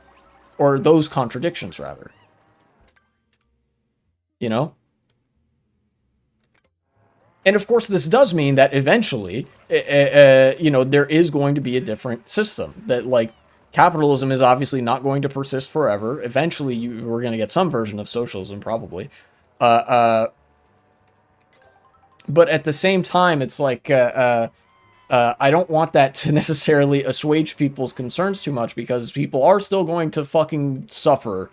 or those contradictions rather. You know. And of course, this does mean that eventually, there is going to be a different system. That like capitalism is obviously not going to persist forever. Eventually, we're going to get some version of socialism, probably. But at the same time, it's like I don't want that to necessarily assuage people's concerns too much, because people are still going to fucking suffer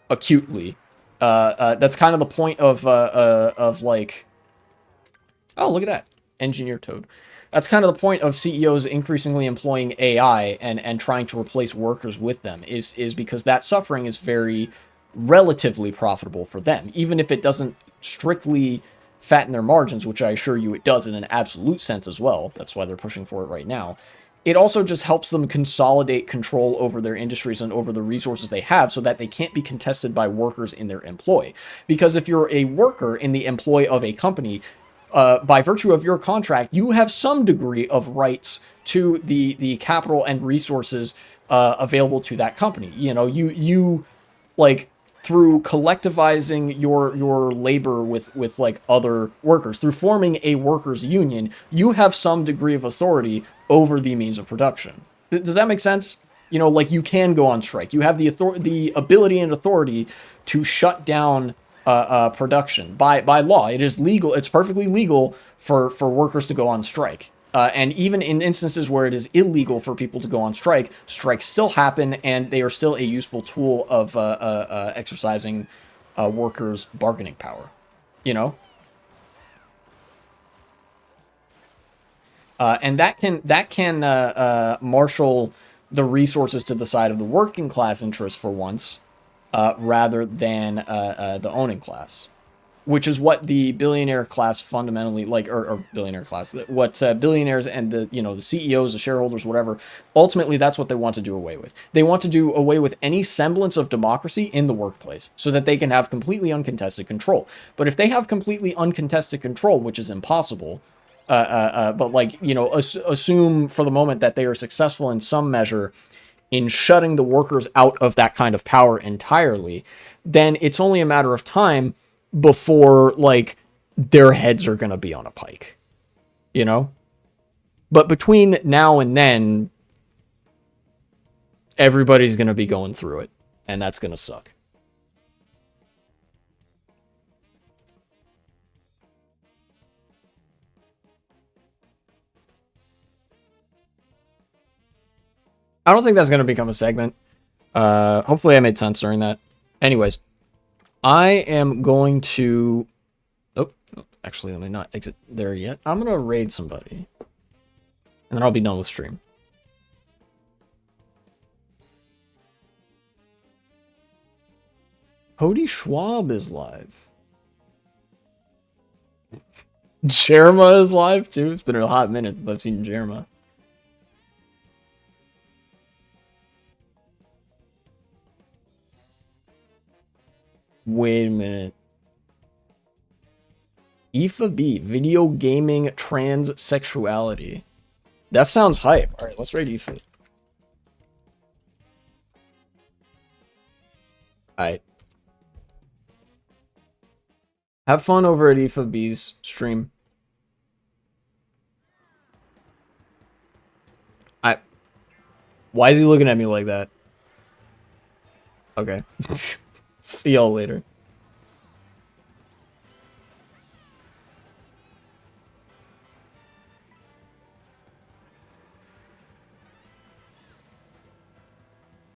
acutely. That's kind of the point of like. Oh, look at that. Engineer Toad. That's kind of the point of CEOs increasingly employing AI and trying to replace workers with them, is because that suffering is very relatively profitable for them, even if it doesn't strictly fatten their margins, which I assure you it does in an absolute sense as well. That's why they're pushing for it right now. It also just helps them consolidate control over their industries and over the resources they have, so that they can't be contested by workers in their employ. Because if you're a worker in the employ of a company, by virtue of your contract, you have some degree of rights to the capital and resources available to that company. You know, you like through collectivizing your labor with like other workers, through forming a workers union, you have some degree of authority over the means of production. Does that make sense? You know, like you can go on strike. You have the ability and authority to shut down production by law. It is legal. It's perfectly legal for workers to go on strike. And even in instances where it is illegal for people to go on strike, strikes still happen, and they are still a useful tool of exercising workers' bargaining power. You know, and that can marshal the resources to the side of the working class interest for once, rather than the owning class, which is what the billionaire class fundamentally like, or billionaire class, what billionaires and the CEOs, the shareholders, whatever, ultimately that's what they want to do away with. They want to do away with any semblance of democracy in the workplace, so that they can have completely uncontested control. But if they have completely uncontested control, which is impossible, but like, assume for the moment that they are successful in some measure in shutting the workers out of that kind of power entirely, then it's only a matter of time before like their heads are going to be on a pike, you know? But between now and then, everybody's going to be going through it, and that's going to suck. I don't think that's going to become a segment. Hopefully I made sense during that. Anyways, I am going to... Oh, actually, let me not exit there yet. I'm going to raid somebody, and then I'll be done with stream. Cody Schwab is live. Jerma is live too. It's been a hot minute since I've seen Jerma. Wait a minute. IFA B, video gaming transsexuality. That sounds hype. All right, let's rate IFA. All right. Have fun over at IFA B's stream. Why is he looking at me like that? Okay. See y'all later.